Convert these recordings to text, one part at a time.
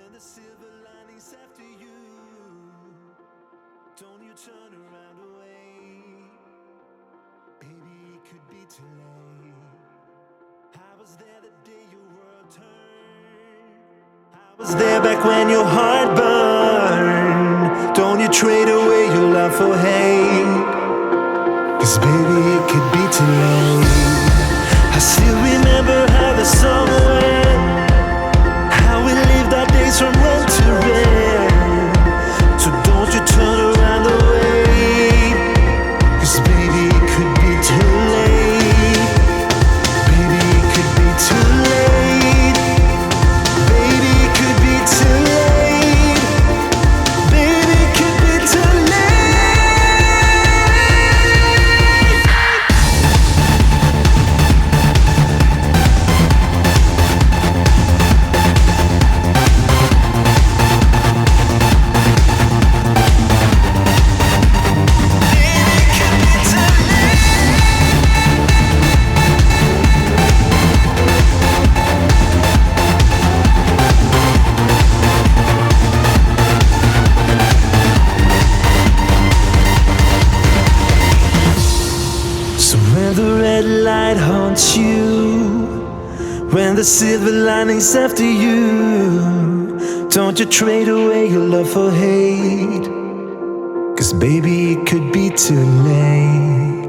When the silver linings after you, don't you turn around away. Baby, it could be too late. I was there the day your world turned. I was there back when your heart burned. Don't you trade away your love for hate. Cause baby, it could be too late. I still remember how the song went, how we lived our days from red to red. So don't you turn around away. Cause baby, it could be too late. Baby, it could be too late. Baby, it could be too late. Baby, it could be too late. Haunts you, when the silver linings after you, don't you trade away your love for hate. Cause baby, it could be too late.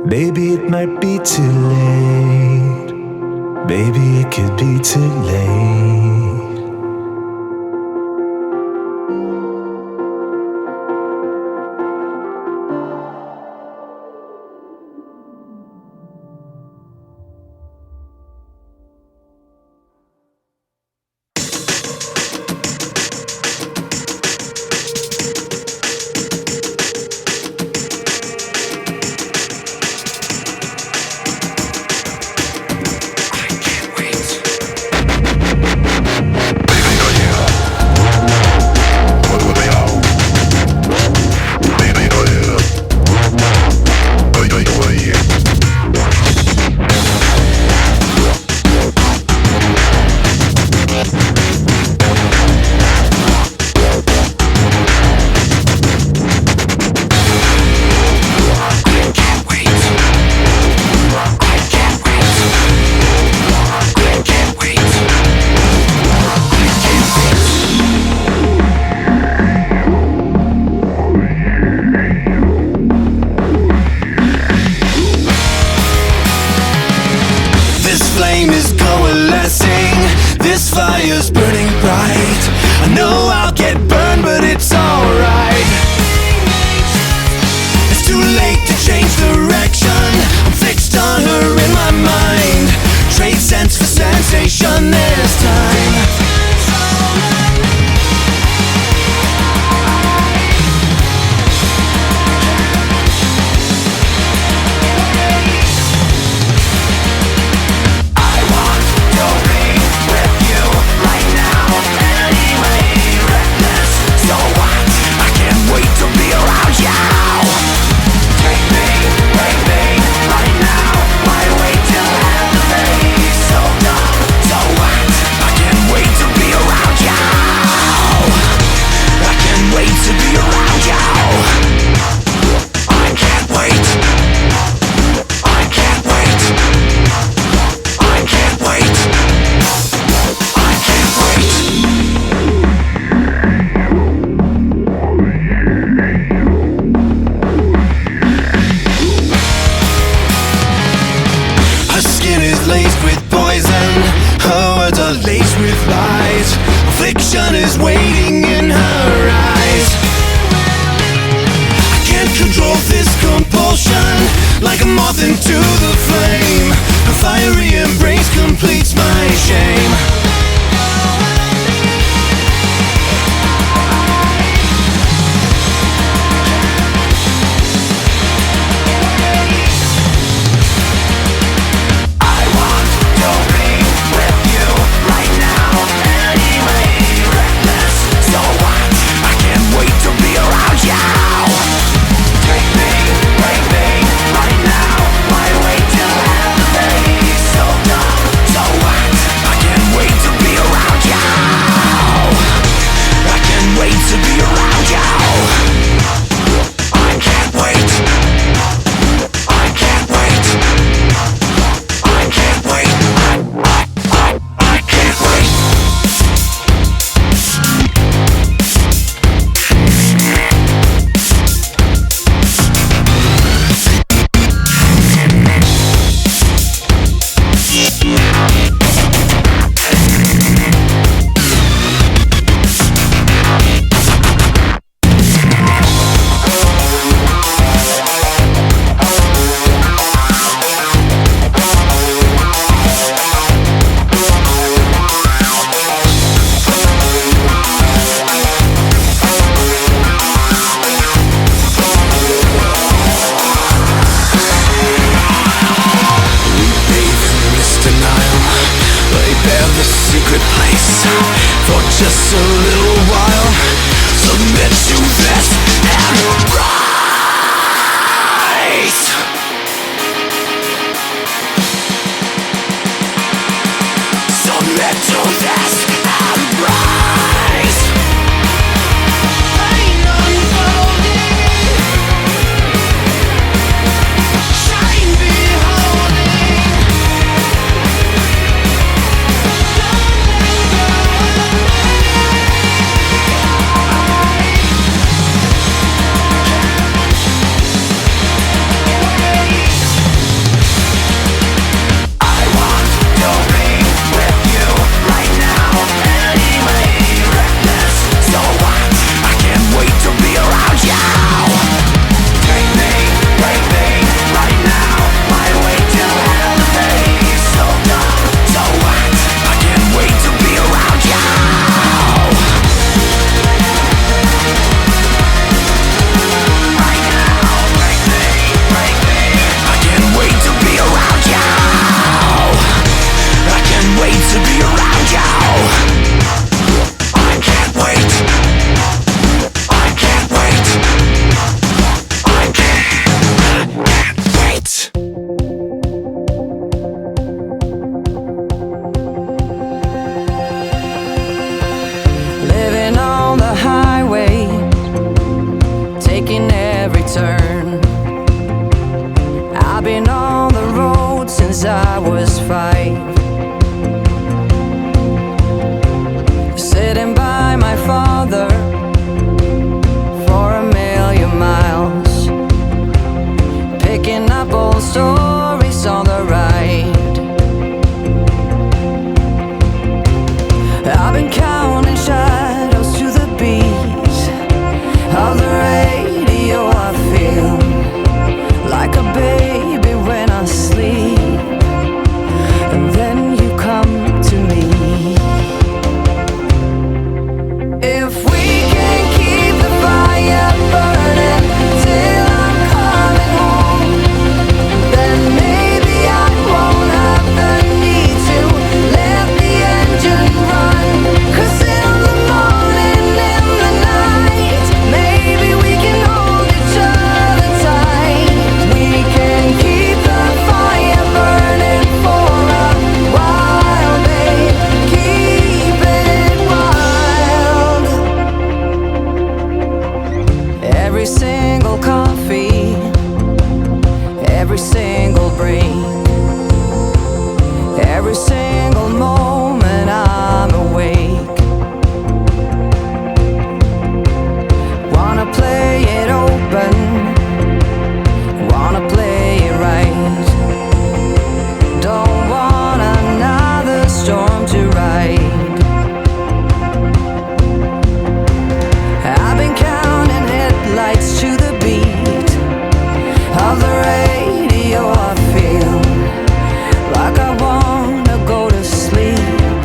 Baby, it might be too late. Baby, it could be too late. Take me, right now, my way to just a little while. Submit to this and rise. Submit to this and rise. Pain unfolding, shine beholding. Don't let go of I want to be with you right now. Anyway, reckless. So what? I can't wait to be around you. Take me right now. My way to hell is so dumb. So what? I can't wait to be around you. Right now, break me. I can't wait to be around you. I can't wait to be around you. I can't wait. I can't wait. I can't wait. Living on the highway, taking every turn. I've been on the road since I was 5. Sitting by my father for a million miles, picking up old stories on the ride. I've been counting shadows to the beat of the radio. I feel like a baby when I sleep, and then you come to me. If we can keep the fire burning till I'm coming home, then maybe I won't have the need to let the engine run. 'Cause in the morning, in the night, maybe we can hold each other tight. We can keep the fire burning for a while, babe. Keep it wild. Every single coffee, every single break, every single moment I'm awake. Wanna play it open, wanna play it right. Don't want another storm to ride. I've been counting headlights to the beat of the radio. I feel like I wanna go to sleep,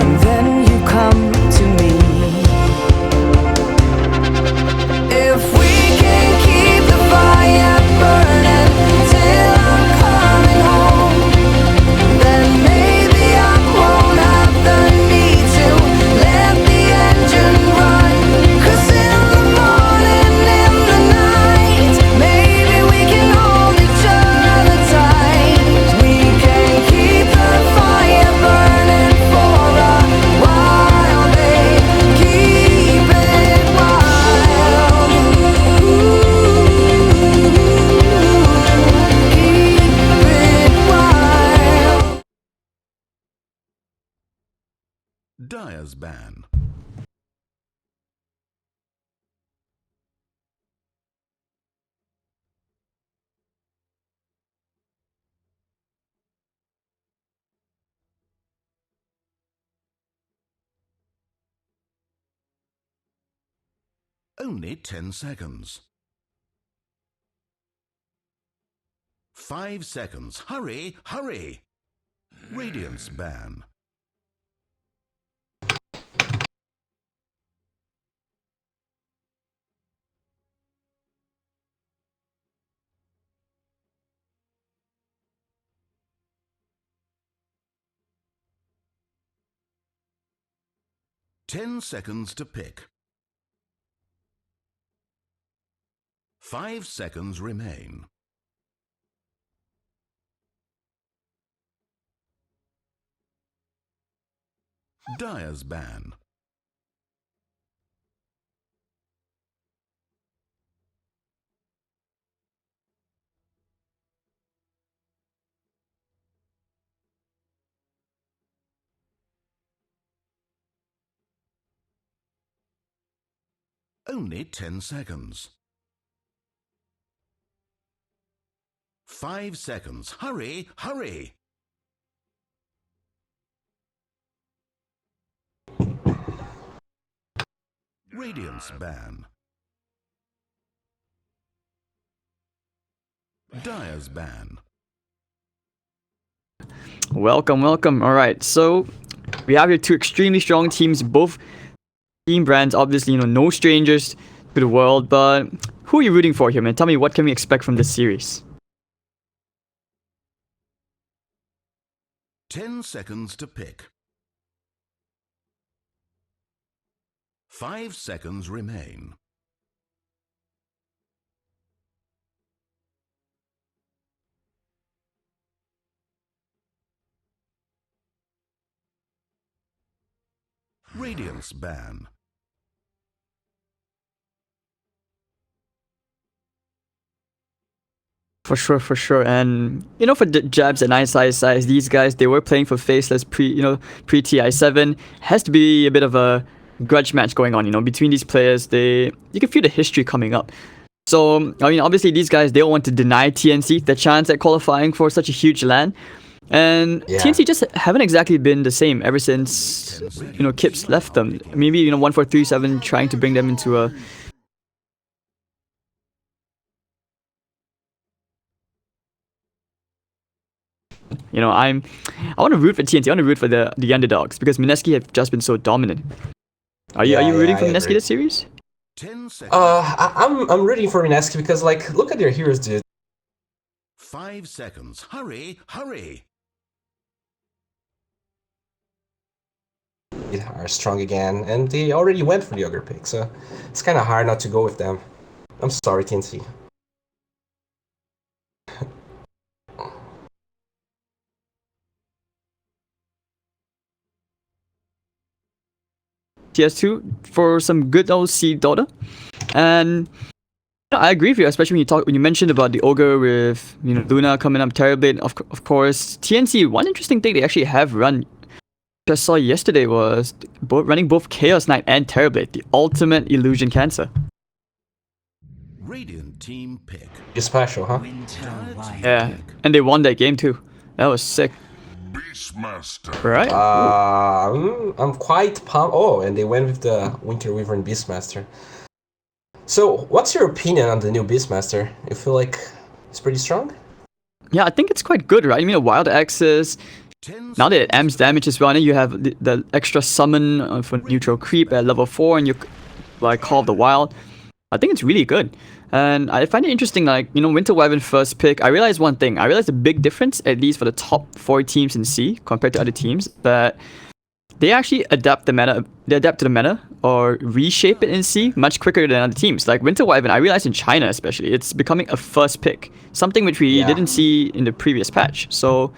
and then you come to me. If we can keep the fire burning till I'm coming home, then maybe I won't have the need to let the engine run. 'Cause in the morning, in the night, maybe we can hold each other tight. We can keep the fire burning for a while, babe. Keep it wild. Keep it wild. Dyer's ban. Only 10 seconds. 5 seconds. Hurry, hurry! Radiance ban. 10 seconds to pick. 5 seconds remain. Dire's ban. Only 10 seconds. 5 seconds. Hurry, hurry! Radiance ban. Dire's ban. Welcome. All right, so we have here two extremely strong teams, both team brands, obviously, no strangers to the world, but who are you rooting for here, man? Tell me, what can we expect from this series? 10 seconds to pick. 5 seconds remain. Radiance ban. For sure. And for the Jabs and CIS, these guys, they were playing for Faceless pre TI7. Has to be a bit of a grudge match going on, between these players. You can feel the history coming up. So, obviously these guys, they don't want to deny TNC the chance at qualifying for such a huge LAN. And TNC just haven't exactly been the same ever since, Kips left them. Maybe, 1437 trying to bring them into a... I want to root for TNC. I want to root for the underdogs because Mineski have just been so dominant. Are you rooting for Mineski this series? 10 seconds. I'm rooting for Mineski because, look at their heroes, dude. 5 seconds. Hurry, hurry! They are strong again, and they already went for the Ogre pick, so it's kind of hard not to go with them. I'm sorry, TNC. CS2 for some good old C Dota, and I agree with you, especially when you mentioned about the Ogre with Luna coming up, Terrorblade, of course. TNC, one interesting thing they actually have run, I saw yesterday, was running both Chaos Knight and Terrorblade, the ultimate illusion cancer. Radiant team pick. You're special, huh? Yeah, and they won that game too. That was sick. Beastmaster. Right? I'm quite pumped. Oh, and they went with the Winter Wyvern Beastmaster. So, what's your opinion on the new Beastmaster? You feel like it's pretty strong? Yeah, I think it's quite good, right? Wild Access. Now that it amps damage as well, and you have the extra summon for neutral creep at level 4, and you Call of the Wild. I think it's really good. And I find it interesting, Winter Wyvern first pick. I realized one thing. I realized a big difference, at least for the top 4 teams in C compared to other teams, that they actually adapt the meta. They adapt to the meta or reshape it in C much quicker than other teams. Like Winter Wyvern, I realized in China especially, it's becoming a first pick, something which we didn't see in the previous patch. So,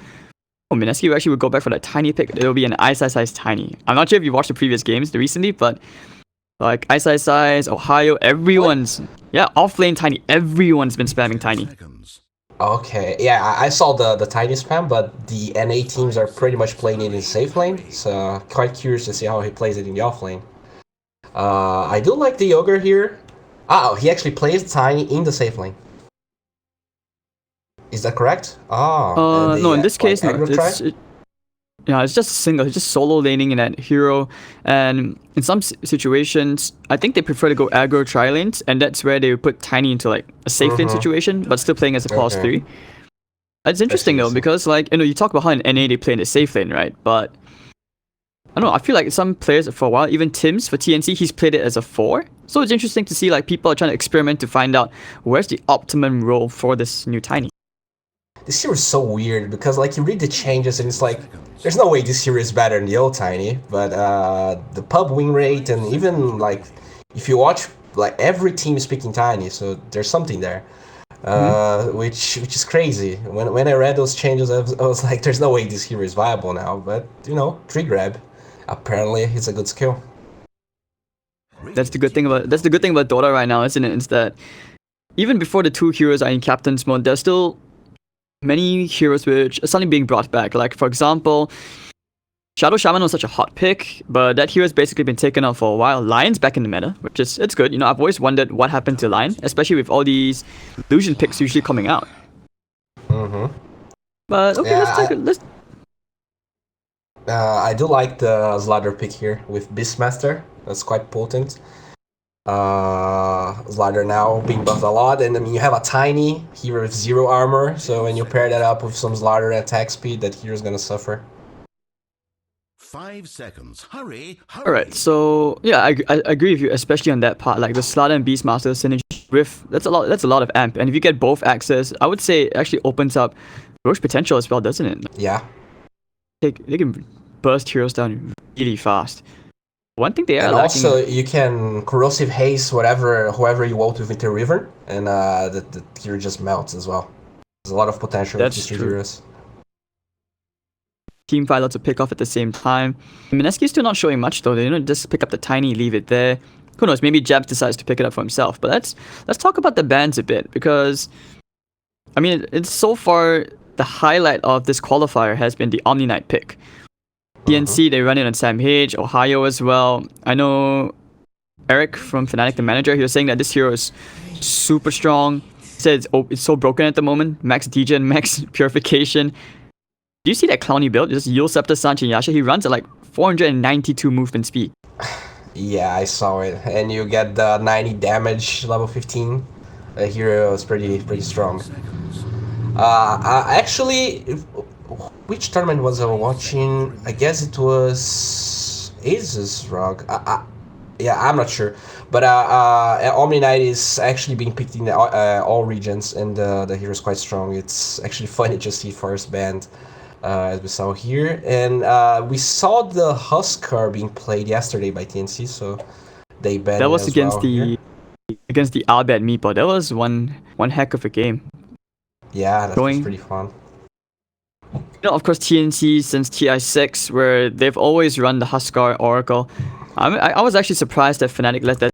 Mineski actually would go back for that tiny pick. It'll be an ice tiny. I'm not sure if you watched the previous games recently, but ice, Ohio, everyone's off-lane tiny. Everyone's been spamming tiny. Okay, yeah, I saw the tiny spam, but the NA teams are pretty much playing it in safe lane, so quite curious to see how he plays it in the off lane. I do like the Ogre here. Oh, he actually plays tiny in the safe lane. Is that correct? No, in this case, no. It's just single. It's just solo laning in that hero, and in some situations, I think they prefer to go aggro tri-lanes, and that's where they would put Tiny into a safe lane situation, but still playing as a clause 3. It's interesting though, because you talk about how in NA they play in the safe lane, right? But I don't know, I feel like some players for a while, even Tim's for TNC, he's played it as a 4. So it's interesting to see people are trying to experiment to find out where's the optimum role for this new Tiny. this hero is so weird because like you read the changes and it's like there's no way this hero is better than the old Tiny, but the pub win rate and even like if you watch like every team is picking Tiny, so there's something there, which is crazy. When I read those changes, I was like, there's no way this hero is viable now. But you know, tree grab, apparently it's a good skill. That's the good thing about Dota right now, isn't it? Is that even before the two heroes are in captain's mode, there's still many heroes which are suddenly being brought back. Like for example, Shadow Shaman was such a hot pick, but that hero's basically been taken out for a while. Lion's back in the meta, which is it's good. You know, I've always wondered what happened to Lion, especially with all these illusion picks usually coming out. But okay, yeah, I do like the Slider pick here with Beastmaster. That's quite potent. Slider now being buffed a lot, and I mean you have a tiny hero with 0 armor, so when you pair that up with some Slider attack speed, that hero's gonna suffer. 5 seconds. Hurry, hurry. Alright, so yeah, I agree with you, especially on that part. Like the Slider and Beastmaster synergy with that's a lot of amp, and if you get both access, I would say it actually opens up Roche potential as well, doesn't it? Yeah. They can burst heroes down really fast. One thing they are and lacking... also you can corrosive haste whoever you want with Winter River, and the hero just melts as well. There's a lot of potential with these two heroes. Team fight lots of pick off at the same time. Mineski is still not showing much though. They just pick up the tiny, leave it there. Who knows? Maybe Jabs decides to pick it up for himself. But let's talk about the bans a bit, because I mean it's so far the highlight of this qualifier has been the Omni Knight pick. DNC, they run it on Sam Hage, Ohio as well. I know Eric from Fnatic, the manager, he was saying that this hero is super strong. He said it's so broken at the moment. Max Degen, max Purification. Do you see that clowny build? Just Yule Scepter, Sanch, and Yasha. He runs at like 492 movement speed. Yeah, I saw it. And you get the 90 damage, level 15. The hero is pretty strong. Actually, which tournament was I watching? I guess it was Aces Rock. Yeah, I'm not sure. But Omni Knight is actually being picked in all regions, and the hero is quite strong. It's actually funny to see first banned, as we saw here. And we saw the Huskar being played yesterday by TNC, so they banned. That was against the Albert Meepo. That was one heck of a game. Yeah, that was pretty fun. You know, of course, TNC since TI6, where they've always run the Huskar Oracle. I was actually surprised that Fnatic let that.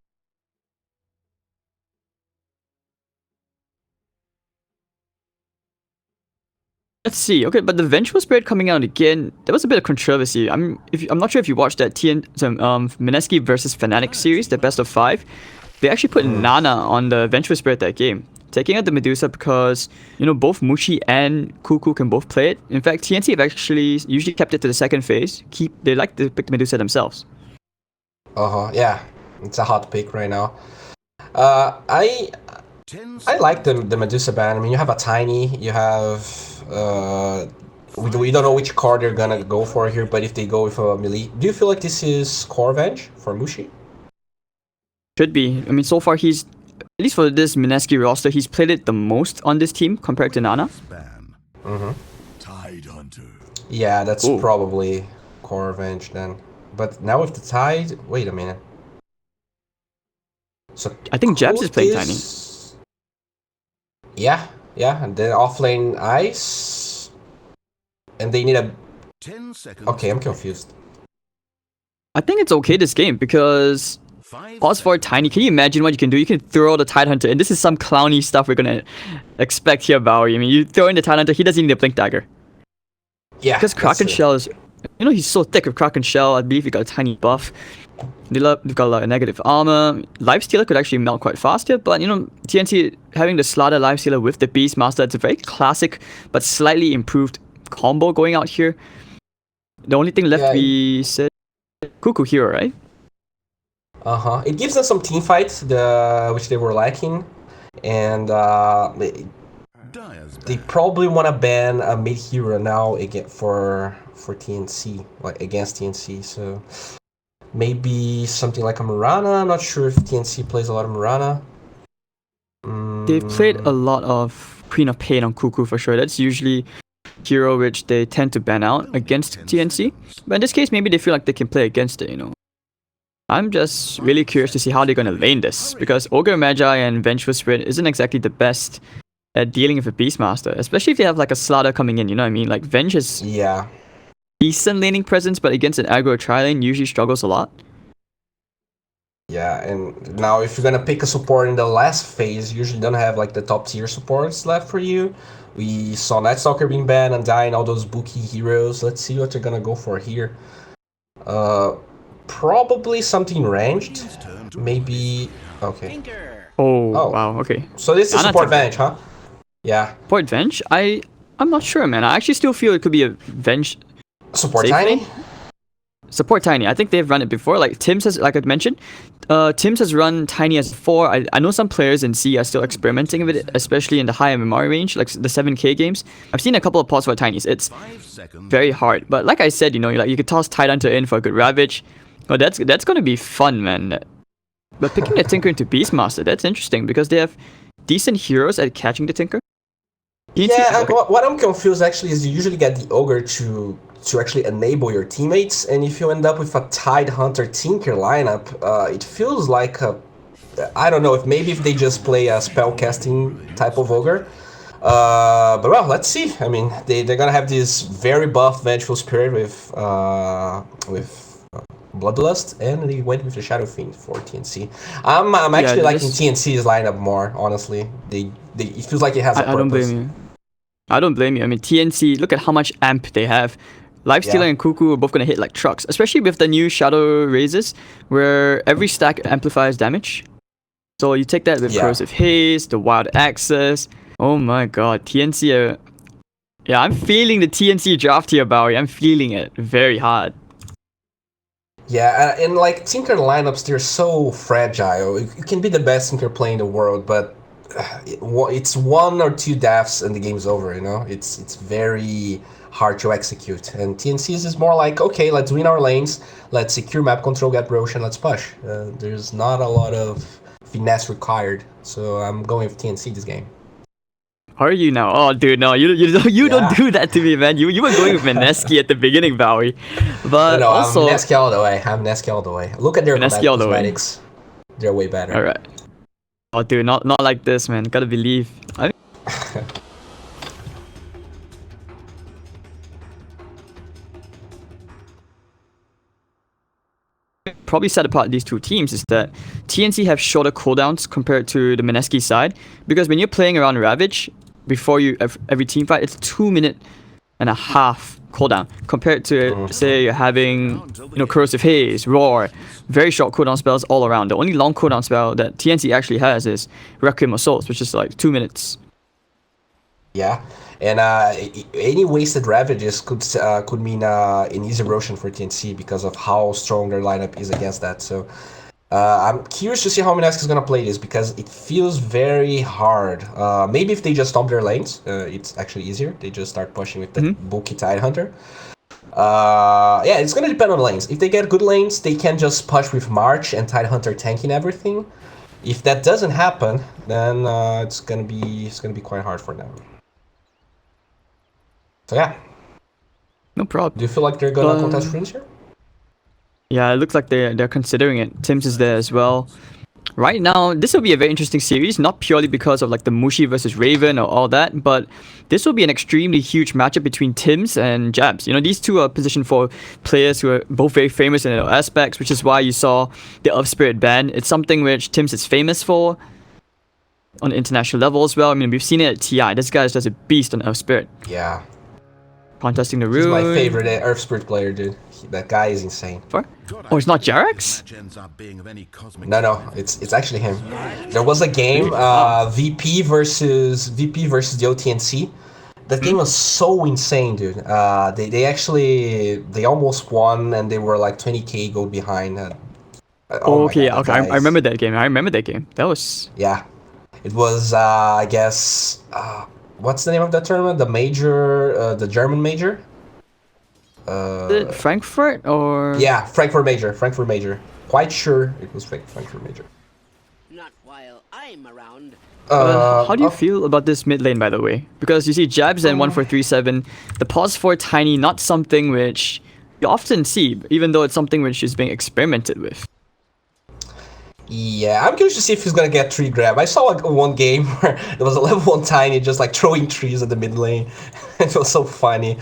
Let's see. Okay, but the Vengeful Spirit coming out again, there was a bit of controversy. I'm not sure if you watched that Mineski versus Fnatic series, the best of 5. They actually put Nana on the Vengeful Spirit that game, taking out the Medusa because, you know, both Mushi and Cuckoo can both play it. In fact, TNC have actually usually kept it to the second phase. They like to pick the Medusa themselves. Yeah, it's a hot pick right now. I like the Medusa ban. I mean, you have a tiny, you have we don't know which card they're gonna go for here, but if they go with a melee, do you feel like this is core Venge for Mushi? Should be. I mean, so far he's, at least for this Mineski roster, he's played it the most on this team compared to Nana. Tide Hunter. Yeah, that's probably core Venge then. But now with the Tide, wait a minute. So I think Jabs is playing Tiny. Yeah, and then offlane Ice, and they need a 10 seconds. Okay, I'm confused. I think it's okay this game because pause for Tiny. Can you imagine what you can do? You can throw the Tide Hunter, and this is some clowny stuff we're gonna expect here, Bowery. I mean, you throw in the Tide Hunter, he doesn't need a Blink Dagger. Yeah, because Kraken Shell is, you know, he's so thick with Kraken Shell. I believe he got a tiny buff. They've got a lot of negative armor. Lifestealer could actually melt quite fast here, but you know, TNC having the Slaughter Lifestealer with the Beastmaster, it's a very classic but slightly improved combo going out here. The only thing left we said Cuckoo hero, right? It gives them some team fights, which they were lacking, and they probably want to ban a mid hero now again for TNC, like against TNC. So maybe something like a Murana. I'm not sure if TNC plays a lot of Murana. they've played a lot of Queen of Pain on Cuckoo for sure. That's usually hero which they tend to ban out against TNC. But in this case, maybe they feel like they can play against it, you know. I'm just really curious to see how they're gonna lane this, because Ogre Magi and Vengeful Spirit isn't exactly the best at dealing with a Beastmaster, especially if they have like a Slaughter coming in, you know what I mean? Like Venge is decent laning presence, but against an aggro tri-lane usually struggles a lot. Yeah, and now if you're gonna pick a support in the last phase, you usually don't have like the top tier supports left for you. We saw Nightstalker being banned, Undying, all those bookie heroes. Let's see what they're gonna go for here. Probably something ranged. Maybe. Okay. Oh, wow, okay. So this is support Venge, huh? Yeah. Support Venge? I'm not sure, man. I actually still feel it could be a Venge. Support Tiny? Support Tiny. I think they've run it before. Like Tim's has, like I mentioned, Tim's has run Tiny as 4. I know some players in C are still experimenting with it, especially in the high MMR range, like the 7K games. I've seen a couple of pods for Tinies. It's very hard. But like I said, you know, like you could toss Tidehunter in for a good Ravage. Oh, that's gonna be fun, man. But picking the Tinker into Beastmaster, that's interesting because they have decent heroes at catching the Tinker. Yeah, what I'm confused actually is you usually get the Ogre to actually enable your teammates, and if you end up with a Tidehunter Tinker lineup, it feels like I don't know if they just play a spellcasting type of Ogre. But well, let's see. I mean, they're gonna have this very buffed Vengeful Spirit with Bloodlust, and they went with the Shadow Fiend for TNC. I'm actually liking TNC's lineup more, honestly. It feels like it has a purpose. I don't blame you. I don't blame you. I mean, TNC, look at how much amp they have. Lifestealer and Cuckoo are both gonna hit like trucks, especially with the new Shadow Raises, where every stack amplifies damage. So you take that with Corrosive Haze, the Wild Access. Oh my god, TNC yeah, I'm feeling the TNC draft here, Bowie. I'm feeling it very hard. Yeah, and like Tinker lineups, they're so fragile. You can be the best Tinker player in the world, but it's 1 or 2 deaths and the game's over, you know? It's very hard to execute. And TNC's is more like, okay, let's win our lanes, let's secure map control, get Roshan, let's push. There's not a lot of finesse required, so I'm going with TNC this game. Are you now? Oh, dude, no, you don't do that to me, man. You were going with Mineski at the beginning, Bowie. But no, also, I'm Mineski all the way. Look at their cosmetics. They're way better. All right. Oh, dude, not like this, man. Gotta believe. Probably set apart these two teams is that TNC have shorter cooldowns compared to the Mineski side, because when you're playing around Ravage before every team fight, it's 2.5 minutes cooldown compared to say you're having Corrosive Haze, Roar, very short cooldown spells all around. The only long cooldown spell that TNC actually has is Requiem of Souls, which is like 2 minutes. Yeah, and any wasted Ravages could mean an easy Roshan for TNC because of how strong their lineup is against that. So I'm curious to see how Mineski is gonna play this because it feels very hard. Maybe if they just stomp their lanes, it's actually easier. They just start pushing with the bulky Tidehunter. Yeah, it's gonna depend on lanes. If they get good lanes, they can just push with March and Tidehunter tanking everything. If that doesn't happen, then it's gonna be quite hard for them. So yeah. No problem. Do you feel like they're gonna contest runes here? Yeah, it looks like they're considering it. Tim's is there as well. Right now, this will be a very interesting series, not purely because of like the Mushi versus Raven or all that, but this will be an extremely huge matchup between Tim's and Jabs. You know, these two are positioned for players who are both very famous in their aspects, which is why you saw the Earth Spirit ban. It's something which Tim's is famous for on the international level as well. I mean, we've seen it at TI. This guy is just a beast on Earth Spirit. Yeah. Contesting the rune. He's my favorite Earth Spirit player, dude. That guy is insane. Oh, it's not Jarax? No, it's actually him. There was a game, VP versus DotaTnc. That game was so insane, dude. They almost won, and they were like 20k gold behind. Okay. I remember that game. That was... Yeah. It was, I guess... what's the name of that tournament? The major, the German major? Frankfurt or... Yeah, Frankfurt major. Quite sure it was Frankfurt major. Not while I'm around. How do you feel about this mid lane, by the way? Because you see Jabs and 1437, the pause for Tiny, not something which you often see, even though it's something which is being experimented with. Yeah, I'm curious to see if he's gonna get tree grab. I saw like one game where there was a level 1 Tiny just like throwing trees at the mid lane. It was so funny.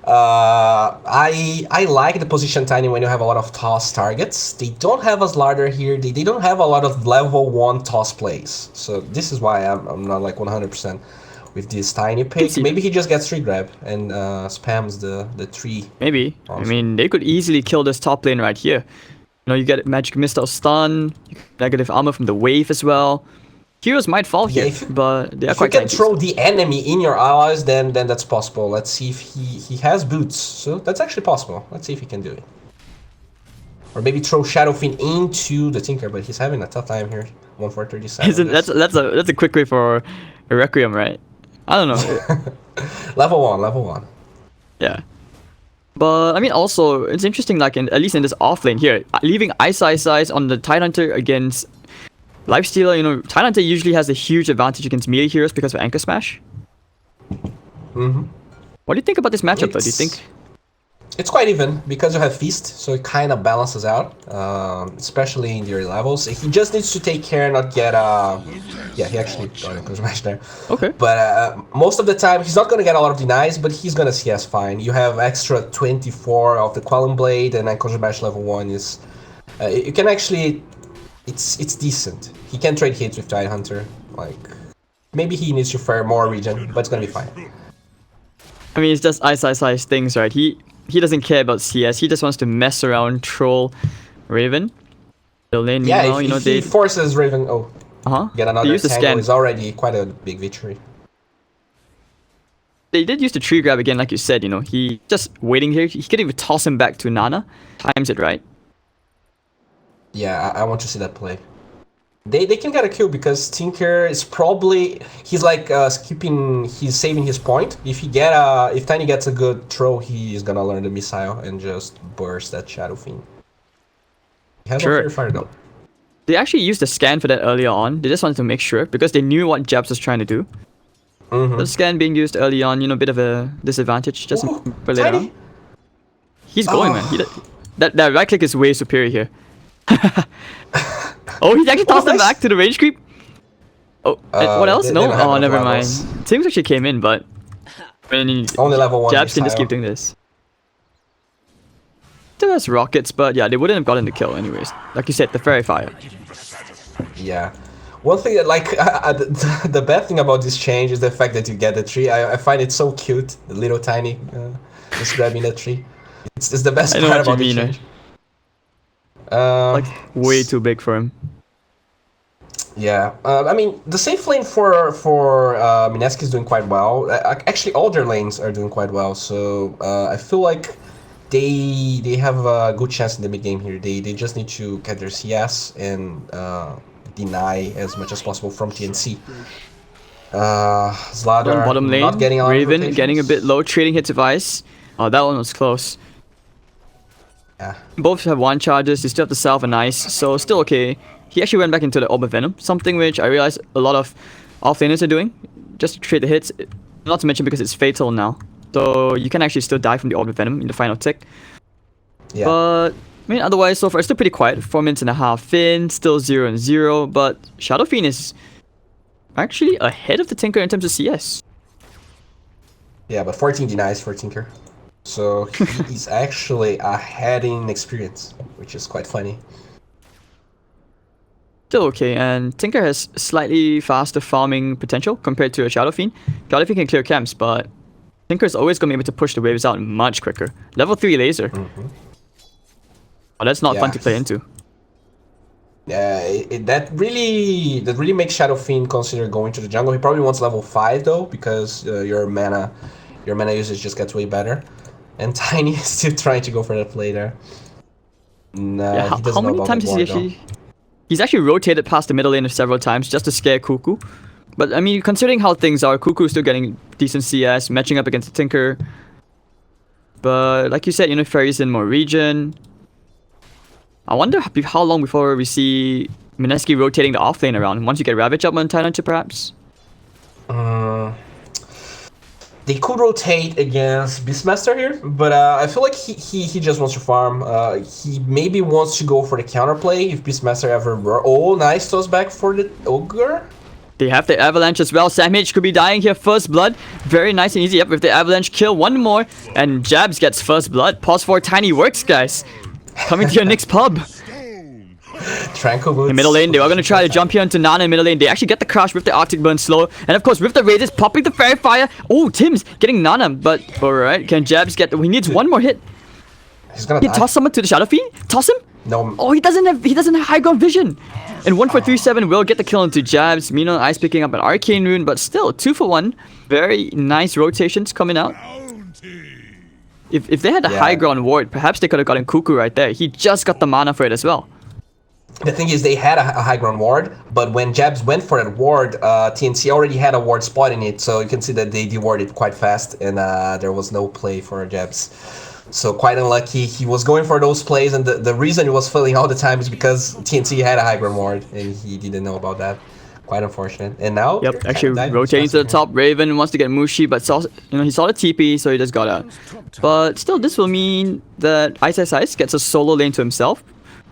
I like the position Tiny when you have a lot of toss targets. They don't have a Slardar here. They don't have a lot of level 1 toss plays. So this is why I'm not like 100% with this Tiny pick. Maybe he just gets tree grab and spams the tree. Maybe. Also. I mean, they could easily kill this top lane right here. You know, you get Magic Mist or Stun, negative armor from the wave as well. Heroes might fall here, but they are quite If you can tanky. throw the enemy in your allies, then that's possible. Let's see if he has boots. So that's actually possible. Let's see if he can do it. Or maybe throw Shadowfiend into the Tinker, but he's having a tough time here. 1437. Isn't that's a quick way for a Requiem, right? I don't know. Level 1. Yeah. But I mean, also it's interesting. Like at least in this off lane here, leaving Ice on the Tidehunter against Lifestealer. You know, Tidehunter usually has a huge advantage against melee heroes because of Anchor Smash. Mm-hmm. What do you think about this matchup, though? Do you think? It's quite even because you have Feast, so it kind of balances out, especially in the early levels. He just needs to take care not get yeah, he actually got a smash there. Okay. But most of the time, he's not going to get a lot of denies, but he's going to CS fine. You have extra 24 of the Qualm Blade, and then Smash level 1 is... you can actually... It's decent. He can trade hits with Tidehunter. Like, maybe he needs to fire more regen, but it's going to be fine. I mean, it's just Ice things, right? He doesn't care about CS. He just wants to mess around, troll Raven. The lane, yeah, meanwhile, if, you know, he forces Raven... Oh, get another use the tangle scan. is already quite a big victory. They did use the tree grab again, like you said, you know. He just waiting here. He could even toss him back to Nana. Times it right. Yeah, I want to see that play. They can get a kill because Tinker is probably... He's like he's saving his point. If Tiny gets a good throw, he is gonna learn the missile and just burst that Shadow Fiend. He has no fire though. They actually used the scan for that earlier on. They just wanted to make sure because they knew what Jabs was trying to do. The scan being used early on, you know, a bit of a disadvantage just for later on. He's going, man. That right click is way superior here. Oh, he actually tossed him back to the range creep. Oh, what else? No? Oh, never mind. Teams actually came in, but only level 1 Jabs can just keep doing this. Still has rockets, but yeah, they wouldn't have gotten the kill anyways. Like you said, the fairy fire. Yeah. One thing that, like, the bad thing about this change is the fact that you get the tree. I find it so cute, the little Tiny just grabbing the tree. It's the best part about the change. Like, way too big for him. Yeah, I mean, the safe lane for Mineski is doing quite well. Actually, all their lanes are doing quite well, so I feel like they have a good chance in the mid game here. They just need to get their CS and deny as much as possible from TNC. Slardar bottom lane, not getting a lot of Raven rotations. getting a bit low, trading hits of ice. Oh, that one was close. Yeah. Both have one charges, they still have the Salve and Ice, so still okay. He actually went back into the Orb of Venom, something which I realized a lot of offlaners are doing, just to trade the hits, not to mention because it's fatal now. So you can actually still die from the Orb of Venom in the final tick. Yeah. But, I mean, otherwise, so far, it's still pretty quiet. 4 minutes and a half in, still 0-0, but Shadow Fiend is actually ahead of the Tinker in terms of CS. Yeah, but 14 denies for Tinker. So he is actually ahead in experience, which is quite funny. Still okay, and Tinker has slightly faster farming potential compared to a Shadow Fiend. Shadow Fiend can clear camps, but Tinker is always going to be able to push the waves out much quicker. Level 3 laser. Oh, that's not fun to play into. Yeah, that really makes Shadow Fiend consider going to the jungle. He probably wants level 5 though, because your mana usage just gets way better. And Tiny is still trying to go for that play there. No, yeah, he doesn't how know many about times the is he ward, actually... He's actually rotated past the middle lane several times just to scare Cuckoo. But I mean, considering how things are, Cuckoo is still getting decent CS, matching up against the Tinker. But like you said, you know, Fairy's in more region. I wonder how long before we see Mineski rotating the off lane around. Once you get Ravage up on Titanite, perhaps? They could rotate against Beastmaster here, but I feel like he just wants to farm. He maybe wants to go for the counterplay if Beastmaster ever... Oh, nice toss back for the Ogre. They have the Avalanche as well. Sam H could be dying here. First blood. Very nice and easy. Yep, with the Avalanche kill. One more. And Jabs gets first blood. Pause for Tiny works, guys. Coming to your next pub. Tranquil In middle lane, they are going to try to jump here into Nana in middle lane. They actually get the crash with the Arctic Burn slow. And of course, with the Razors, popping the Fairy Fire. Oh, Tim's getting Nana. But, alright. Can Jabs get... He needs one more hit. He's gonna He die. toss someone to the Shadow Fiend? Toss him? No. Oh, he doesn't have high ground vision. And 1 for 3-7 will get the kill into Jabs. Meanwhile, Ice picking up an Arcane Rune, but still 2 for 1. Very nice rotations coming out. If they had a high ground ward, perhaps they could have gotten Cuckoo right there. He just got the mana for it as well. The thing is, they had a high ground ward, but when Jabs went for that ward, TNC already had a ward spot in it, so you can see that they dewarded quite fast, and there was no play for Jabs. So quite unlucky. He was going for those plays, and the reason he was failing all the time is because TNC had a high ground ward, and he didn't know about that. Quite unfortunate. And now, yep, actually rotating to the top. Raven wants to get Mushi, but saw, he saw the TP, so he just got out. But still, this will mean that CIS gets a solo lane to himself.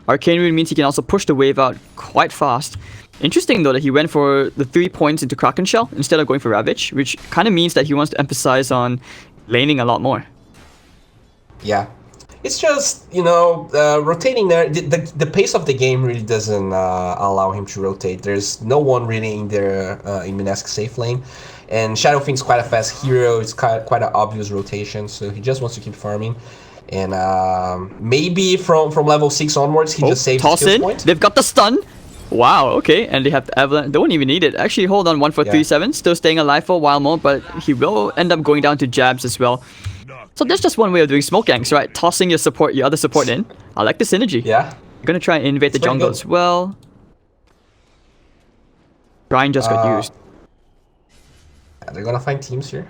Arcane Rune means he can also push the wave out quite fast. Interesting though that he went for the 3 points into Kraken Shell instead of going for Ravage, which kind of means that he wants to emphasize on laning a lot more. Yeah. It's just, rotating there, the pace of the game really doesn't allow him to rotate. There's no one really in there in Mineski's safe lane. And Shadow Fiend's quite a fast hero, it's quite an obvious rotation, so he just wants to keep farming. And maybe from level 6 onwards, he just saves toss the skill in. point. They've got the stun. Wow, okay. And they have the Avalanche. They won't even need it. Actually, hold on. 1 for 3-7. Still staying alive for a while more, but he will end up going down to Jabs as well. So there's just one way of doing smoke ganks, right? Tossing your other support in. I like the synergy. Yeah. You're gonna try and invade the jungle as well. Brian just got used. They're gonna find teams here.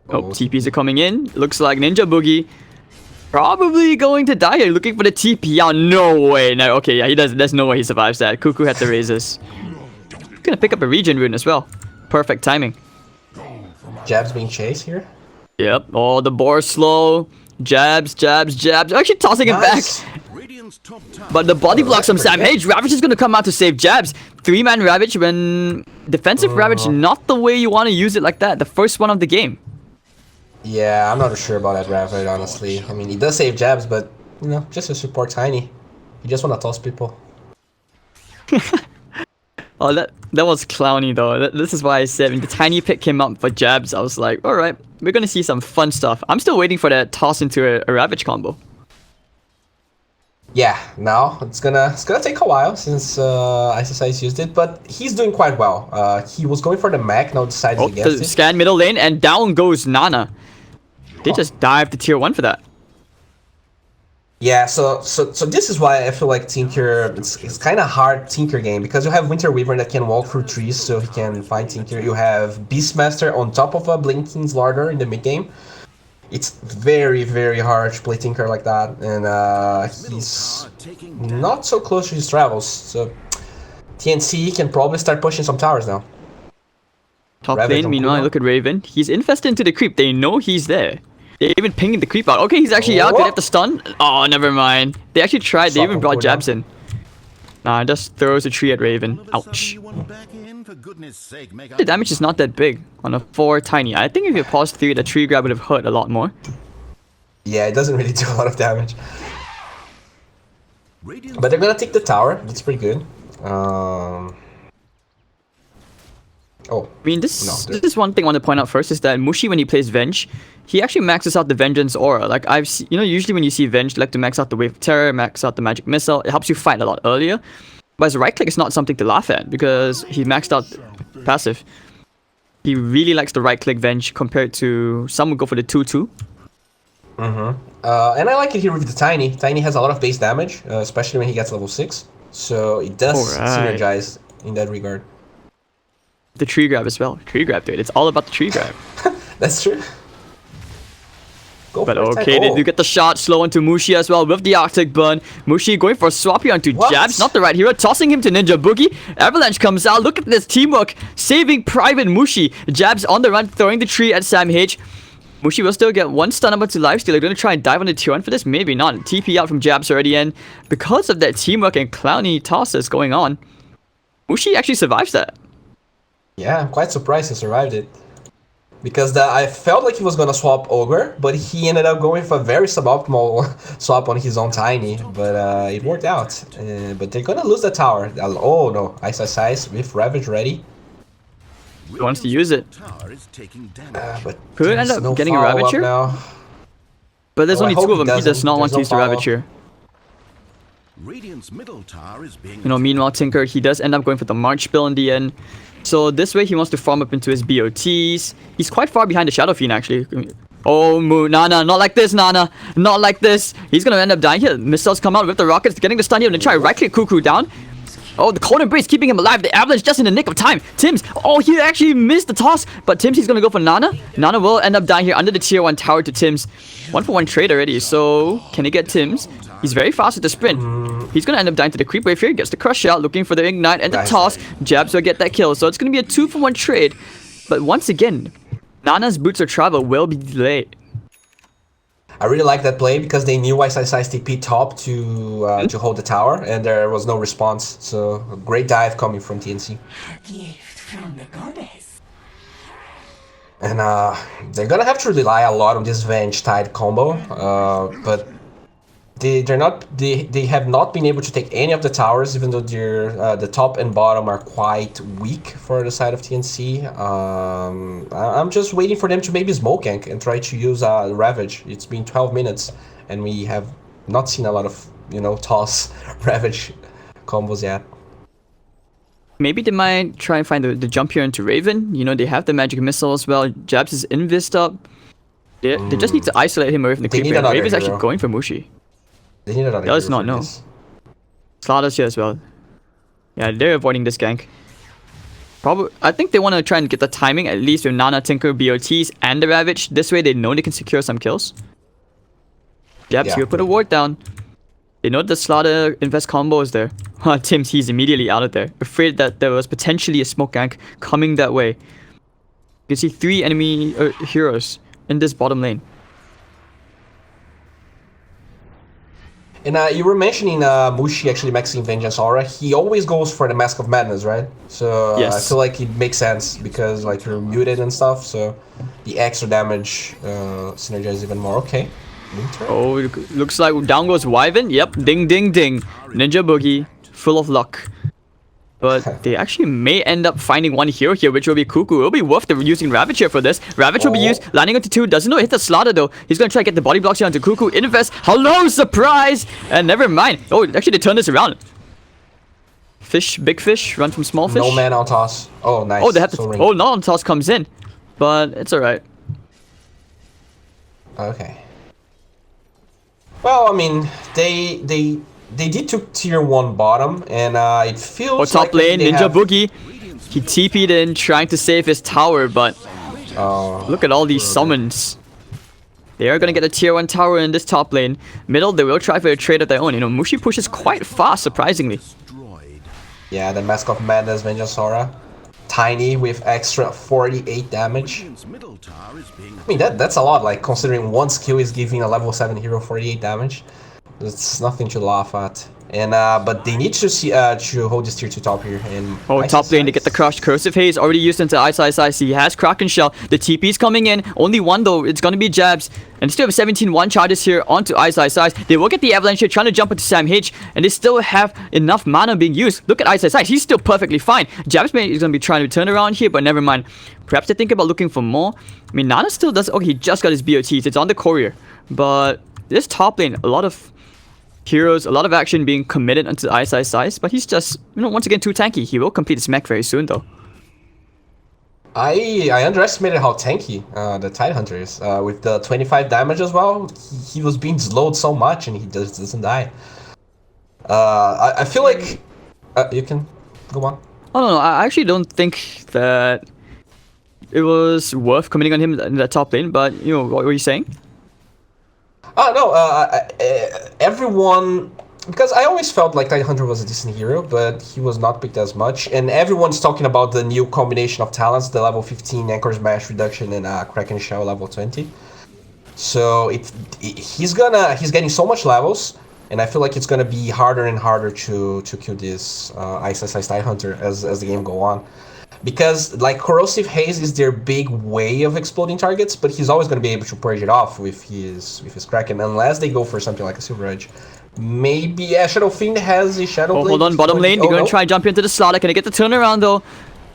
Oh, TPs are coming in. Looks like Ninja Boogie probably going to die here, looking for the TP. Oh, no way. No, okay, yeah, he does. There's no way he survives that. Cuckoo had the razors. Gonna pick up a regen rune as well. Perfect timing. Jabs being chased here. Yep. Oh, the boar slow. Jabs. Actually tossing him back. But the body blocks from Sam H. Ravage is gonna come out to save Jabs. 3-man Ravage when defensive Ravage, not the way you want to use it like that. The first one of the game. Yeah, I'm not sure about that Ravage, honestly. I mean, he does save Jabs, but, just to support Tiny. He just want to toss people. Oh, that was clowny though. This is why I said when the Tiny pick came up for Jabs, I was like, alright, we're gonna see some fun stuff. I'm still waiting for that toss into a Ravage combo. Yeah, now it's gonna take a while since ISIS used it, but he's doing quite well. He was going for the Mac, now decided against it. Scan middle lane, and down goes Nana. They just dived to tier 1 for that. Yeah, so this is why I feel like Tinker, it's kind of hard Tinker game, because you have Winter Weaver that can walk through trees so he can find Tinker. You have Beastmaster on top of a Blinking Slardar in the mid game. It's very, very hard to play Tinker like that, and he's not so close to his travels, so TNC can probably start pushing some towers now. Top lane, meanwhile, look at Raven. He's infested into the creep. They know he's there. They're even pinging the creep out. Okay, he's actually out. They have to stun. Oh, never mind. They actually tried. They even brought Jabs in. Nah, just throws a tree at Raven. Ouch. The damage is not that big on a 4 Tiny. I think if you paused 3, the tree grab would have hurt a lot more. Yeah, it doesn't really do a lot of damage. But they're gonna take the tower. That's pretty good. Oh, I mean, this is one thing I want to point out first, is that Mushi, when he plays Venge, he actually maxes out the Vengeance aura. Like, I've seen, usually when you see Venge, you like to max out the Wave of Terror, max out the Magic Missile. It helps you fight a lot earlier. But as a right click, it's not something to laugh at, because he maxed out passive. He really likes the right click Venge compared to some would go for the 2-2. And I like it here with the Tiny. Tiny has a lot of base damage, especially when he gets level 6. So it does synergize in that regard. The tree grab as well. Tree grab, dude. It's all about the tree grab. That's true. Go But for it, okay, Tank. they do get the shot. Slow onto Mushi as well with the Arctic Burn. Mushi going for a swap here onto What? Jabs. Not the right hero. Tossing him to Ninja Boogie. Avalanche comes out. Look at this teamwork. Saving Private Mushi. Jabs on the run. Throwing the tree at Sam H. Mushi will still get one stun number to lifesteal. They're going to try and dive on the tier 1 for this. Maybe not. TP out from Jabs already. And because of that teamwork and clowny tosses going on, Mushi actually survives that. Yeah, I'm quite surprised he survived it. Because I felt like he was gonna swap Ogre, but he ended up going for a very suboptimal swap on his own Tiny. But it worked out. But they're gonna lose the tower. Oh no, CIS with Ravage ready. He wants to use it. Tower is taking damage. But Could end there's up no getting a follow-up Ravage here. now. But there's Oh, I only hope two of he them. He does doesn't. not want to There's use the no Ravage follow-up. here. Radiant's middle tower is being You know, meanwhile, Tinker, he does end up going for the March bill in the end. So this way, he wants to farm up into his BOTs. He's quite far behind the Shadow Fiend, actually. Oh, Nana, not like this, Nana. Not like this. He's going to end up dying here. Missiles come out with the rockets, getting the stun here, and try right-click Cuckoo down. Oh, the Cold Embrace keeping him alive. The Avalanche just in the nick of time. Tims, oh, he actually missed the toss. But Tims, he's going to go for Nana. Nana will end up dying here under the tier 1 tower to Tims. 1-for-1 trade already. So, can he get Tims? He's very fast with the sprint. He's going to end up dying to the creep wave here. Gets the crush out, looking for the ignite and the Nice. toss. Jabs will get that kill. So, it's going to be a 2-for-1 trade. But once again, Nana's boots of travel will be delayed. I really like that play because they knew CIS TP top to hold the tower, and there was no response. So a great dive coming from TNC. And they're gonna have to rely a lot on this Venge Tide combo, but they have not been able to take any of the towers, even though the top and bottom are quite weak for the side of TNC. I'm just waiting for them to maybe smoke gank and try to use Ravage. It's been 12 minutes and we have not seen a lot of toss Ravage combos yet. Maybe they might try and find the jump here into Raven. You know, they have the magic missile as well. Jabs is invist up. They just need to isolate him away from the They creep need wave. another Raven's actually hero. going for Mushi. They need another Does hero not for know. this. Slaughter's here as well. Yeah, they're avoiding this gank. Probably, I think they want to try and get the timing, at least with Nana, Tinker, BOTs, and the Ravage. This way they know they can secure some kills. Jabs Yeah. here, put a ward down. They know the Slaughter invest combo is there. Tims, he's immediately out of there. Afraid that there was potentially a smoke gank coming that way. You can see 3 enemy heroes in this bottom lane. And you were mentioning Mushi actually maxing Vengeance Aura. He always goes for the Mask of Madness, right? So Yes. I feel like it makes sense because like you're muted and stuff. So the extra damage synergizes even more. Okay. Oh, looks like down goes Wyvern. Yep, ding, ding, ding. Ninja Boogie, full of luck. But they actually may end up finding one hero here, which will be Cuckoo. It'll be worth using Ravage here for this. Ravage will be used, landing onto 2. Doesn't know it hit the Slaughter though. He's gonna try to get the body blocks here onto Cuckoo. Invest. Hello, surprise! And never mind. Oh, actually they turned this around. Fish, big fish, run from small fish. No man on toss. Oh, nice. Oh, they have to. So ring. Oh, no on toss comes in, but it's alright. Okay. Well, I mean, they did took tier 1 bottom, and it feels Oh, top like lane, they Ninja have- Boogie. He TP'd in, trying to save his tower, but look at all these summons. They are gonna get a tier 1 tower in this top lane. Middle, they will try for a trade of their own. You know, Mushi pushes quite fast, surprisingly. destroyed. Yeah, the Mask of Madness Vengeance Aura. Tiny with extra 48 damage. Radiant's middle tower is being I mean, that's a lot, like, considering one skill is giving a level 7 hero 48 damage. That's nothing to laugh at. And, but they need to see, to hold this tier 2 top here. And Oh, top lane to get the crushed. Cursive Haze already used into CIS. He has Kraken Shell. The TP's coming in. Only one though. It's gonna be Jabs. And still have 17 one charges here onto CIS. They will get the Avalanche here, trying to jump into Sam H. And they still have enough mana being used. Look at CIS. He's still perfectly fine. Jabs is gonna be trying to turn around here, but never mind. Perhaps they think about looking for more. I mean, Nana still does. Okay, he just got his BOTs. It's on the courier. But this top lane, a lot of heroes, a lot of action being committed onto CIS, but he's just, once again too tanky. He will complete his mech very soon though. I underestimated how tanky the Tidehunter is. With the 25 damage as well, he was being slowed so much and he just doesn't die. I feel like... you can go on. Oh no, I actually don't think that it was worth committing on him in that top lane, but what were you saying? Oh no, everyone, because I always felt like Tidehunter was a decent hero, but he was not picked as much. And everyone's talking about the new combination of talents, the level 15 Anchor Smash reduction and Kraken Shell level 20. So he's getting so much levels, and I feel like it's gonna be harder and harder to kill this ISS Tidehunter as the game go on. Because like Corrosive Haze is their big way of exploding targets, but he's always going to be able to purge it off with his Kraken, unless they go for something like a Silver Edge. Maybe Shadow Fiend has a Shadow Blade. Hold on, bottom lane. They're going to try and jump into the slaughter. Can they get the turnaround though?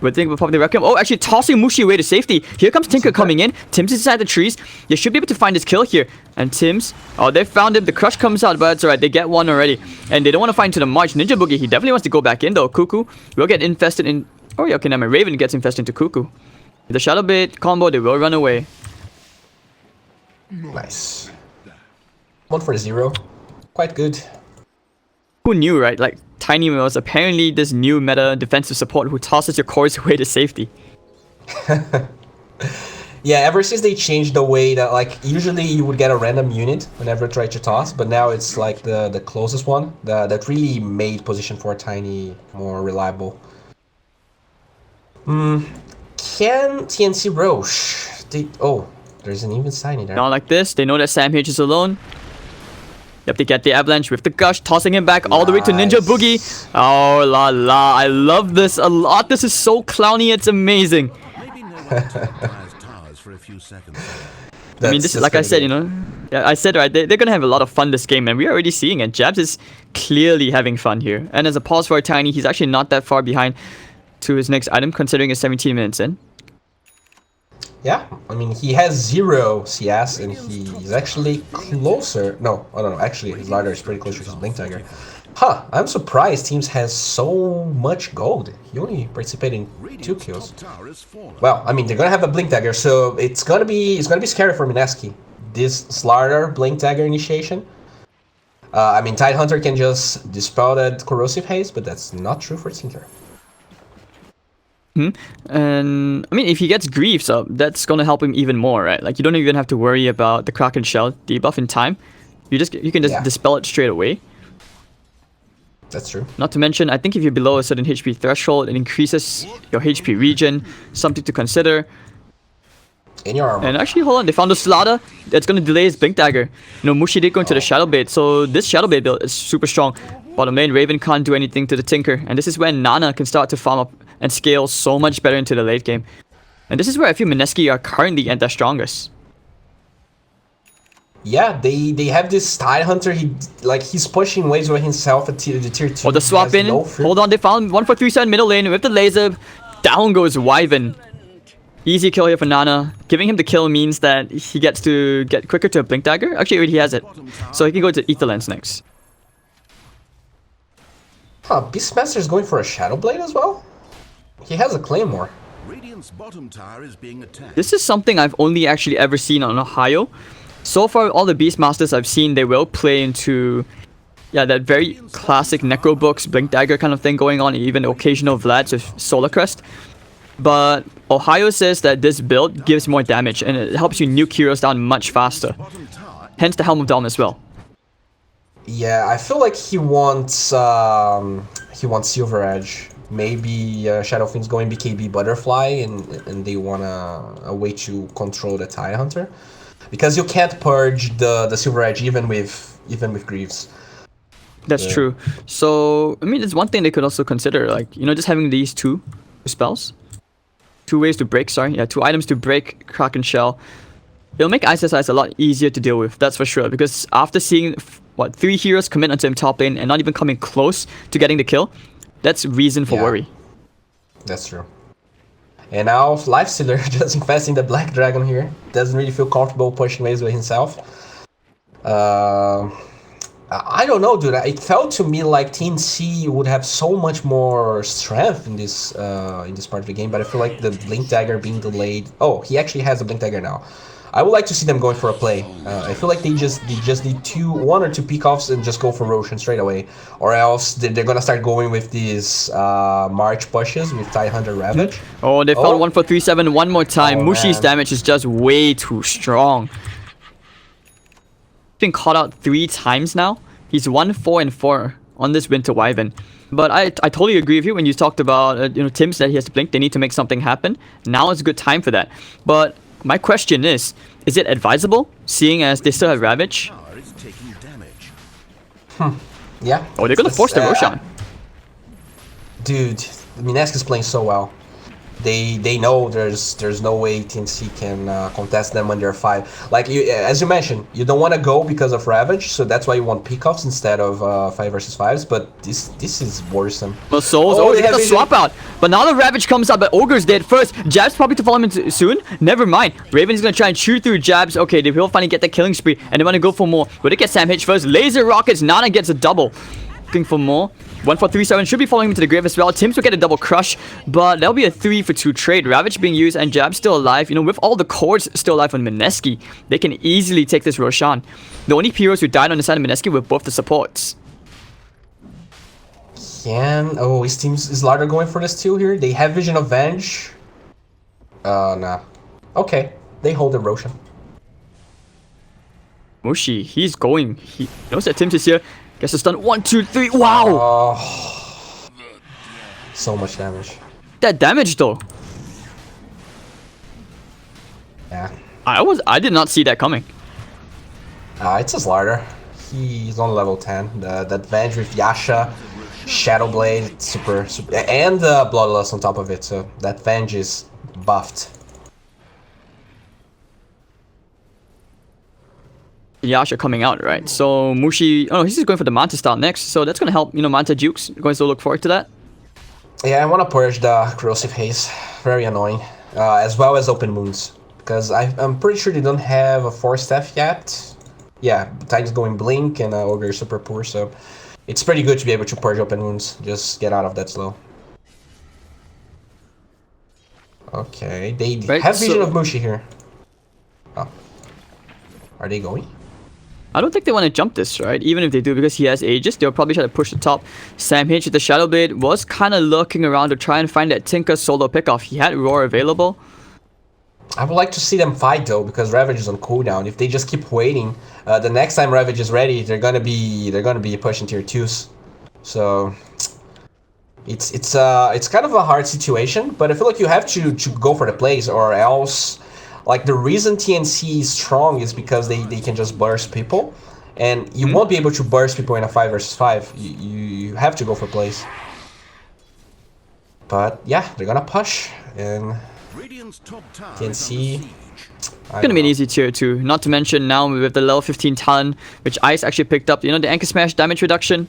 We're thinking about probably the Requiem. Oh, actually tossing Mushi away to safety. Here comes Tinker coming in. Tim's inside the trees. They should be able to find his kill here. And Tim's, oh, they found him. The crush comes out, but it's alright. They get one already. And they don't want to find to the March. Ninja Boogie, he definitely wants to go back in though. Cuckoo will get infested in. Oh yeah, okay, now my Raven gets infested into Cuckoo. With the Shadow Bait combo, they will run away. Nice. 1 for 0. Quite good. Who knew, right? Like, Tiny was apparently this new meta defensive support who tosses your cores away to safety. Yeah, ever since they changed the way that, like, usually you would get a random unit whenever you try to toss, but now it's like the closest one that really made position for Tiny more reliable. Can TNC Roche? Oh, there's an even Tiny there. Not like this. They know that Sam H is alone. Yep, they get the avalanche with the gush, tossing him back all the way to Ninja Boogie. Oh la la, I love this a lot. This is so clowny, it's amazing. Maybe no one occupies towers for a few seconds. I mean, this is like I said, you know. Yeah, I said right. They're gonna have a lot of fun this game, and we're already seeing it. Jabs is clearly having fun here, and as a pause for Tiny, he's actually not that far behind to his next item, considering it's 17 minutes in. Yeah, I mean, he has 0 CS, and he's actually closer. No, I don't know. Actually, his ladder is pretty close to his Blink Dagger. Huh, I'm surprised Teams has so much gold. He only participated in 2 kills. Well, I mean, they're gonna have a Blink Dagger, so it's gonna be scary for Mineski. This Slardar Blink Dagger initiation. I mean, Tidehunter can just dispel that Corrosive Haze, but that's not true for Tinker. And I mean, if he gets Griefs up, that's gonna help him even more, right? Like, you don't even have to worry about the Kraken Shell debuff in time. You can just dispel it straight away. That's true. Not to mention, I think if you're below a certain HP threshold, it increases your HP regen. Something to consider. In your armor. And actually, hold on, they found a Slaughter that's gonna delay his Blink Dagger. You know, Mushi did go into the Shadow Bait, so this Shadow Bait build is super strong. Bottom lane, Raven can't do anything to the Tinker, and this is when Nana can start to farm up and scale so much better into the late game. And this is where I feel Mineski are currently at their strongest. Yeah, they have this Tidehunter. He's pushing waves by himself at the tier 2. Oh, the swap in. Hold on, they found 1-4-3-7 middle lane with the laser. Down goes Wyvern. Easy kill here for Nana. Giving him the kill means that he gets to get quicker to a Blink Dagger. Actually, already has it. So he can go to Ether Lens next. Huh, Beastmaster is going for a Shadow Blade as well? He has a Claymore. Radiant's bottom tower is being attacked. This is something I've only actually ever seen on Ohio. So far, all the Beastmasters I've seen, they will play into, yeah, that very classic Necro Books, Blink Dagger kind of thing going on, even occasional Vlads with Solar Crest. But Ohio says that this build gives more damage and it helps you nuke heroes down much faster. Hence the Helm of Dawn as well. Yeah, I feel like he wants Silver Edge. Maybe Shadow Fiend's going BKB Butterfly, and they want a way to control the Tidehunter, because you can't purge the Silver Edge even with Greaves. That's true. So I mean, it's one thing they could also consider, like, you know, just having these 2 spells, 2 ways to break. Sorry, yeah, 2 items to break Kraken Shell. It'll make ISS a lot easier to deal with. That's for sure. Because after seeing 3 heroes commit onto him top lane and not even coming close to getting the kill, that's reason for worry. That's true. And now Lifestealer just infesting the Black Dragon here. Doesn't really feel comfortable pushing waves by himself. I don't know, dude. It felt to me like TNC would have so much more strength in this part of the game, but I feel like the Blink Dagger being delayed. Oh, he actually has a Blink Dagger now. I would like to see them going for a play. I feel like they just need 1 or 2 pick-offs and just go for Roshan straight away, or else they're gonna start going with these March pushes with Tidehunter Ravage. Oh, they found 1-4-3-7 one more time. Oh, Mushi's man. damage is just way too strong. been caught out 3 times now. He's 1-4-4 on this Winter Wyvern. But I totally agree with you when you talked about Tim said he has to blink. They need to make something happen. Now is a good time for that. But my question is it advisable, seeing as they still have Ravage? Yeah. Oh, they're gonna force the Roshan. Dude, Mineski is playing so well. They know there's no way TNC can contest them when they're 5. Like as you mentioned, you don't want to go because of Ravage, so that's why you want pickoffs instead of 5 versus 5s. But this is worrisome. Well, Souls, they get the swap out. But now the Ravage comes out, but Ogre's dead first. Jabs probably to follow him soon. Never mind. Raven's gonna try and shoot through Jabs. Okay, they will finally get the killing spree, and they want to go for more. But they get Sam H first. Laser rockets. Nana gets a double. Looking for more. 1-4-3-7 should be following him to the grave as well. Tims will get a double crush, but that'll be a 3-for-2 trade. Ravage being used and Jab still alive. With all the cores still alive on Mineski, they can easily take this Roshan. The only heroes who died on the side of Mineski were both the supports. Oh, his team is Larder going for this too here. They have Vision of Venge. Nah. Okay, they hold the Roshan. Mushi, he's going. He knows that Tims is here. Gets a stun. 1, 2, 3. Wow! Oh, so much damage. That damage though. Yeah. I did not see that coming. It's his Larder. He's on level 10. That Venge with Yasha, Shadow Blade, super, and Bloodlust on top of it. So that Venge is buffed. Yasha coming out, right? So Mushi, he's just going for the Manta style next, so that's gonna help, Manta Jukes. Going to look forward to that. Yeah, I want to purge the Corrosive Haze. Very annoying. As well as Open Wounds. Because I'm pretty sure they don't have a 4-staff yet. Yeah, Titan's going Blink and Ogre is super poor, so it's pretty good to be able to purge Open Wounds. Just get out of that slow. Okay, they have Vision of Mushi here. Oh. Are they going? I don't think they want to jump this, right? Even if they do, because he has Aegis, they'll probably try to push the top. Sam H with the Shadow Blade was kind of looking around to try and find that Tinker solo pickoff. He had Roar available. I would like to see them fight though, because Ravage is on cooldown. If they just keep waiting, the next time Ravage is ready, they're gonna be pushing tier 2s. So it's kind of a hard situation, but I feel like you have to go for the plays, or else. Like, the reason TNC is strong is because they can just burst people. And you won't be able to burst people in a 5 versus 5. You have to go for plays. But, yeah, they're gonna push. And TNC... It's gonna be an easy tier 2. Not to mention now with the level 15 talent, which Ice actually picked up. The Anchor Smash damage reduction.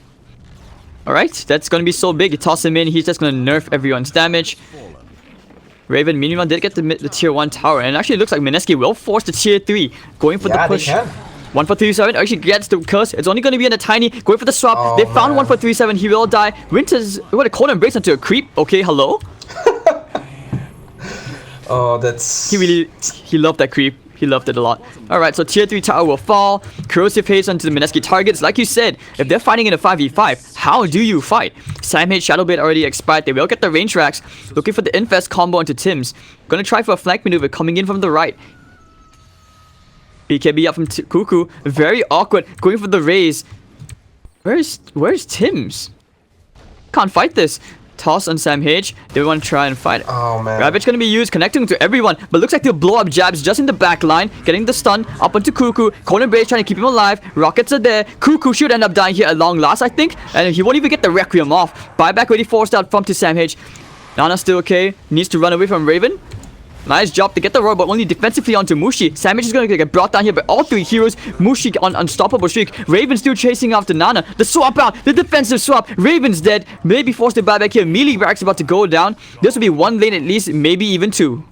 Alright, that's gonna be so big. You toss him in, he's just gonna nerf everyone's damage. Raven, meanwhile, did get the tier 1 tower, and it actually looks like Mineski will force the tier 3, going for the push. 1-4-3-7 actually gets the curse. It's only going to be in the tiny, going for the swap. Oh, they found 1-4-3-7, he will die. Winter's, what a cold embrace onto a creep. Okay, hello? Oh, that's... He loved that creep. He loved it a lot. Alright, so tier 3 tower will fall. Corrosive Haze onto the Mineski targets. Like you said, if they're fighting in a 5v5, how do you fight? Sam H Shadow Blade already expired. They will get the range racks. Looking for the Infest combo onto Tims. Gonna try for a flank maneuver coming in from the right. BKB up from Cuckoo. Very awkward. Going for the raise. Where's Tims? Can't fight this. Toss on Sam H. They want to try and fight. Oh man. Ravage gonna be used, connecting to everyone, but looks like they'll blow up Jabs just in the back line, getting the stun up onto Cuckoo. Corner Brace trying to keep him alive. Rockets are there. Cuckoo should end up dying here at long last, I think, and he won't even get the Requiem off. Buyback already forced out from to Sam H. Nana still okay. Needs to run away from Raven. Nice job to get the roar, but only defensively onto Mushi. Sam H is going to get brought down here by all 3 heroes. Mushi on unstoppable streak. Raven still chasing after Nana. The swap out. The defensive swap. Raven's dead. Maybe forced to buy back here. Melee Barracks about to go down. This will be 1 lane at least, maybe even 2.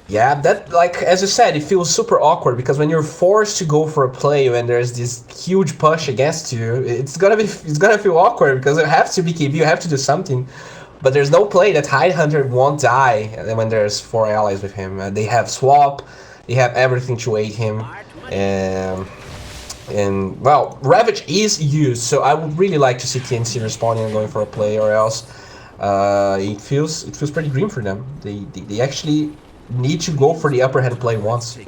Yeah, that, like, as you said, it feels super awkward because when you're forced to go for a play when there's this huge push against you, it's gonna feel awkward because you have to be KP, you have to do something. But there's no play that Tidehunter won't die when there's 4 allies with him. They have swap, they have everything to aid him, and well, Ravage is used, so I would really like to see TNC responding and going for a play, or else it feels pretty green for them. They actually need to go for the upper hand play once.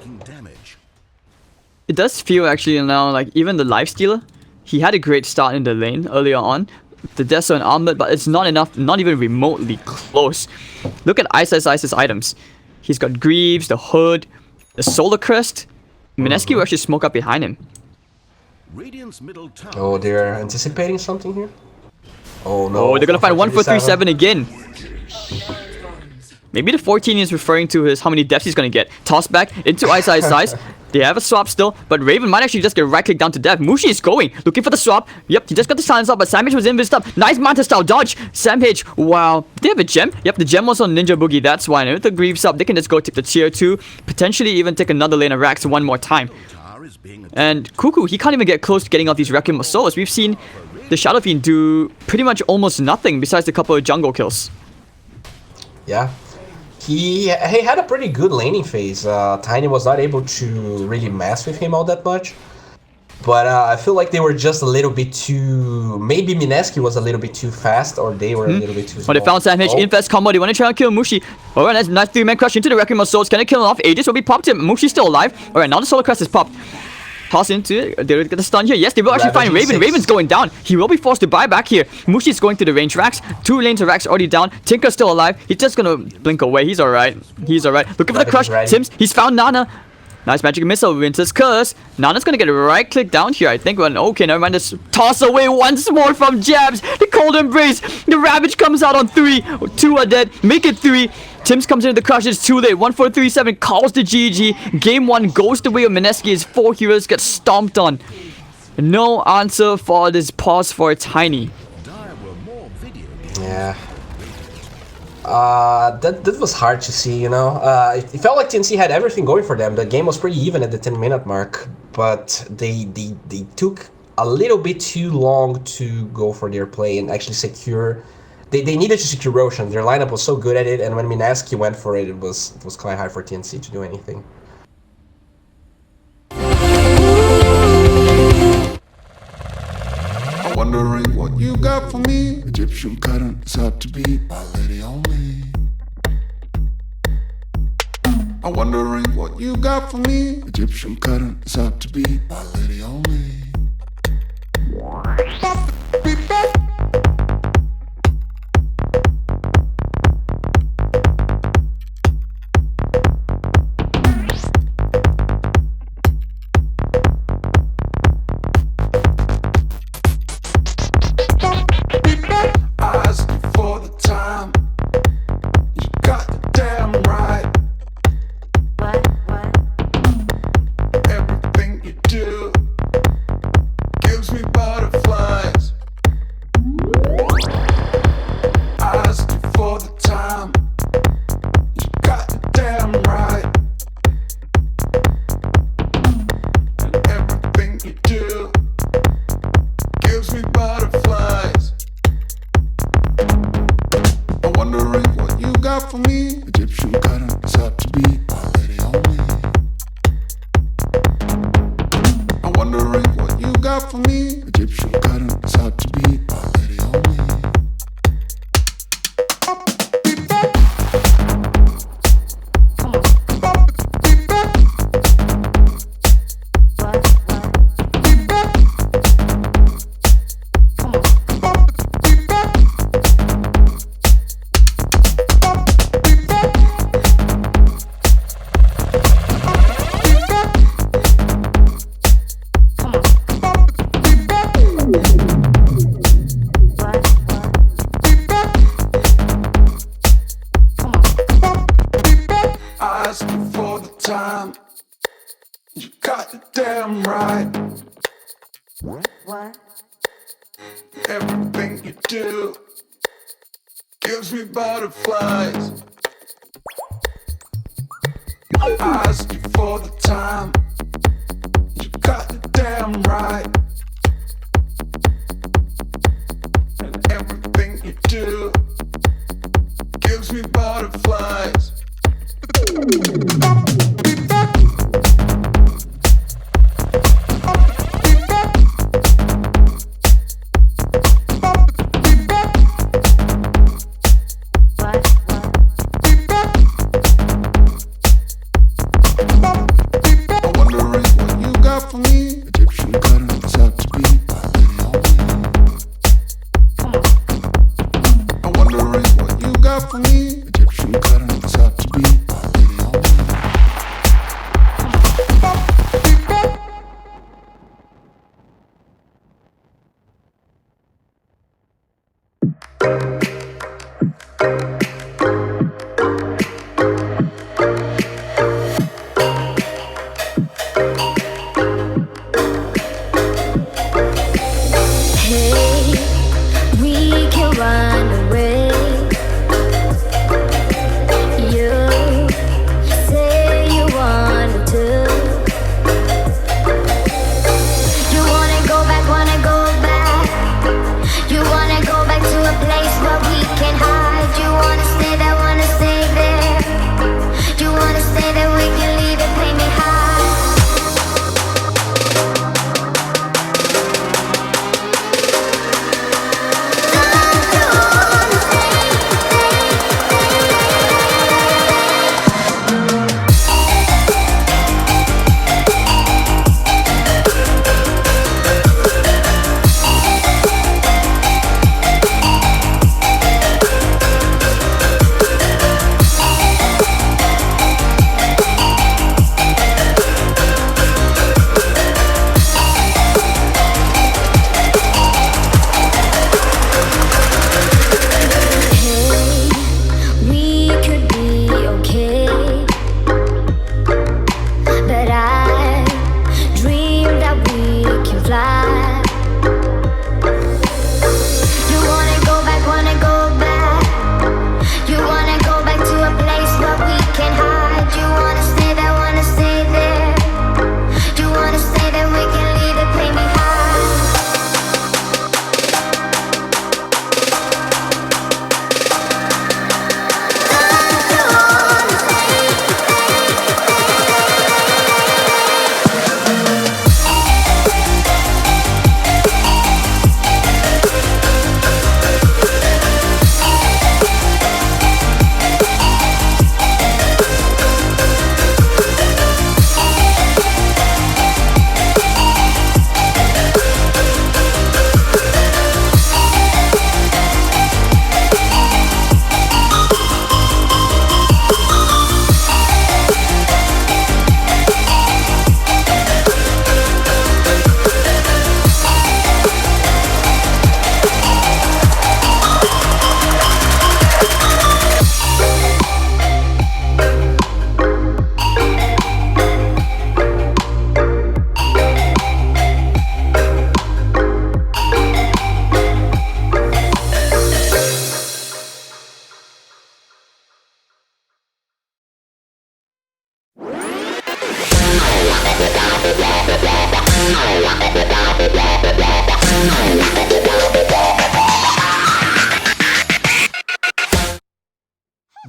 it does feel actually now like even the lifestealer, he had a great start in the lane earlier on. The Deso and Armlet, but it's not enough, not even remotely close. Look at ISIS's items. He's got Greaves, the Hood, the Solar Crest. Mineski will actually smoke up behind him. Radiant's middle tower. Oh, they're anticipating something here? Oh no. Oh, they're gonna find 1-4-3-7 again. Maybe the 14 is referring to his how many deaths he's gonna get. Toss back into ISIS. They have a swap still, but Raven might actually just get right click down to death. Mushi is going, looking for the swap. Yep, he just got the silence up, but Sampage was invis up. Nice Manta style dodge. Sampage, wow. They have a gem. Yep, the gem was on Ninja Boogie. That's why. And with the Greaves up, they can just go take the tier 2. Potentially even take another lane of Rax one more time. And Cuckoo, he can't even get close to getting off these Requiem of Souls. We've seen the Shadow Fiend do pretty much almost nothing besides a couple of jungle kills. Yeah. He had a pretty good laning phase. Tiny was not able to really mess with him all that much. But I feel like they were just a little bit too... Maybe Mineski was a little bit too fast, or they were a little bit too small. Oh, they found Sampage, Infest combo. They want to try and kill Mushi. Alright, nice 3-man crush into the Requiem of Souls. Can it kill him off? Aegis will be popped him. Mushi's still alive. Alright, now the Solar Crest is popped. Toss into it. They'll get the stun here. Yes, they will actually find Raven. Raven's going down. He will be forced to buy back here. Mushi's going to the range Rax. 2 lanes of Rax already down. Tinker's still alive. He's just gonna blink away. He's alright. He's alright. Looking for the crush. Sims, he's found Nana. Nice magic missile. Winter's Curse. Nana's gonna get a right click down here, I think. Well, okay, never mind. Just toss away once more from Jabs. The Cold Embrace. The Ravage comes out on 3. 2 are dead. Make it 3. Tims comes into the crush, it's too late. 1-4-3-7 calls the GG. Game 1 goes the way of Mineski. His 4 heroes get stomped on. No answer for this pause for Tiny. Yeah. That was hard to see, you know. It felt like TNC had everything going for them. The game was pretty even at the 10-minute mark, but they took a little bit too long to go for their play and actually secure. They needed to secure Roshan. Their lineup was so good at it, and when Mineski went for it, it was quite hard for TNC to do anything. I'm wondering what you got for me. Egyptian current is out to be my lady only. I'm wondering what you got for me. Egyptian current is out to be my lady only. For me, Egyptian current is out to be my lady only. I'm wondering what you got for me. Egyptian current is out to be my lady only. You got it damn right. What? Everything you do gives me butterflies. I asked you for the time. You got it damn right. And everything you do gives me butterflies. got for me? Egyptian cotton, it's hard to be. Lady on me. Hey, we can run away. You say you want to. You wanna go back, wanna go back. You wanna go back to a place where we can hide. You wanna stay there, wanna stay there. You wanna stay there, we can leave it, pay me high. We could be okay, but I dream that we can fly. You wanna go back, wanna go back. You wanna go back to a place where we can hide. You wanna stay there, wanna stay there. You wanna stay there, we can leave it, pay me high.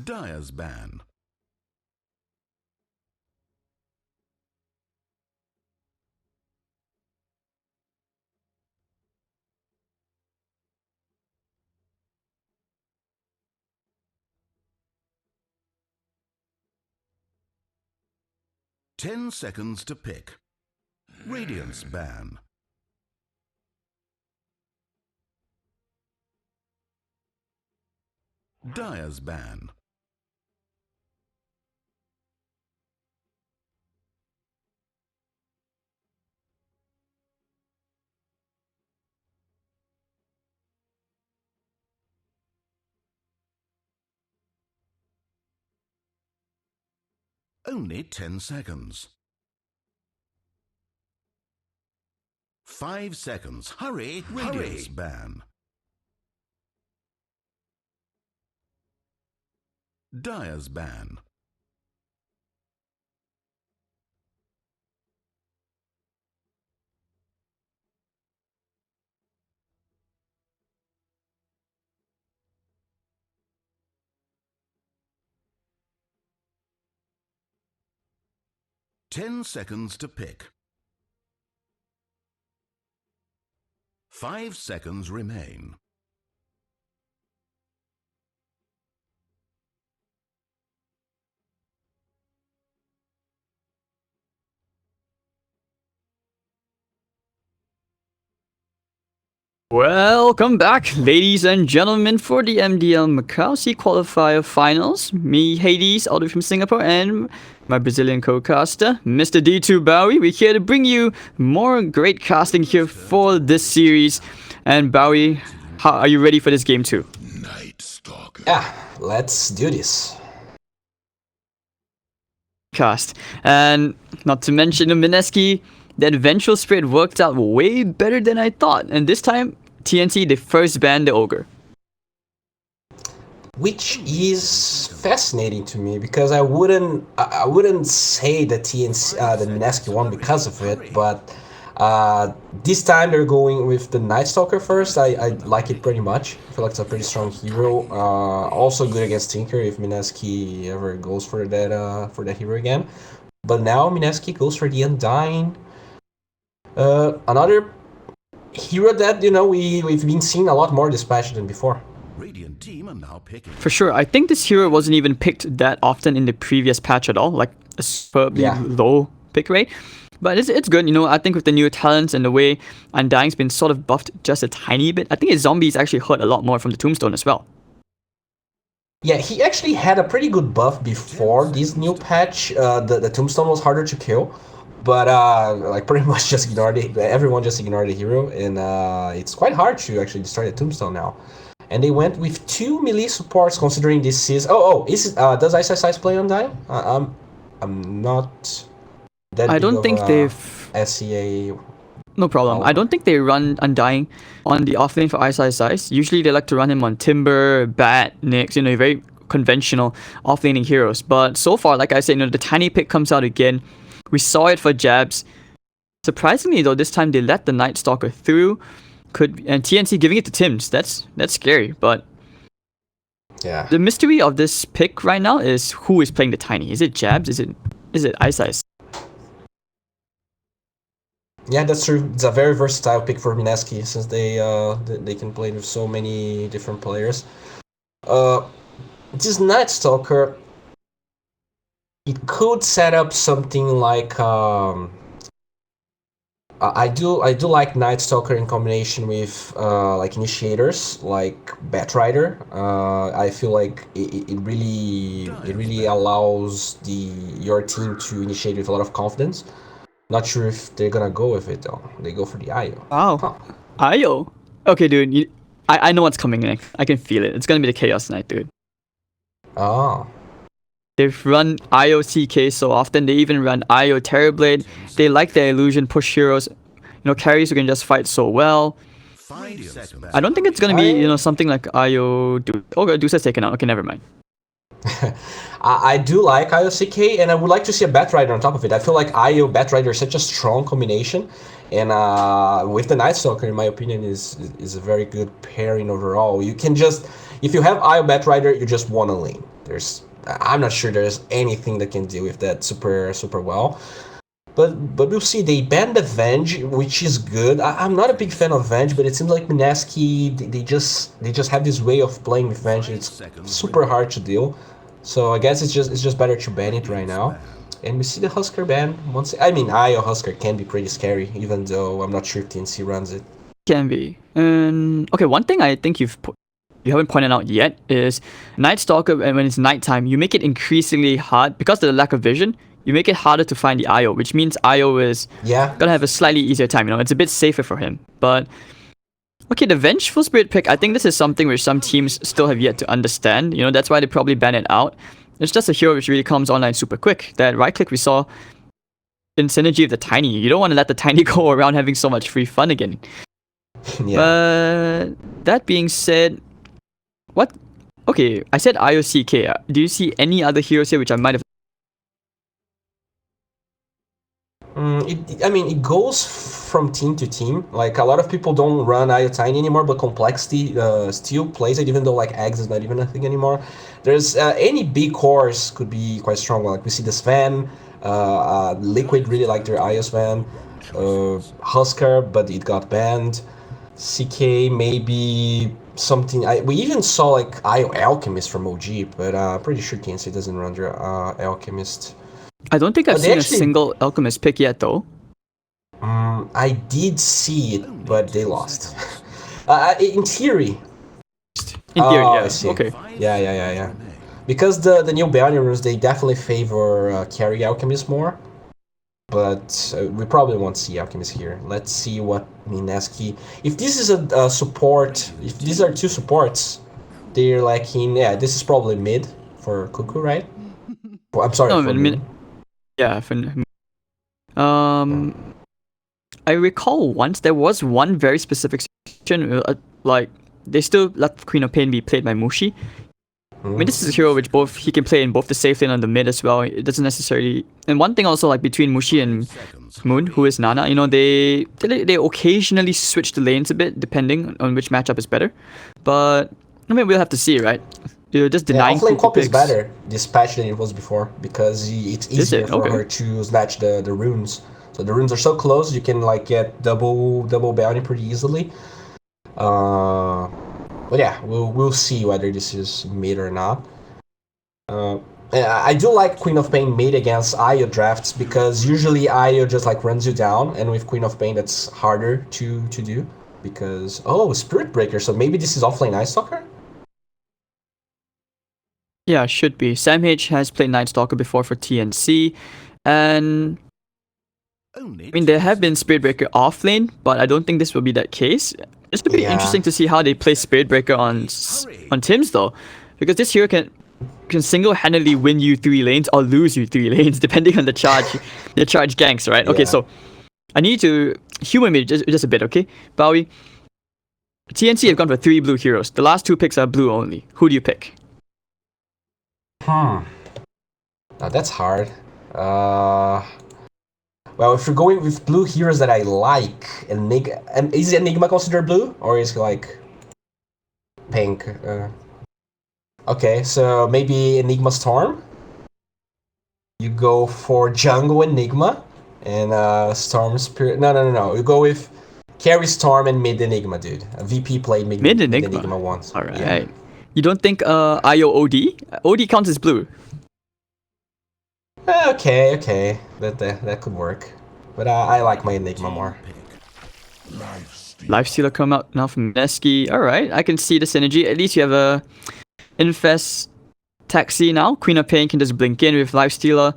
Dyer's ban. Ten seconds to pick. Radiance ban. Dyer's ban. Only 10 seconds. 5 seconds. Hurry! Radiance ban. Dyer's ban. Ten seconds to pick. 5 seconds remain. Welcome back, ladies and gentlemen, for the MDL Macau C Qualifier Finals. Me, Hades, all the way from Singapore, and my Brazilian co-caster, Mr. D2 Bowie. We're here to bring you more great casting here for this series. And Bowie, how are you ready for this game too? Night Stalker. Yeah, let's do this. Cast. And not to mention the Mineski, that vengeful spirit worked out way better than I thought. And this time, TNC, they first banned the Ogre. Which is fascinating to me because I wouldn't say that TNC the Mineski won because of it, but this time they're going with the Night Stalker first. I like it pretty much. I feel like it's a pretty strong hero. Also good against Tinker if Mineski ever goes for that hero again. But now Mineski goes for the Undying. Another hero that we've been seeing a lot more this patch than before. Radiant team are now picking. For sure, I think this hero wasn't even picked that often in the previous patch at all, like a superbly low pick rate. But it's good, I think with the new talents and the way Undying's been sort of buffed just a tiny bit, I think his zombies actually hurt a lot more from the Tombstone as well. Yeah, he actually had a pretty good buff before this new patch. The Tombstone was harder to kill. But like pretty much just ignored it. Everyone just ignored the hero, and it's quite hard to actually destroy the Tombstone now. And they went with 2 melee supports considering this is. Does CIS play Undying? I'm not. That I don't think they've. SCA. No problem. I don't think they run Undying on the offlane for CIS. Usually they like to run him on Timber, Bat, Nyx. Very conventional offlaning heroes. But so far, like I said, the tiny pick comes out again. We saw it for Jabs. Surprisingly though, this time they let the Night Stalker through. And TNC giving it to Tims. That's scary, but yeah. The mystery of this pick right now is who is playing the tiny. Is it Jabs? Is it CIS? Yeah, that's true. It's a very versatile pick for Mineski since they can play with so many different players. This Night Stalker, it could set up something like I do like Night Stalker in combination with like initiators like Batrider. I feel like it really allows your team to initiate with a lot of confidence. Not sure if they're gonna go with it though. They go for the IO. Wow, huh. IO. Okay, dude. I know what's coming next. I can feel it. It's gonna be the Chaos Knight, dude. Oh. They've run IO-CK so often. They even run IO Terrorblade. They like their illusion push heroes. Carries who can just fight so well. I don't think it's gonna be something like IO. Dusa's taken out. Okay, never mind. I do like IO-CK, and I would like to see a Batrider on top of it. I feel like IO Batrider is such a strong combination, and with the Night Stalker, in my opinion, is a very good pairing overall. You can just, if you have IO Batrider, you just want a lane. I'm not sure there's anything that can deal with that super well. But we'll see. They banned the Venge, which is good. I'm not a big fan of Venge, but it seems like Mineski, they just have this way of playing with Venge. It's super hard to deal. So I guess it's just better to ban it right now. And we see the Husker ban once. I mean, IO Husker can be pretty scary, even though I'm not sure if TNC runs it. Can be. Okay, one thing I think you haven't pointed out yet is Night Stalker, and when it's nighttime, you make it increasingly hard because of the lack of vision. You make it harder to find the IO, which means IO is gonna have a slightly easier time. It's a bit safer for him. But okay, the Vengeful Spirit pick, I think this is something which some teams still have yet to understand. That's why they probably ban it out. It's just a hero which really comes online super quick. That right click we saw in synergy with the tiny. You don't want to let the tiny go around having so much free fun again. Yeah. But that being said, what? Okay, I said IOCK. Do you see any other heroes here which I might have? It goes from team to team. Like a lot of people don't run IO Tiny anymore, but Complexity still plays it, even though like Eggs is not even a thing anymore. There's any big cores could be quite strong. Like we see the Sven, Liquid really like their IO Sven, Husker, but it got banned. CK maybe something. We even saw like IO Alchemist from OG, but I'm pretty sure TNC doesn't run their Alchemist. I don't think I've seen a single Alchemist pick yet, though. I did see it, but they lost. In theory. In theory, I yeah. see. Okay. Yeah. Because the new bounty runes, they definitely favor carry alchemists more. But we probably won't see alchemists here. Let's see what Mineski... If this is a support, if these are two supports, they're like in... Yeah, this is probably mid for Cuckoo, right? Well, I'm sorry, No, for I mean, yeah. I recall once there was one very specific situation, like they still let Queen of Pain be played by Mushi. I mean, this is a hero which he can play in both the safe lane and the mid as well. It doesn't necessarily. And one thing also, like between Mushi and Moon, who is Nana, you know, they occasionally switch the lanes a bit depending on which matchup is better. But I mean, we'll have to see, right? You're just denying. Offlane Cop is better this patch than it was before because it's easier for her to snatch the runes. So the runes are so close, you can like get double bounty pretty easily. But yeah, we'll see whether this is mid or not. I do like Queen of Pain mid against Io drafts because usually Io just like runs you down, and with Queen of Pain that's harder to do because Spirit Breaker. So maybe this is offlane Ice Stalker. Yeah, should be. Sam H has played Night Stalker before for TNC, and I mean there have been Spirit Breaker offlane, but I don't think this will be that case. This would be interesting to see how they play Spirit Breaker on Tim's though, because this hero can single-handedly win you 3 lanes or lose you 3 lanes depending on the charge ganks, right? Okay, so I need to humor me just a bit, okay? Bowie, TNC have gone for 3 blue heroes. The last 2 picks are blue only. Who do you pick? Now that's hard. Well, if you're going with blue heroes that I like, is Enigma considered blue or is it like pink? Okay, so maybe Enigma Storm. You go for Jungle Enigma and Storm Spirit. No. You go with carry Storm and mid Enigma, dude. A VP played mid Enigma once. All right. Yeah. You don't think IO OD? OD counts as blue. Okay. That could work. But I like my Enigma more. Lifestealer come out now from Mineski. Alright, I can see the synergy. At least you have a Infest Taxi now. Queen of Pain can just blink in with Lifestealer.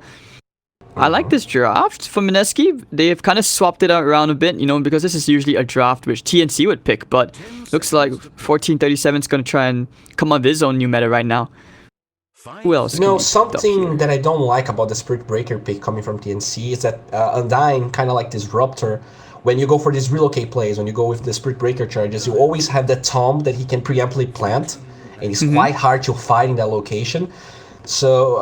I like this draft for Mineski. They've kind of swapped it around a bit, you know, because this is usually a draft which TNC would pick, but looks like 1437 is going to try and come up with his own new meta right now. Who else? You know, something that I don't like about the Spirit Breaker pick coming from TNC is that Undyne, kind of like Disruptor, when you go for these relocate plays, when you go with the Spirit Breaker charges, you always have the tomb that he can preemptively plant, and it's quite hard to fight in that location. So,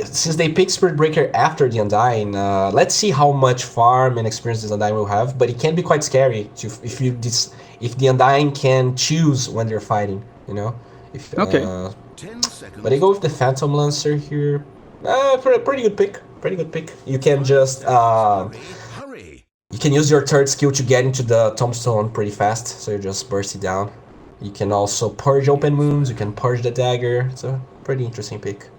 since they picked Spirit Breaker after the Undyne, let's see how much farm and experience this Undyne will have, but it can be quite scary if the Undyne can choose when they're fighting, you know? But they go with the Phantom Lancer here. Pretty good pick. You can just you can use your third skill to get into the tombstone pretty fast, so you just burst it down. You can also purge open wounds, you can purge the dagger. It's a pretty interesting pick.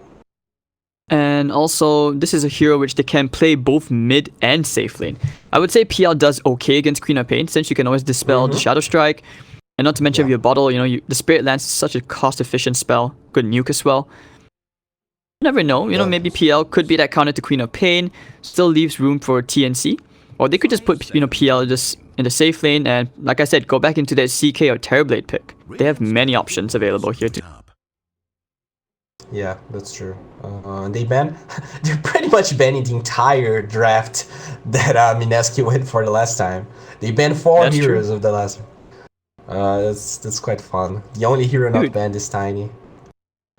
And also, this is a hero which they can play both mid and safe lane. I would say PL does okay against Queen of Pain, since you can always dispel the Shadow Strike. And not to mention with your bottle, you know, the Spirit Lance is such a cost-efficient spell. Good nuke as well. You never know, you know, maybe PL could be that counter to Queen of Pain. Still leaves room for TNC. Or they could just put, you know, PL just in the safe lane and, like I said, go back into that CK or Terrorblade pick. They have many options available here too. Yeah, that's true. They're pretty much banning the entire draft that Mineski went for the last time. They banned 4 heroes of the last one. That's quite fun. The only hero not banned is Tiny.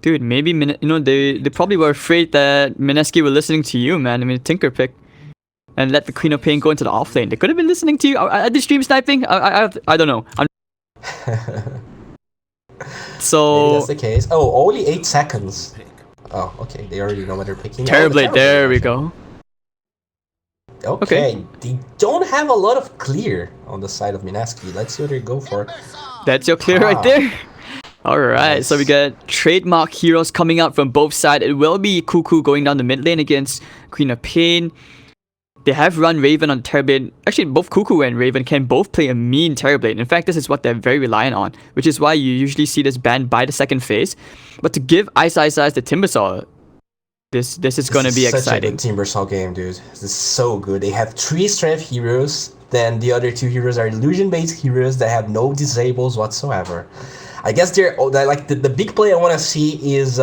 Dude, maybe they probably were afraid that Mineski were listening to you, man. I mean, Tinker pick and let the Queen of Pain go into the offlane. They could have been listening to you. Are they stream sniping? I don't know. So maybe that's the case. Oh, only 8 seconds. Oh, okay. They already know what they're picking. Terrorblade. There we go. Okay, they don't have a lot of clear on the side of Mineski. Let's see what they go for. That's your clear right there. Alright, so we got trademark heroes coming out from both sides. It will be Cuckoo going down the mid lane against Queen of Pain. they have run Raven on Terrorblade. Actually, both Cuckoo and Raven can both play a mean Terrorblade. In fact, this is what they're very reliant on, which is why you usually see this banned by the second phase. But to give Ice the Timbersaw, this is going to be exciting. Such a good Timbersaw game, dude. This is so good. They have 3 strength heroes, then the other 2 heroes are illusion-based heroes that have no disables whatsoever. I guess they're like the big play I want to see is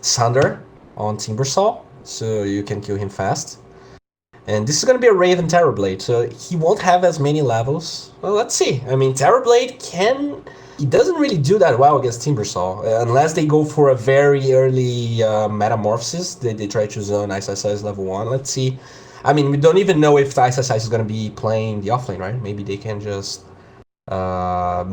Sunder on Timbersaw, so you can kill him fast. And this is going to be a Raven Terrorblade, so he won't have as many levels. Well, let's see. I mean, Terrorblade he doesn't really do that well against Timbersaw, unless they go for a very early Metamorphosis. They try to zone ISIS level 1. Let's see. I mean, we don't even know if the ISIS is going to be playing the offlane, right? Maybe they can just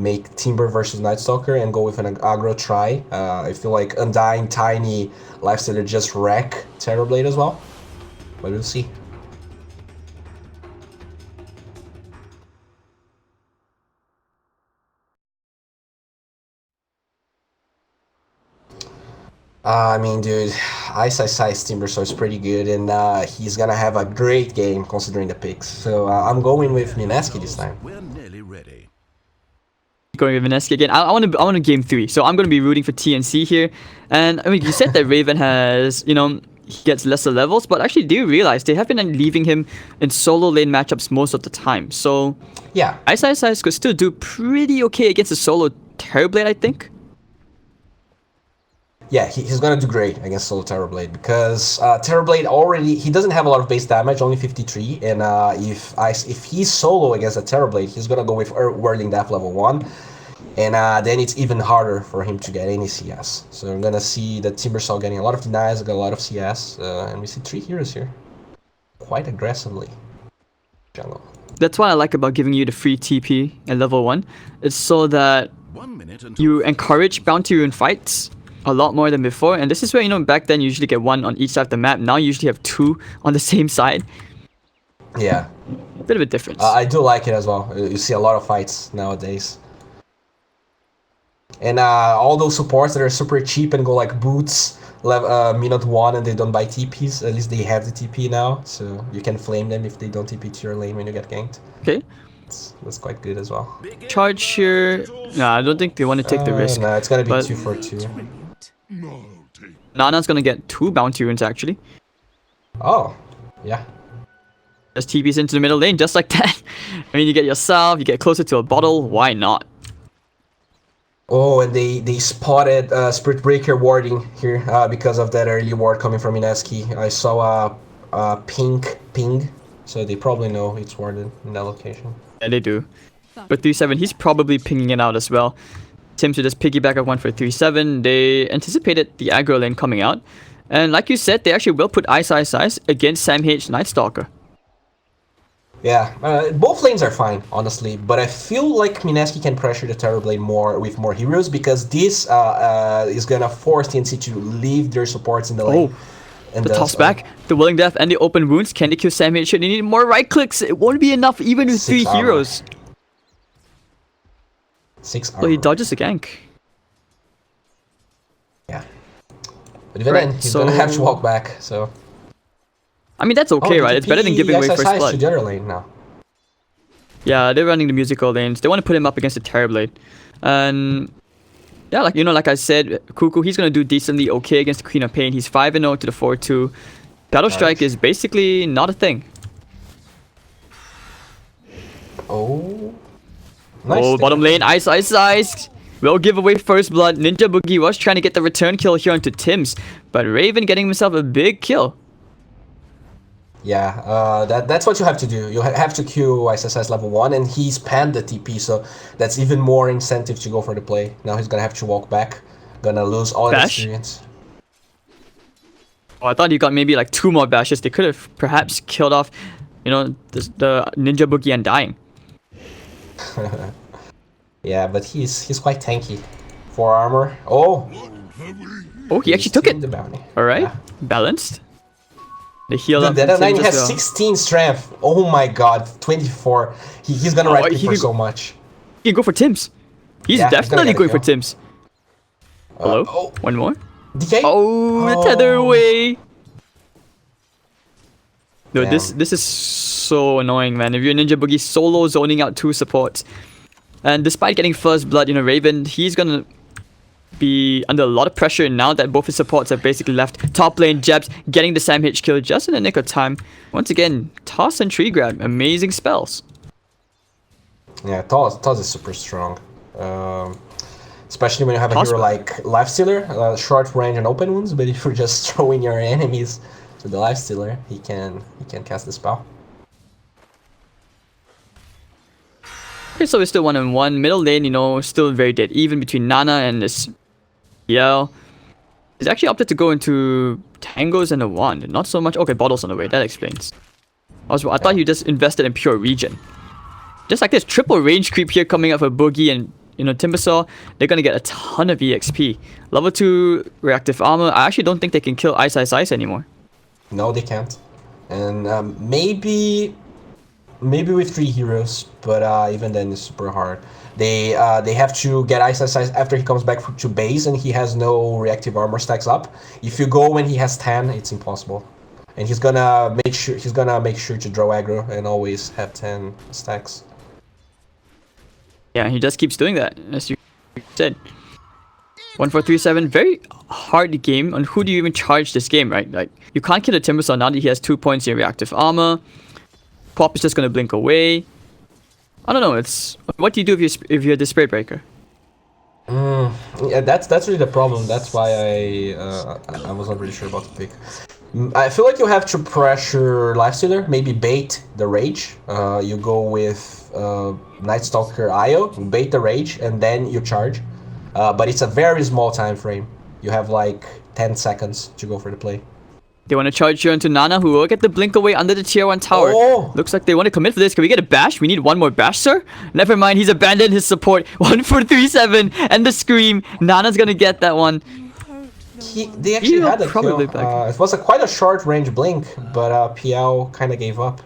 make Timber versus Night Stalker and go with an aggro try. I feel like Undying, Tiny, Lifestealer just wreck Terrorblade as well. But we'll see. I mean, dude, ISIS Timbersaw is pretty good, and he's gonna have a great game considering the picks. So I'm going with Mineski this time. We're nearly ready. Going with Mineski again. I want to game 3, so I'm going to be rooting for TNC here. And I mean, you said that Raven has, you know, he gets lesser levels, but actually, do you realize they have been leaving him in solo lane matchups most of the time? So yeah, ISIS could still do pretty okay against a solo Terrorblade, I think. Yeah, he's gonna do great against solo Terrorblade because Terrorblade already, he doesn't have a lot of base damage, only 53, and if he's solo against a Terrorblade, he's gonna go with Whirling Death level 1, and then it's even harder for him to get any CS. So I'm gonna see the Timbersaw getting a lot of denies, got a lot of CS, and we see 3 heroes here, quite aggressively. Jungle. That's what I like about giving you the free TP at level 1. It's so that 1 minute until you encourage bounty rune fights a lot more than before, and this is where, you know, back then you usually get 1 on each side of the map. Now you usually have 2 on the same side. Yeah, bit of a difference. I do like it as well. You see a lot of fights nowadays, and all those supports that are super cheap and go like Boots minute 1 and they don't buy TPs. At least they have the TP now, so you can flame them if they don't TP to your lane when you get ganked. Okay. That's quite good as well. Charge here. Nah, I don't think they want to take the risk. No, it's gonna be but 2 for 2. Nana's gonna get 2 bounty runes actually. Oh, yeah. Just TPs into the middle lane just like that. I mean, you get yourself, you get closer to a bottle. Why not? Oh, and they spotted Spirit Breaker warding here because of that early ward coming from Mineski. I saw a pink ping, so they probably know it's warded in that location. Yeah, they do. But 3-7, he's probably pinging it out as well. Tim to just piggyback up 1 for 3-7. They anticipated the aggro lane coming out. And like you said, they actually will put Ice against Sam H Night Stalker. Yeah, both lanes are fine, honestly, but I feel like Mineski can pressure the Terrorblade more with more heroes because this is gonna force TNC to leave their supports in the lane. Oh, the toss back, the Willing Death, and the open wounds. Can they kill Sam H? They need more right clicks. It won't be enough even with 3 heroes. 6 armor. So he dodges the gank. Yeah. But even then, he's gonna have to walk back, so... I mean, that's okay, right? It's better than giving away first blood. To the other lane now. Yeah, they're running the musical lanes. They want to put him up against the Terrorblade. And... yeah, like, you know, like I said, Cuckoo, he's gonna do decently okay against the Queen of Pain. He's 5-0 to the 4-2. Battle Strike is basically not a thing. Oh... Nice oh, bottom lane, Ice. Will give away first blood. Ninja Boogie was trying to get the return kill here onto Tim's, but Raven getting himself a big kill. Yeah, that's what you have to do. You have to queue ISS level 1, and he spammed the TP, so that's even more incentive to go for the play. Now he's gonna have to walk back, gonna lose all his experience. Oh, I thought he got maybe like 2 more bashes. They could have perhaps killed off, you know, the Ninja Boogie and dying. Yeah, but he's quite tanky. 4 armor. Oh! Oh, he actually took it. The bounty. Alright, Yeah. Balanced. The heal up. That 9 has 16 strength. Oh my god, 24. He's gonna right click for so much. He can go for Tim's. He's definitely going for Tim's. Hello? Oh. One more? DK? Oh, the tether away. No, Damn. this is so annoying, man. If you're Ninja Boogie solo zoning out 2 supports, and despite getting first blood, you know, Raven, he's gonna be under a lot of pressure now that both his supports have basically left top lane. Jebs getting the Sam H kill just in the nick of time. Once again, toss and tree grab, amazing spells. Yeah, toss is super strong. Especially when you have a hero like Lifestealer, short range and open wounds, but if you're just throwing your enemies to the Lifestealer, he can cast the spell. Okay, so we're still 1-on-1. Middle lane, you know, still very dead even between Nana and this MDL. He's actually opted to go into Tangos and a Wand. Not so much. Okay, Bottle's on the way. That explains. I thought you just invested in pure regen. Just like this, triple range creep here coming up for Boogie and, you know, Timbersaw. They're gonna get a ton of EXP. Level 2 reactive armor. I actually don't think they can kill Ice anymore. No, they can't. And maybe with 3 heroes, but even then it's super hard. They have to get Ice after he comes back to base and he has no reactive armor stacks up. If you go when he has 10, it's impossible. And he's gonna make sure to draw aggro and always have 10 stacks. Yeah, he just keeps doing that, as you said. 1-4-3-7, very hard game on who do you even charge this game, right? Like, you can't kill a Timbersaw now that he has 2 points in reactive armor. Pop is just gonna blink away. I don't know, it's... What do you do if you're the Spirit Breaker? Yeah, that's really the problem. That's why I was not really sure about the pick. I feel like you have to pressure Lifestealer, maybe bait the Rage. You go with Night Stalker IO, bait the Rage, and then you charge. But it's a very small time frame. You have like 10 seconds to go for the play. They want to charge here onto Nana, who will get the blink away under the tier 1 tower. Oh. Looks like they want to commit for this. Can we get a bash? We need one more bash, sir. Never mind, he's abandoned his support. 1-4-3-7 and the scream. Nana's gonna get that one. They actually had a kill. It was quite a short range blink, but PL kind of gave up.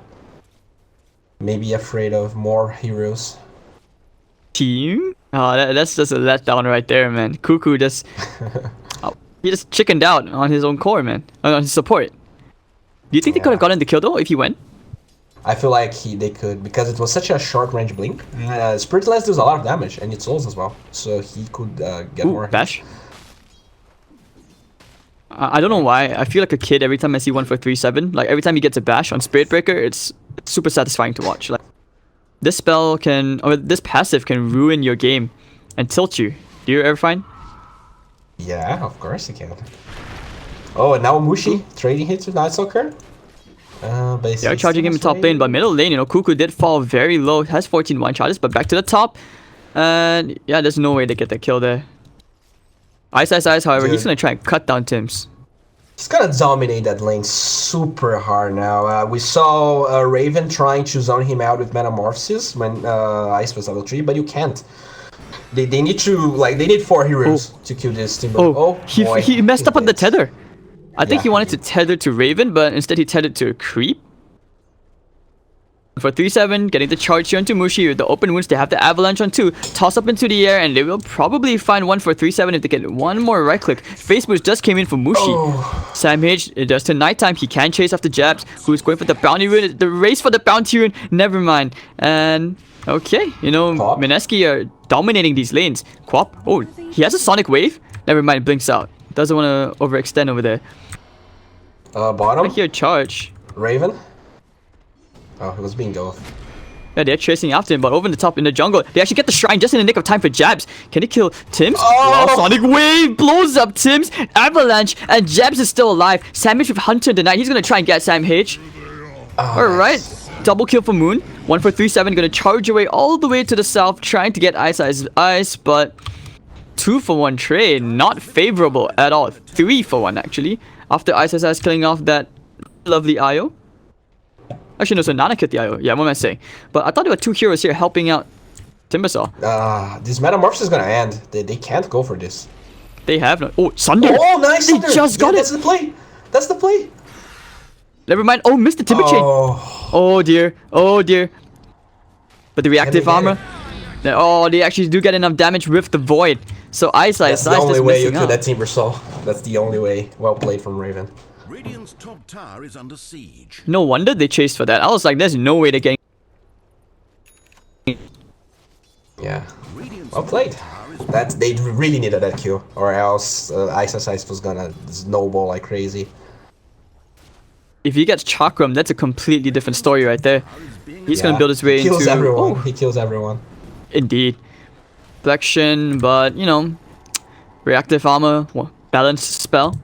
Maybe afraid of more heroes. Team? Oh, that's just a letdown right there, man. Cuckoo just... he just chickened out on his own core, man. On his support. Do you think they could have gotten the kill, though, if he went? I feel like they could, because it was such a short range blink. Spiritless does a lot of damage, and it souls as well. So he could get more bash. I don't know why. I feel like a kid every time I see 1-4-3-7. Like, every time he gets a bash on Spirit Breaker, it's super satisfying to watch. Like, this spell can... Or this passive can ruin your game and tilt you. Do you ever find? Yeah, of course he can. Oh, and now Mushi trading hits with Night Stalker. They are charging him in top lane, but middle lane, you know, Cuckoo did fall very low. Has 14 one-shots, but back to the top. And yeah, there's no way they get the kill there. Ice, however, he's gonna try and cut down Tims. He's gonna dominate that lane super hard now. We saw Raven trying to zone him out with Metamorphosis when Ice was level 3, but you can't. They need to, like, they need 4 heroes to kill this Timber. He messed up on the tether. I think he wanted to tether to Raven, but instead he tethered to a creep. For 3-7, getting the charge here onto Mushi with the open wounds. They have the avalanche on 2. Toss up into the air, and they will probably find 1-4-3-7 if they get one more right click. Face boost just came in for Mushi. Sam H, it does to nighttime. He can chase after Jabs, who's going for the bounty rune. The race for the bounty rune. Never mind. And okay, you know, Mineski are dominating these lanes. Quap. Oh, he has a sonic wave. Never mind, blinks out. Doesn't want to overextend over there. Bottom. I hear charge. Raven. Oh, it was being go. Yeah, they're chasing after him, but over the top in the jungle, they actually get the shrine just in the nick of time for Jabs. Can they kill Tims? Oh! Sonic wave blows up Tims. Avalanche, and Jabs is still alive. Sam H with Hunter in the night. He's gonna try and get Sam H. Alright, double kill for Moon. 1-4-3-7 gonna charge away all the way to the south, trying to get Ice, but 2-for-1 trade, not favorable at all. 3-for-1 actually, after Ice killing off that lovely IO. Actually, no, so Nana killed the IO. Yeah, what am I saying? But I thought there were 2 heroes here helping out Timbersaw. This Metamorphosis is gonna end. They can't go for this. They have no... Oh, Sunder! Oh, nice! They just got it! That's the play! That's the play! Never mind. Oh, missed the Timber Chain! Oh, dear. Oh, dear. But the reactive armor... Oh, they actually do get enough damage with the Void. So Ice That's the only way you kill that Timbersaw. That's the only way. Well played from Raven. Radiant's top tower is under siege. No wonder they chased for that. I was like, there's no way they're getting. Yeah. Well played. They really needed that kill, or else CIS was gonna snowball like crazy. If he gets Chakram, that's a completely different story right there. He's gonna build his way he kills into. everyone. Oh, He kills everyone. indeed. Flexion, but you know, reactive armor, balanced spell.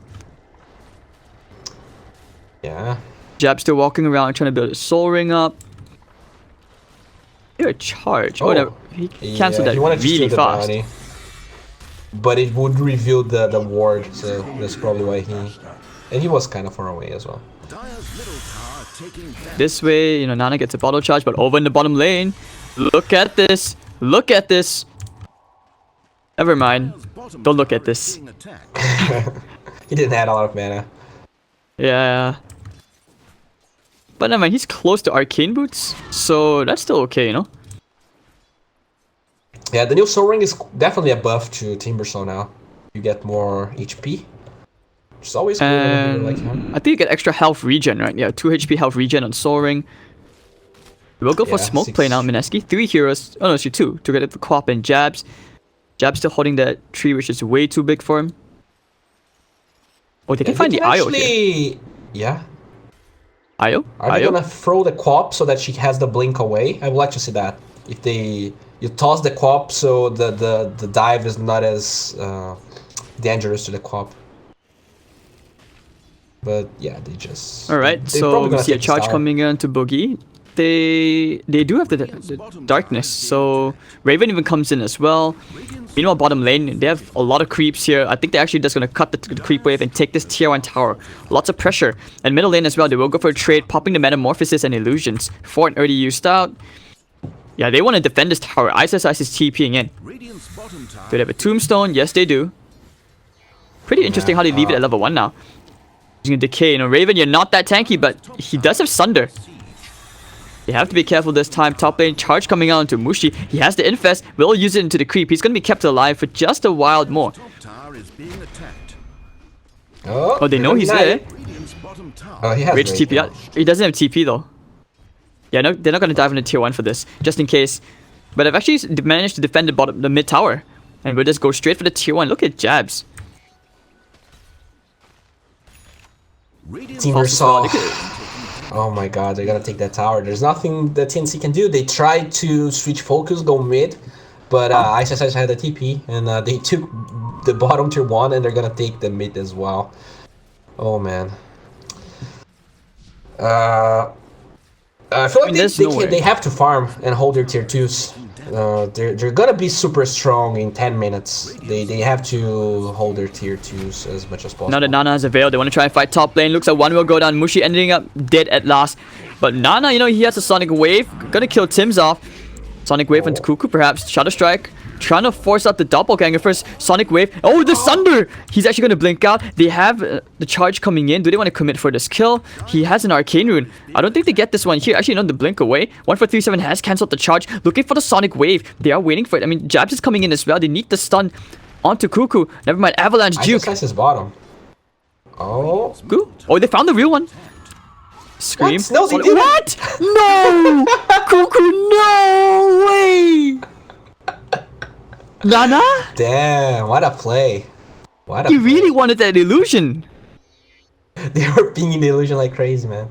Yeah. Jab still walking around trying to build his soul ring up. You're a charge. Oh, no, he cancelled he that wanted to really steal the fast. bounty, but it would reveal the ward, so that's probably why he was kind of far away as well. Dire's middle tower taking damage. This way, you know, Nana gets a bottle charge, but over in the bottom lane, look at this. Look at this. Never mind. Bottom Don't look at tower is this. being attacked. He didn't have a lot of mana. Yeah. But never mind, he's close to Arcane Boots, so that's still okay, you know? Yeah, the new Soul Ring is definitely a buff to Timbersaw now. You get more HP, which is always good when a hero like him. I think you get extra health regen, right? Yeah, 2 HP health regen on Soul Ring. We'll go for Yeah, smoke play now, Mineski. 3 heroes. Oh no, actually 2. To get it for Quap and Jabs. Jab's still holding that tree, which is way too big for him. Oh, they can find the IO here. Yeah. IO? Are they gonna throw the Quap so that she has the blink away? I would like to see that. If you toss the Quap so the dive is not as dangerous to the Quap. But yeah, they just. Alright, so we see a charge coming in to Boogie. They do have the darkness, so Raven even comes in as well. Meanwhile, bottom lane, they have a lot of creeps here. I think they're actually just going to cut the creep wave and take this tier 1 tower. Lots of pressure. And middle lane as well, they will go for a trade, popping the Metamorphosis and Illusions. Fort already used out. Yeah, they want to defend this tower. CIS is TPing in. Radiant's bottom tower. Do they have a Tombstone? Yes, they do. Pretty interesting how they leave it at level 1 now. Using a Decay. You know, Raven, you're not that tanky, but he does have Sunder. You have to be careful this time. Top lane charge coming out into Mushi. He has the Infest. Will use it into the creep. He's going to be kept alive for just a while more. Top tower is being attacked. Oh, they know he's there. Radiant's bottom tower. Oh, he has Rage Rage TP. now. He doesn't have TP though. Yeah, no, they're not going to dive into tier 1 for this. Just in case. But I've actually managed to defend the mid tower. And we'll just go straight for the tier 1. Look at Jabs. Radiant's Timbersaw. Oh my god, they're gonna take that tower. There's nothing that TNC can do. They tried to switch focus, go mid, but CIS had a TP, and they took the bottom tier 1, and they're gonna take the mid as well. Oh man. I feel like they have to farm and hold their tier 2s. They're gonna be super strong in 10 minutes. They have to hold their tier 2s as much as possible. Now that Nana has a veil, they want to try and fight top lane. Looks like one will go down. Mushi ending up dead at last. But Nana, you know, he has a Sonic Wave. Gonna kill Tim's off. Sonic Wave onto Cuckoo, perhaps. Shadow Strike. Trying to force out the doppelganger first. Sonic Wave. Oh, the Sunder! He's actually going to blink out. They have the charge coming in. Do they want to commit for this kill? He has an Arcane Rune. I don't think they get this one here. Actually, no, the blink away. 1437 has cancelled the charge. Looking for the Sonic Wave. They are waiting for it. I mean, Jabs is coming in as well. They need the stun onto Cuckoo. Never mind. Avalanche Duke. CIS bottom. Oh. Oh, they found the real one. Scream. What? No, they didn't. What? No! Cuckoo, no way! Nana? Damn, what a play. What a He play. really wanted that illusion. They were pinging the illusion like crazy, man.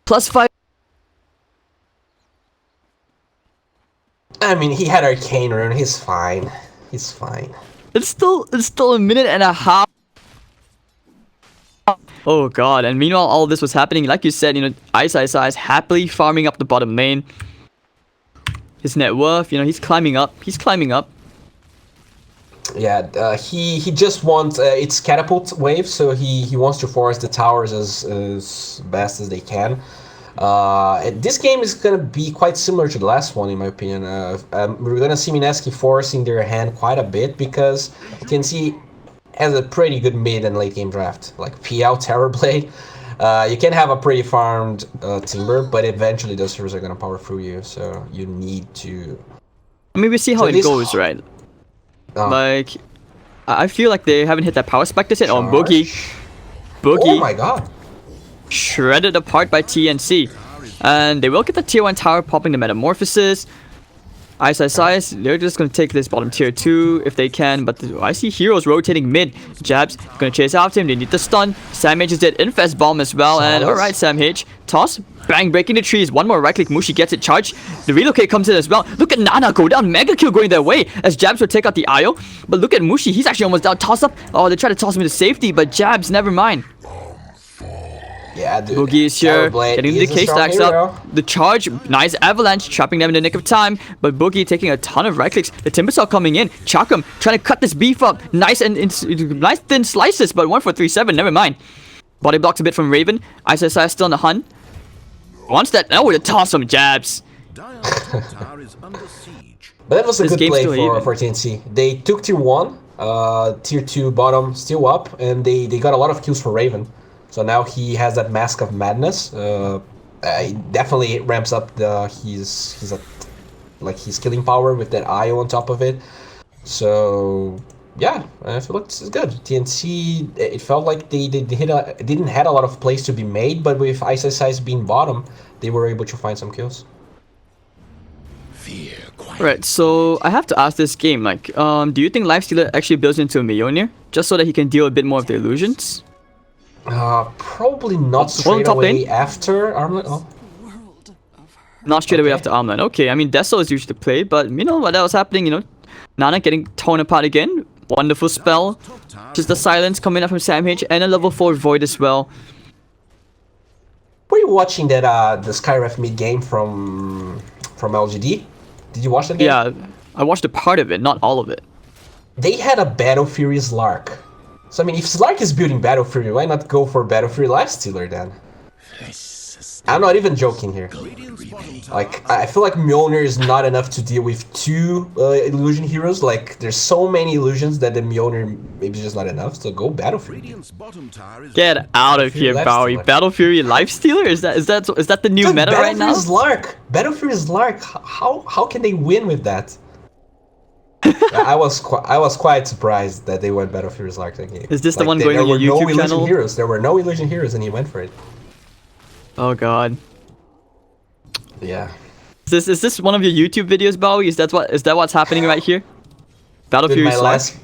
+5. I mean, he had Arcane Rune. He's fine. He's fine. It's still a minute and a half. Oh god, and meanwhile all this was happening, like you said, you know, CIS is happily farming up the bottom lane. His net worth, you know, he's climbing up. Yeah, he just wants it's catapult wave, so he wants to force the towers as best as they can. And this game is gonna be quite similar to the last one, in my opinion. We're gonna see Mineski forcing their hand quite a bit because TNC has a pretty good mid and late game draft, like PL Terrorblade. You can have a pretty farmed Timber, but eventually those servers are gonna power through you, so you need to. I mean, we see how it goes, right? Oh. Like, I feel like they haven't hit that power spec just yet. Oh, Boogie. Boogie. Oh my god. Shredded apart by TNC. And they will get the tier 1 tower popping the Metamorphosis. CIS, they're just going to take this bottom tier 2 if they can, but I see heroes rotating mid. Jabs going to chase after him, they need the stun. Sam H is dead, Infest Bomb as well, and alright Sam H, toss, bang, breaking the trees, one more right click, Mushi gets it charged. The relocate comes in as well. Look at Nana go down, mega kill going their way as Jabs would take out the IO. But look at Mushi, he's actually almost down, toss up. Oh, they try to toss him into safety, but Jabs, never mind. Yeah, dude. Boogie is here, getting the decay stacks up. The charge, nice avalanche, trapping them in the nick of time. But Boogie taking a ton of right clicks. The Timbersaw coming in, Chakum trying to cut this beef up. Nice and nice thin slices, but 1-4-3-7, never mind. Body blocks a bit from Raven. ISSI still on the hunt. Wants that, now with a toss from Jabs. But that was a good play for TNC. They took tier 1, tier 2 bottom still up, and they got a lot of kills for Raven. So now he has that Mask of Madness. It definitely ramps up his killing power with that IO on top of it. So yeah, I feel like this is good. TNC, it felt like they didn't had a lot of plays to be made, but with ISIS being bottom, they were able to find some kills. Right, so I have to ask this game, like, do you think Lifestealer actually builds into a Mjolnir just so that he can deal a bit more of the illusions? Probably not straight away after Armlet. Oh. Not straight away after Armlet. Okay, I mean, Deso is usually played, but you know what else happening, you know? Nana getting torn apart again. Wonderful spell. Just the silence coming up from Sam H and a level 4 Void as well. Were you watching that the Skyref mid game from LGD? Did you watch that game? Yeah, I watched a part of it, not all of it. They had a Battle Fury Slark. So I mean, if Slark is building Battle Fury, why not go for Battle Fury Lifestealer then? I'm not even joking here. Like, I feel like Mjolnir is not enough to deal with 2 illusion heroes. Like, there's so many illusions that the Mjolnir maybe just not enough. So go Battle Fury. Get out of here, Bowie. Battle Fury Lifestealer? Is that the new Dude, meta right now? Battle Fury Slark. How can they win with that? I was quite surprised that they went Battle Fury Slark that game. Is this the one going on your YouTube channel? There were no illusion heroes, and he went for it. Oh god. Yeah. Is this one of your YouTube videos, Bowie? Is that what's happening right here? Battle Fury Slark?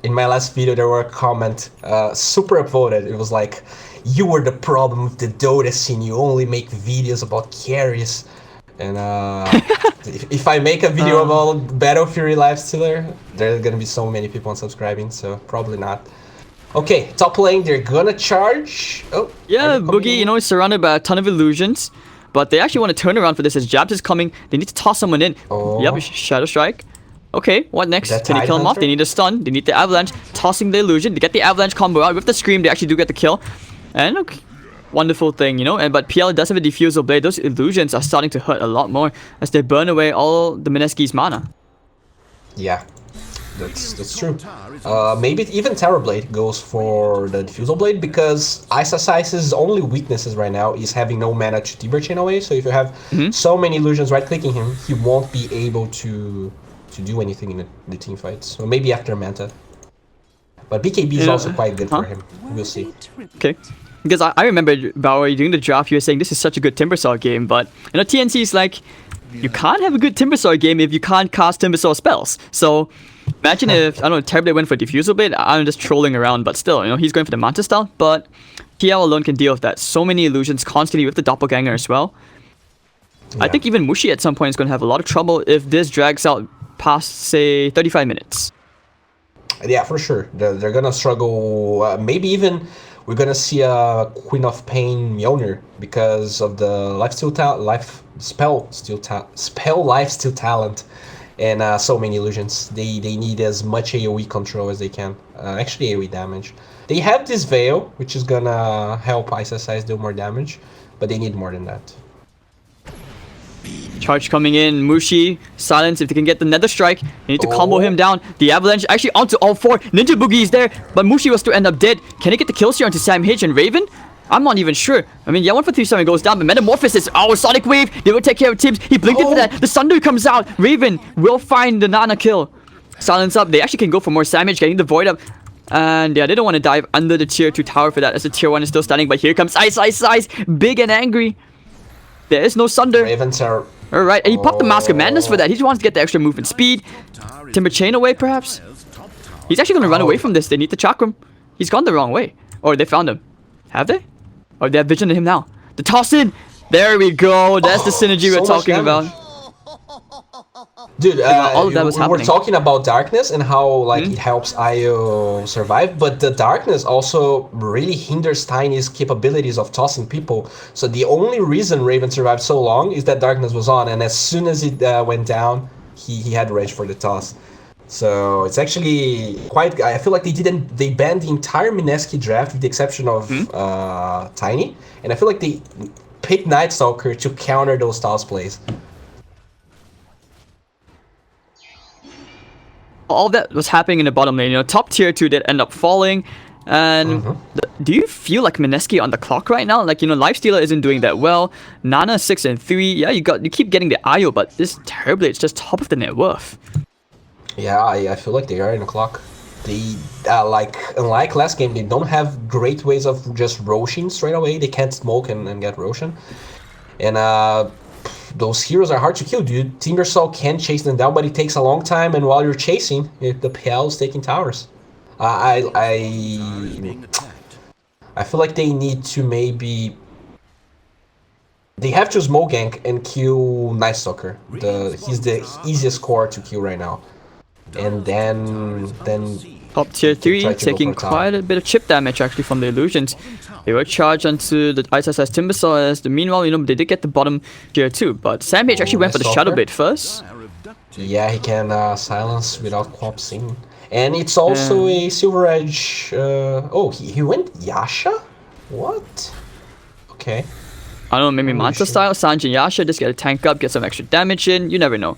In my last video, there were a comment, super upvoted. It was like, "You were the problem with the Dota scene. You only make videos about carries." And if I make a video about Battle Fury Lifestealer, there's gonna be so many people unsubscribing, so probably not. Okay, top lane, they're gonna charge. Oh, yeah, Boogie, you know, is surrounded by a ton of illusions, but they actually want to turn around for this as Jabs is coming. They need to toss someone in. Oh. Yep, Shadow Strike. Okay, what next? Can they kill him off? They need a stun. They need the avalanche, tossing the illusion. They get the avalanche combo out with the scream. They actually do get the kill, and okay. Wonderful thing, you know, but PL does have a diffusal blade. Those illusions are starting to hurt a lot more as they burn away all the Mineski's mana. Yeah, that's true. Maybe even Terrorblade goes for the diffusal blade because ISIS's only weaknesses right now is having no mana to Tiber chain away. So if you have so many illusions right clicking him, he won't be able to do anything in the team fights. So maybe after Manta. But BKB is also quite good for him. We'll see. Okay. Because I remember, Bowie, during the draft, you were saying this is such a good Timbersaw game, but, you know, TNC is like, you can't have a good Timbersaw game if you can't cast Timbersaw spells. So, imagine if, I don't know, Terrorblade went for Diffusal Blade. I'm just trolling around, but still, you know, he's going for the Manta style, but PL alone can deal with that. So many illusions constantly with the Doppelganger as well. Yeah. I think even Mushi at some point is going to have a lot of trouble if this drags out past, say, 35 minutes. Yeah, for sure. They're going to struggle, maybe even... We're gonna see a Queen of Pain Mjolnir because of the spell lifesteal talent and so many illusions. They need as much AoE control as they can. Actually AoE damage. They have this Veil, which is gonna help ISIS do more damage, but they need more than that. Charge coming in, Mushi, silence if they can get the Nether Strike. They need to combo him down. The Avalanche actually onto all 4. Ninja Boogie is there, but Mushi will still end up dead. Can he get the kills here onto Sam H and Raven? I'm not even sure. I mean, yeah, 1-4-3-7 goes down, but Metamorphosis, Sonic Wave, they will take care of Tibbs. He blinked into that. The Sundew comes out. Raven will find the Nana kill. Silence up. They actually can go for more Sam H, getting the Void up. And yeah, they don't want to dive under the tier 2 tower for that as the tier 1 is still standing. But here comes CIS, big and angry. There is no Sunder. Ravens are... Alright, and he popped the Mask of Madness for that. He just wants to get the extra movement speed. Timber Chain away, perhaps? He's actually going to run away from this. They need the Chakram. He's gone the wrong way. Or they found him. Have they? Or they have vision of him now. The toss in! There we go. That's the synergy we're talking about. Dude, all of that was happening. We're talking about darkness and how like it helps IO survive, but the darkness also really hinders Tiny's capabilities of tossing people. So the only reason Raven survived so long is that darkness was on, and as soon as it went down, he had range for the toss. So it's actually quite. I feel like they banned the entire Mineski draft with the exception of Tiny, and I feel like they picked Night Stalker to counter those toss plays. All that was happening in the bottom lane, you know, top tier 2 did end up falling. And do you feel like Mineski on the clock right now? Like, you know, Lifestealer isn't doing that well. Nana 6 and 3. Yeah, you keep getting the IO, but this terribly, it's just top of the net worth. Yeah, I feel like they are in the clock. They like unlike last game, they don't have great ways of just roshing straight away. They can't smoke and get roshan. And those heroes are hard to kill, dude. Timbersaw can chase them down, but it takes a long time. And while you're chasing, the PL is taking towers. I feel like they need to maybe... They have to smoke gank and kill Night Stalker. He's the easiest core to kill right now. And then Top tier 3 taking quite a bit of chip damage actually from the illusions. They were charged onto the ISS Timbersaw as meanwhile, you know, they did get the bottom tier 2, but Samh actually went for the Shadow Blade first. Yeah, he can silence without collapsing. And it's also a Silver Edge. Oh, he went Yasha? What? Okay. I don't know, maybe Manta style, Sanjin Yasha, just get a tank up, get some extra damage in, you never know.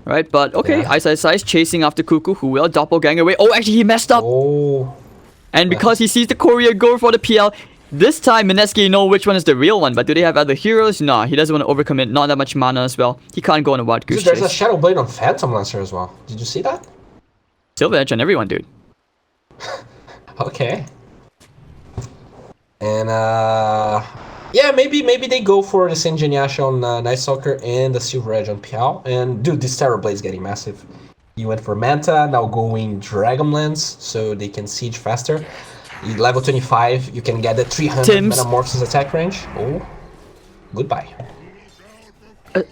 Right, but okay, Ice chasing after Cuckoo, who will doppelganger away. Oh, actually, he messed up! Oh. And because he sees the courier go for the PL, this time Mineski know which one is the real one, but do they have other heroes? Nah, he doesn't want to overcommit, not that much mana as well. He can't go on a wild goose chase. There's a Shadow Blade on Phantom Lancer as well. Did you see that? Silver Edge on everyone, dude. Okay. And yeah, maybe they go for the Sanjin Yasha on Night Stalker and the Silver Edge on Piao. And dude, this Terror Blade is getting massive. He went for Manta, now going Dragonlance, so they can siege faster. Level 25, you can get the 300 Metamorphosis attack range. Oh, goodbye.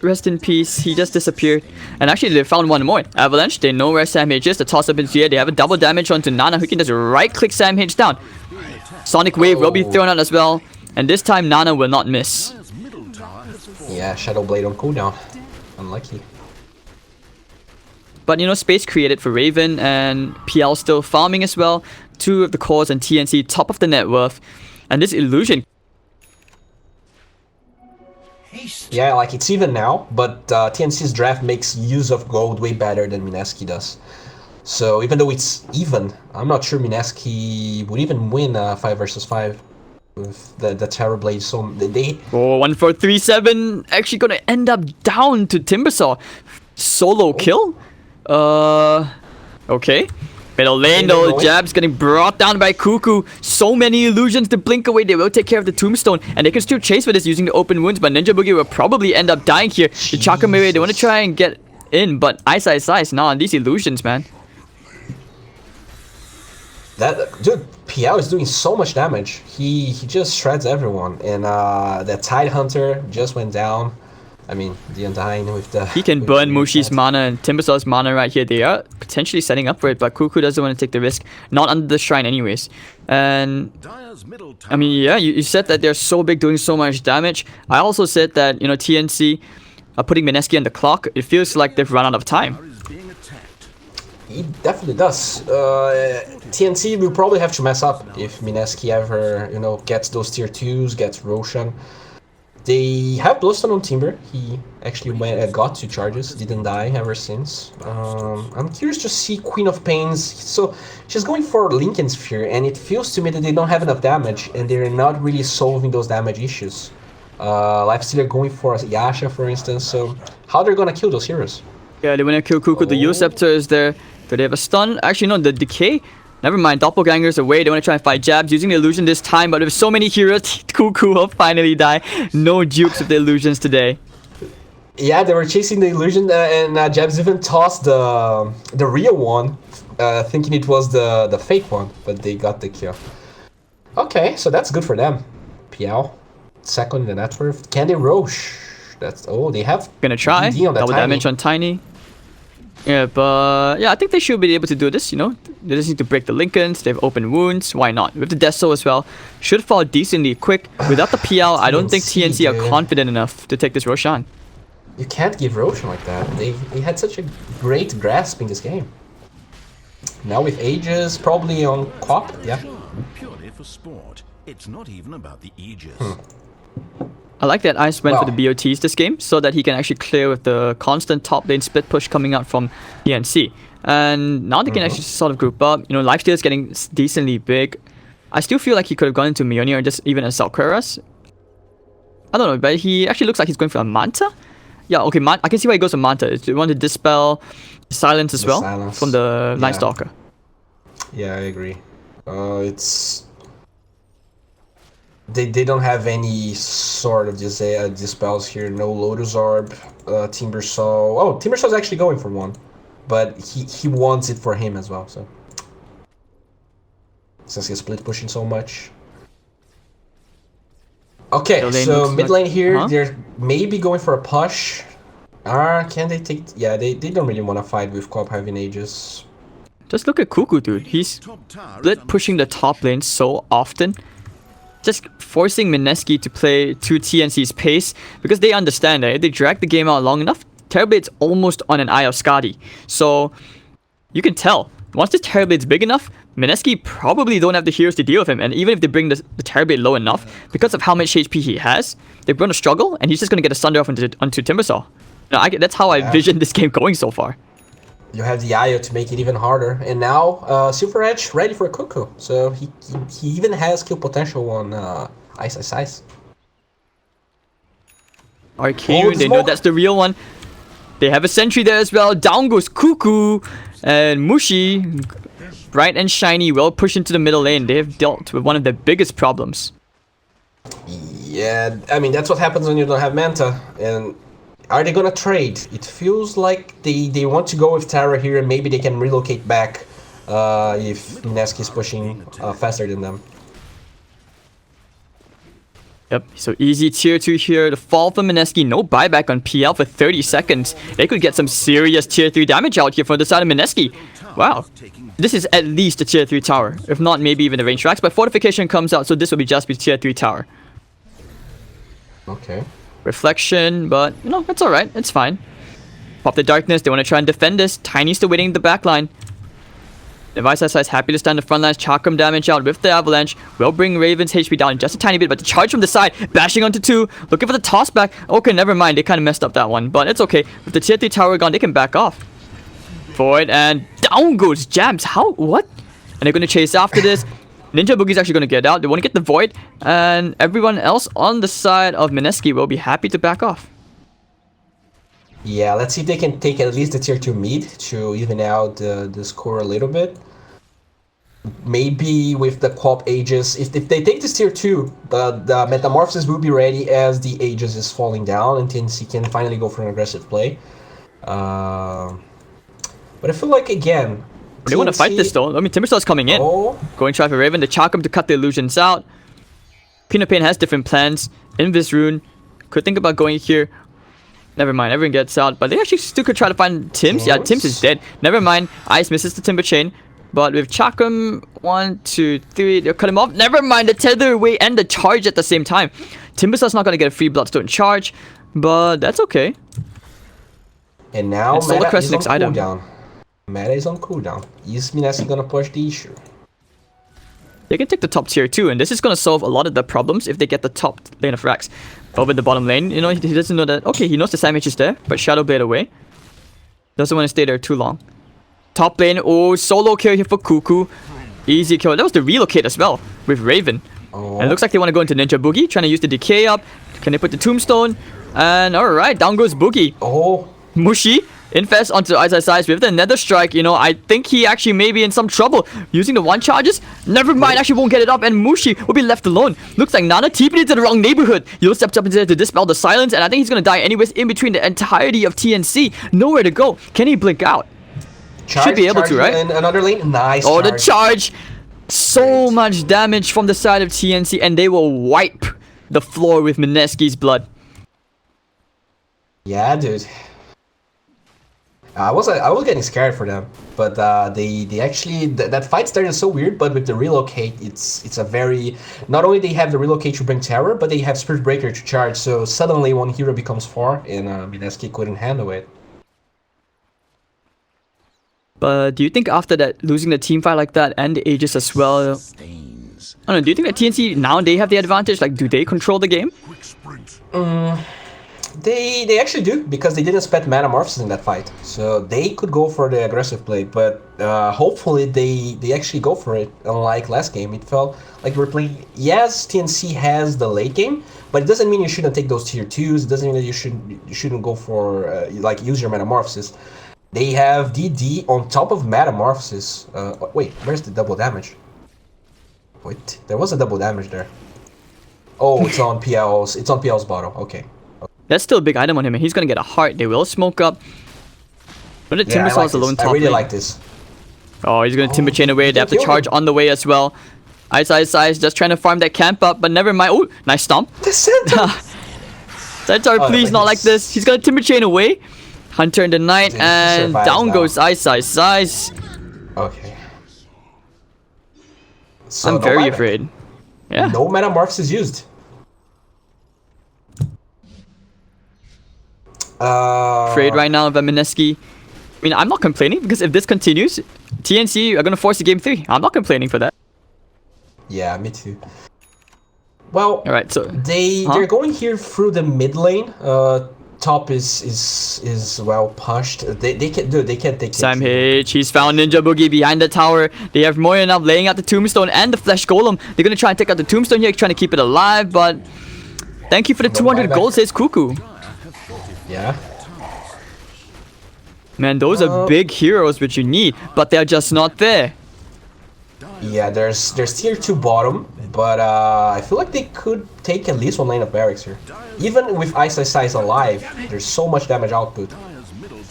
Rest in peace, he just disappeared. And actually they found one more. Avalanche, they know where Samh is, the toss up is here. They have a double damage onto Nana, who can just right click Samh down. Sonic Wave will be thrown out as well. And this time Nana will not miss. Yeah, Shadow Blade on cooldown. Unlucky. But you know, space created for Raven and PL still farming as well. 2 of the cores and TNC top of the net worth. And this illusion. Yeah, like it's even now, but TNC's draft makes use of gold way better than Mineski does. So even though it's even, I'm not sure Mineski would even win 5 versus 5 with the Terror Blade. So they... Oh, 1 4 3 7 actually gonna end up down to Timbersaw. Solo kill? Okay. Middle lane though, Jab's getting brought down by Cuckoo. So many illusions to blink away. They will take care of the tombstone. And they can still chase for this using the open wounds. But Ninja Boogie will probably end up dying here. The Chakra Mirror, they want to try and get in. But Ice. Nah, these illusions, man. Dude, PL is doing so much damage. He just shreds everyone. And that Tide Hunter just went down. I mean, the Undying with the... He can burn Mushi's mana and Timbersaw's mana right here. They are potentially setting up for it, but Cuckoo doesn't want to take the risk. Not under the shrine anyways. And... I mean, yeah, you said that they're so big, doing so much damage. I also said that, you know, TNC are putting Mineski on the clock. It feels like they've run out of time. He definitely does. TNC will probably have to mess up if Mineski ever, you know, gets those tier 2s, gets Roshan. They have Bloodstone on Timber. He actually got 2 charges, didn't die ever since. I'm curious to see Queen of Pains. So she's going for Lincoln Sphere, and it feels to me that they don't have enough damage, and they're not really solving those damage issues. Lifestealer going for Yasha, for instance. So how they're gonna kill those heroes? Yeah, they want to kill Cuckoo. The Yield Scepter is there. Do they have a stun? Actually, no, the Decay Never mind, doppelgangers away. They want to try and fight jabs using the illusion this time, but with so many heroes, Cuckoo will finally die. No jukes with the illusions today. Yeah, they were chasing the illusion, and Jabs even tossed the real one, thinking it was the fake one, but they got the kill. Okay, so that's good for them. PL, second in the net worth. Candy Roche. That's they have. Gonna try DD on that double Tiny. damage on Tiny. Yeah, but yeah, I think they should be able to do this. You know, they just need to break the Lincolns. They have open wounds. Why not? With the Deso as well, should fall decently quick. Without the PL, I don't think TNC are confident enough to take this Roshan. You can't give Roshan like that. They had such a great grasp in this game. Now with Aegis, probably on Cop, yeah. Purely for sport. It's not even about the Aegis. I like that Ice went for the BOTs this game so that he can actually clear with the constant top lane split push coming out from DNC. And now they can actually sort of group up. You know, Lifesteal is getting decently big. I still feel like he could have gone into Mjolnir or just even a Salqueras. I don't know, but he actually looks like he's going for a Manta. Yeah, okay, I can see why he goes for Manta. They want to dispel silence as well from the Night Stalker. Yeah, I agree. It's... They don't have any sort of dispels here. No Lotus Orb, Timbersaw. Oh, Timbersaw's actually going for one. But he wants it for him as well, so... Since he's split pushing so much. Okay, so mid lane here, they're maybe going for a push. Can they take... Yeah, they don't really want to fight with Cobb having Aegis. Just look at Cuckoo, dude. He's split pushing the top lane so often. Just forcing Mineski to play to TNC's pace because they understand that if they drag the game out long enough, Terrorblade's almost on an eye of Skadi. So you can tell, once this Terrorblade's big enough, Mineski probably don't have the heroes to deal with him, and even if they bring the Terrorblade low enough, because of how much HP he has, they're going to struggle, and he's just going to get a Sunder off onto Timbersaw. Now, that's how I vision this game going so far. You have the IO to make it even harder, and now Super Edge ready for a Cuckoo, so he even has kill potential on Ice. Arcane, they know that's the real one. They have a sentry there as well. Down goes Cuckoo, and Mushi, bright and shiny, well pushed into the middle lane. They have dealt with one of their biggest problems. Yeah, I mean, that's what happens when you don't have Manta, and... Are they gonna trade? It feels like they want to go with Tara here, and maybe they can relocate back if Mineski is pushing faster than them. Yep, so easy tier 2 here. The fall from Mineski, no buyback on PL for 30 seconds. They could get some serious tier 3 damage out here from the side of Mineski. Wow, this is at least a tier 3 tower, if not maybe even the range tracks, but fortification comes out, so this will be just be tier 3 tower. Okay. Reflection, but you know, it's alright, it's fine. Pop the darkness, they want to try and defend this. Tiny's still waiting in the back line. Device SI is happy to stand the front lines, chakram damage out with the avalanche. Will bring Raven's HP down just a tiny bit, but the charge from the side, bashing onto 2, looking for the toss back. Okay, never mind, they kind of messed up that one, but it's okay. With the tier 3 tower gone, they can back off. Void, and down goes Jabs. How? What? And they're going to chase after this. Ninja Boogie's actually going to get out. They want to get the Void, and everyone else on the side of Mineski will be happy to back off. Yeah, let's see if they can take at least the tier 2 mid to even out the score a little bit. Maybe with the Quap Aegis, if they take this tier 2, the Metamorphosis will be ready as the Aegis is falling down, and TNC can finally go for an aggressive play. But I feel like, again... They want to fight this though. I mean, Timbersaw's coming in. Going to try for Raven. The Chakram to cut the illusions out. Peanut Pain has different plans. Invis Rune. Could think about going here. Never mind. Everyone gets out. But they actually still could try to find Tims. Yeah, Tims is dead. Never mind. Ice misses the Timber Chain. But with Chakram, 1, 2, 3, they'll cut him off. Never mind. The tether away and the charge at the same time. Timbersaw's not going to get a free Bloodstone charge. But that's okay. And now Meta is on item. Cooldown. Meta is on cooldown. Is Mineski gonna push the issue? They can take the top tier 2, and this is gonna solve a lot of the problems if they get the top lane of Rax. Over the bottom lane, you know, he doesn't know that. Okay, he knows the Sandwich is there, but Shadow Blade away. Doesn't want to stay there too long. Top lane, solo kill here for Cuckoo. Easy kill. That was the relocate as well with Raven. And it looks like they want to go into Ninja Boogie, trying to use the decay up. Can they put the Tombstone? And alright, down goes Boogie. Mushi Infest onto CIS with the Nether Strike. You know, I think he actually may be in some trouble. Using the one charges. Never mind, actually won't get it up, and Mushi will be left alone. Looks like Nana TP'd into the wrong neighborhood. Yul steps up into there to dispel the silence, and I think he's gonna die anyways in between the entirety of TNC. Nowhere to go. Can he blink out? Should be able to, right? In another lane. Nice. Oh, the charge. So much damage from the side of TNC, and they will wipe the floor with Mineski's blood. Yeah, dude. I was getting scared for them, but they actually that fight started so weird. But with the relocate, it's a very, not only they have the relocate to bring terror, but they have Spirit Breaker to charge. So suddenly one hero becomes 4, and Mineski couldn't handle it. But do you think after that, losing the team fight like that and the Aegis as well, I don't know, do you think that TNC now they have the advantage? Like, do they control the game? They actually do, because they didn't spend Metamorphosis in that fight, so they could go for the aggressive play. But hopefully they actually go for it. Unlike last game, it felt like we're playing. Yes, TNC has the late game, but it doesn't mean you shouldn't take those tier 2s. It doesn't mean that you shouldn't go for like use your Metamorphosis. They have DD on top of Metamorphosis. Wait, where's the double damage? Wait, there was a double damage there. Oh, it's on PL's. It's on PL's bottle. Okay. That's still a big item on him, and he's gonna get a heart. They will smoke up. But the Timber Saw is alone top. I really lane. like this. Oh, he's gonna Timber Chain away. They have to charge on the way as well. CIS just trying to farm that camp up, but never mind. Oh, nice stomp. The Centaur. Centaur, please, not like this. He's gonna Timber Chain away. Hunter in the night, and down goes CIS. Okay. So I'm very afraid. Yeah. No Metamorphosis used. Afraid right now of a Mineski. I mean, I'm not complaining, because if this continues, TNC are gonna force the game 3. I'm not complaining for that. Yeah, me too. Well, all right, so they're going here through the mid lane. Top is well pushed. They can't take it. Sam H, he's found Ninja Boogie behind the tower. They have more than enough laying out the Tombstone and the Flesh Golem. They're gonna try and take out the Tombstone here, trying to keep it alive, but thank you for the 200 gold, says Cuckoo. Yeah. Man, those are big heroes which you need, but they're just not there. Yeah, there's tier 2 bottom, but I feel like they could take at least 1 lane of barracks here. Even with CIS alive, there's so much damage output.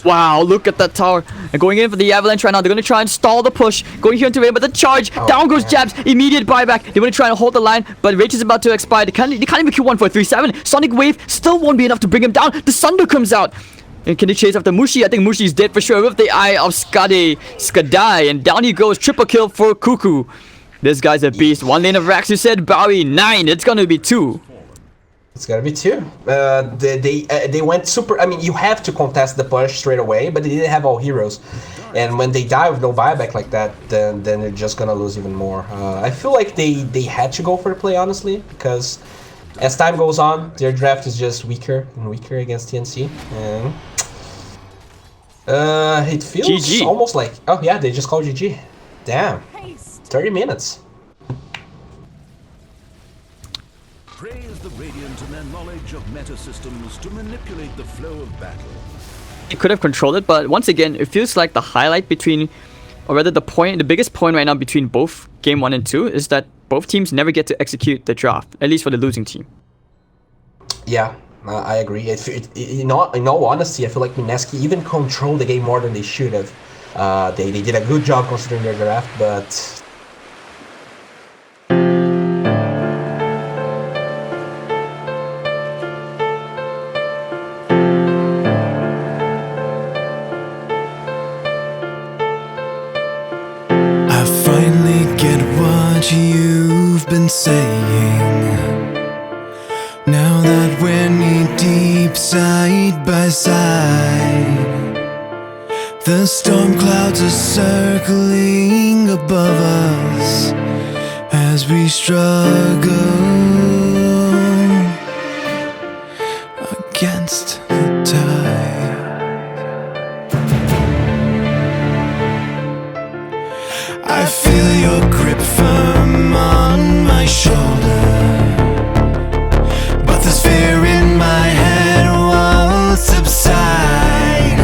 Wow, look at that tower. And going in for the avalanche right now. They're going to try and stall the push. Going here into rain, but the charge. Down goes Jabs. Immediate buyback. They want to try and hold the line, but Rage is about to expire. They can't even kill 1-4-3-7. Sonic Wave still won't be enough to bring him down. The Sunder comes out. And can they chase after Mushi? I think Mushi's dead for sure with the eye of Skadai. And down he goes. Triple kill for Cuckoo. This guy's a beast. 1 lane of Rax, you said. Bowie, 9. It's going to be 2. It's gonna be 2. They went super. I mean, you have to contest the push straight away, but they didn't have all heroes, and when they die with no buyback like that, then they're just gonna lose even more. I feel like they had to go for the play, honestly, because as time goes on, their draft is just weaker and weaker against TNC, and it feels GG. Almost like, oh yeah, they just called GG. Damn, 30 minutes. Praise the Radiant and their knowledge of meta systems to manipulate the flow of battle. He could have controlled it, but once again, it feels like the highlight between, or rather the biggest point right now between both game 1 and 2 is that both teams never get to execute the draft, at least for the losing team. Yeah, I agree. In all honesty, I feel like Mineski even controlled the game more than they should have. They did a good job considering their draft, but you've been saying. Now that we're knee deep side by side, the storm clouds are circling above us as we struggle against the tide. I feel your grip firm on my shoulder, but this fear in my head won't subside.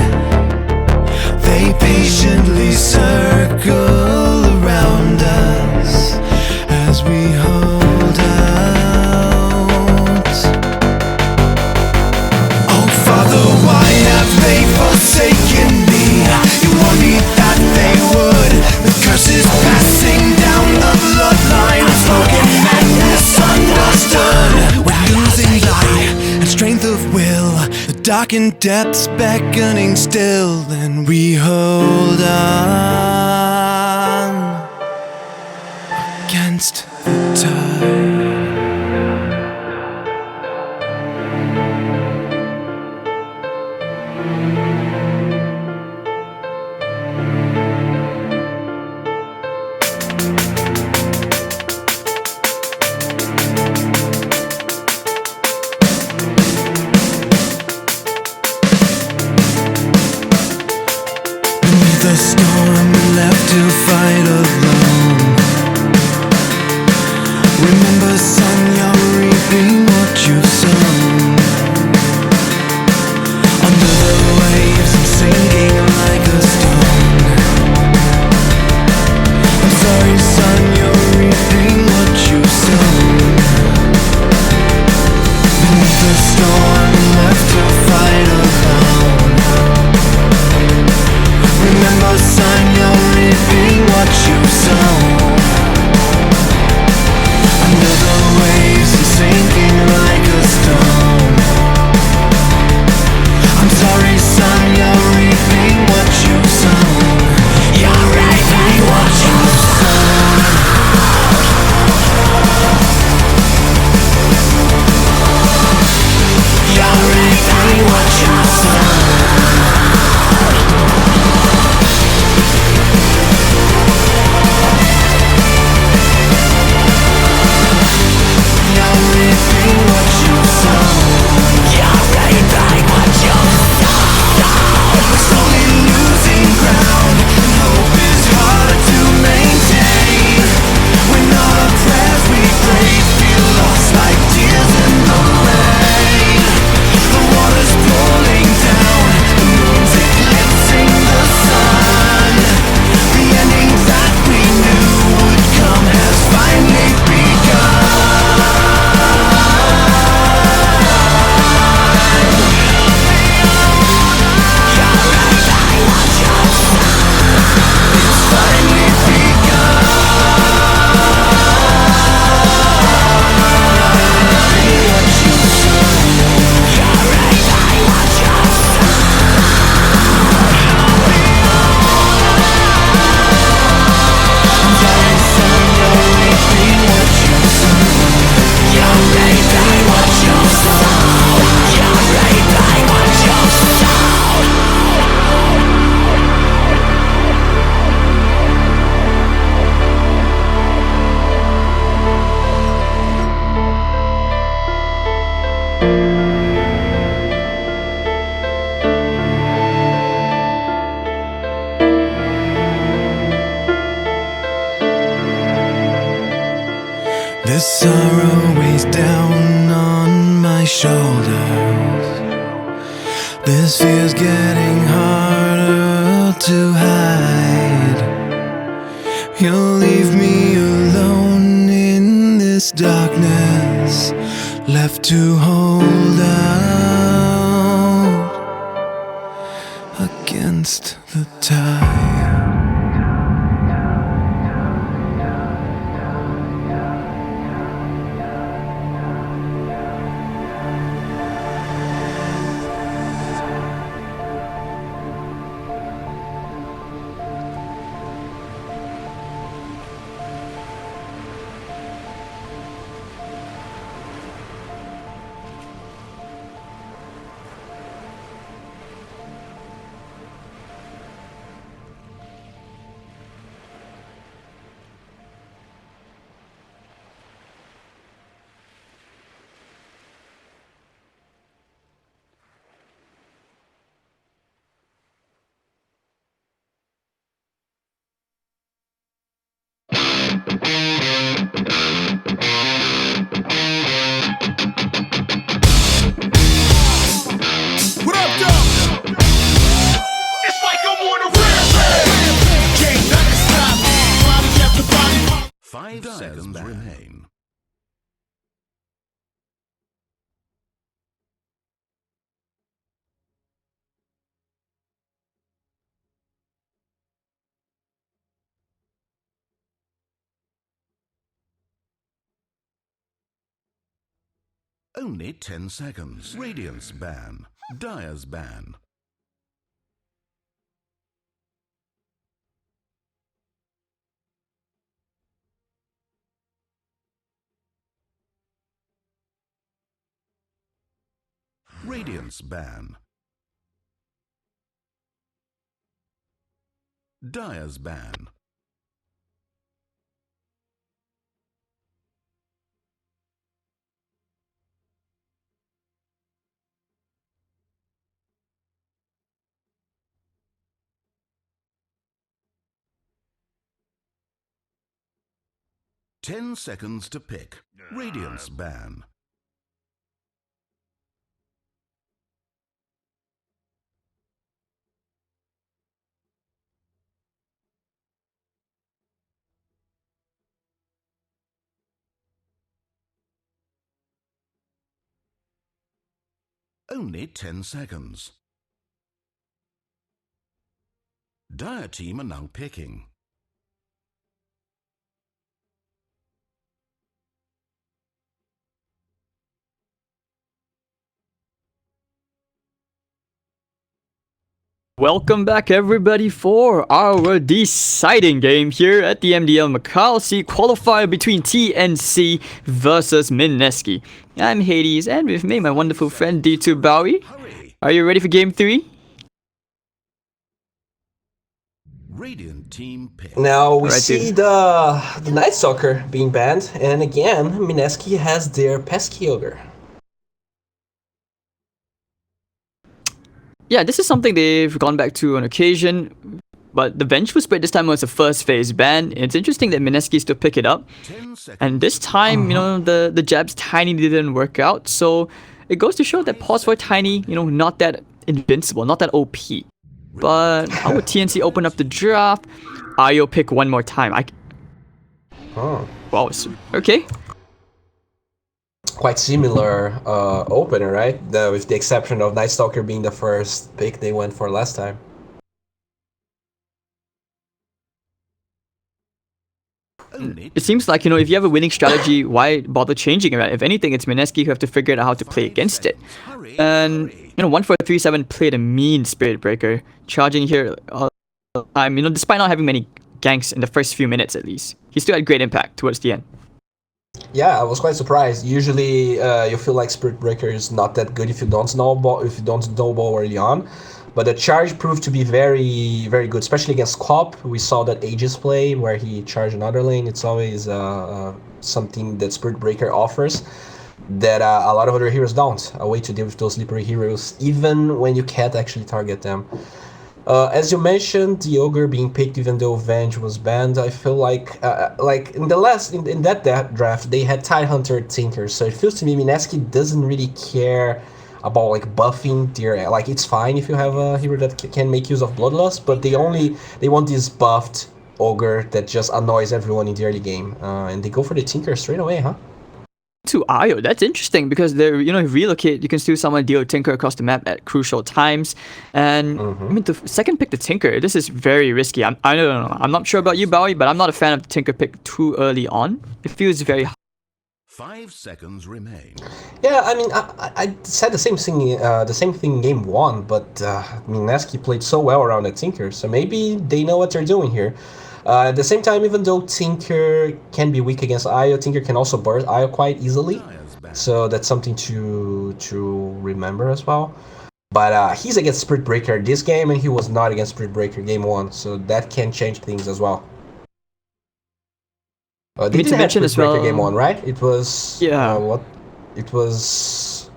darkened depths beckoning still, and we hold on against the tide. The storm left to fight alone. Remember, son, you're reaping what you've sown. Under the waves and sinking like a stone. I'm sorry, son, you're reaping what you've sown. Beneath the storm left to fight alone. Remember, son, you're reaping what you've sown. Under the waves and sinking like a stone. I'm sorry, son, you're reaping what you've sown. You're reaping what you've sown. You're reaping what you've sown. The sorrow weighs down on my shoulders. This fear's getting harder to hide. You'll leave me alone in this darkness, left to hold out against the tide. Seconds remain. Only 10 seconds. Radiance ban. Dire's ban. Radiant's ban. Dire's ban. Ten seconds to pick. Radiant's ban. Only 10 seconds. Dire team are now picking. Welcome back everybody for our deciding game here at the MDL Macau CIS Qualifier between TNC versus Mineski. I'm Hades, and with me my wonderful friend D2 Bowie. Are you ready for game 3? Radiant team pick. Now we Alright, see dude. the Night Stalker being banned, and again, Mineski has their pesky ogre. Yeah, this is something they've gone back to on occasion, but the Vengeful Spread this time was a first phase ban. It's interesting that Mineski still pick it up, 10 seconds. and this time, you know, the jabs Tiny didn't work out, so it goes to show that pause for Tiny, you know, not that invincible, not that OP. But how would TNC open up the draft? Io pick one more time. Oh. Wow, okay. Quite similar opener, right? With the exception of Night Stalker being the first pick they went for last time. It seems like, you know, if you have a winning strategy, why bother changing it? Right? If anything, it's Mineski who have to figure out how to play against it. And, you know, 1437 played a mean Spirit Breaker, charging here all the time, you know, despite not having many ganks in the first few minutes at least. He still had great impact towards the end. Yeah, I was quite surprised. Usually, you feel like Spirit Breaker is not that good if you don't snowball early on. But the charge proved to be very, very good, especially against Cop. We saw that Aegis play where he charged another lane. It's always something that Spirit Breaker offers that a lot of other heroes don't. A way to deal with those slippery heroes, even when you can't actually target them. As you mentioned, the Ogre being picked even though Venge was banned, I feel like in that draft, they had Tidehunter Tinker, so it feels to me Mineski doesn't really care about like buffing their, like it's fine if you have a hero that can make use of Bloodlust, but they want this buffed Ogre that just annoys everyone in the early game, and they go for the Tinker straight away, huh? To Io, that's interesting because they're, you know, if relocate, you can still summon deal Tinker across the map at crucial times. And I mean, the second pick the Tinker, this is very risky. I don't know. I'm not sure about you, Bowie, but I'm not a fan of the Tinker pick too early on. It feels very 5 seconds remain. Yeah, I mean, I said the same thing in game 1, but Mineski played so well around the Tinker, so maybe they know what they're doing here. At the same time, even though Tinker can be weak against Io, Tinker can also burst Io quite easily, so that's something to remember as well. But he's against Spirit Breaker this game, and he was not against Spirit Breaker game 1, so that can change things as well. They didn't have Spirit Breaker game 1, right? It was... Yeah. It was...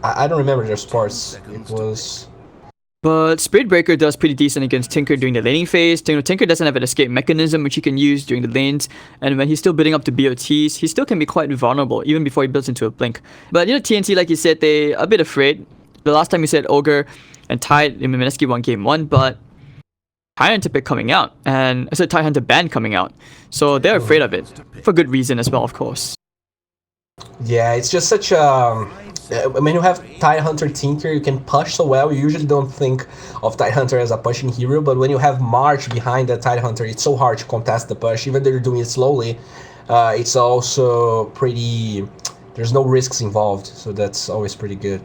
I don't remember their sports. It was... But Spirit Breaker does pretty decent against Tinker during the laning phase. You know, Tinker doesn't have an escape mechanism which he can use during the lanes, and when he's still building up to BOTs, he still can be quite vulnerable even before he builds into a blink. But you know, TNC, like you said, they a bit afraid. The last time you said Ogre and Tide in Mineski won game 1, but Tidehunter pick coming out, and I said Tidehunter ban coming out, so they're afraid of it for good reason as well, of course. Yeah, it's just such a... when you have Tidehunter Tinker, you can push so well. You usually don't think of Tidehunter as a pushing hero, but when you have March behind the Tidehunter, it's so hard to contest the push. Even though you're doing it slowly, it's also pretty... There's no risks involved, so that's always pretty good.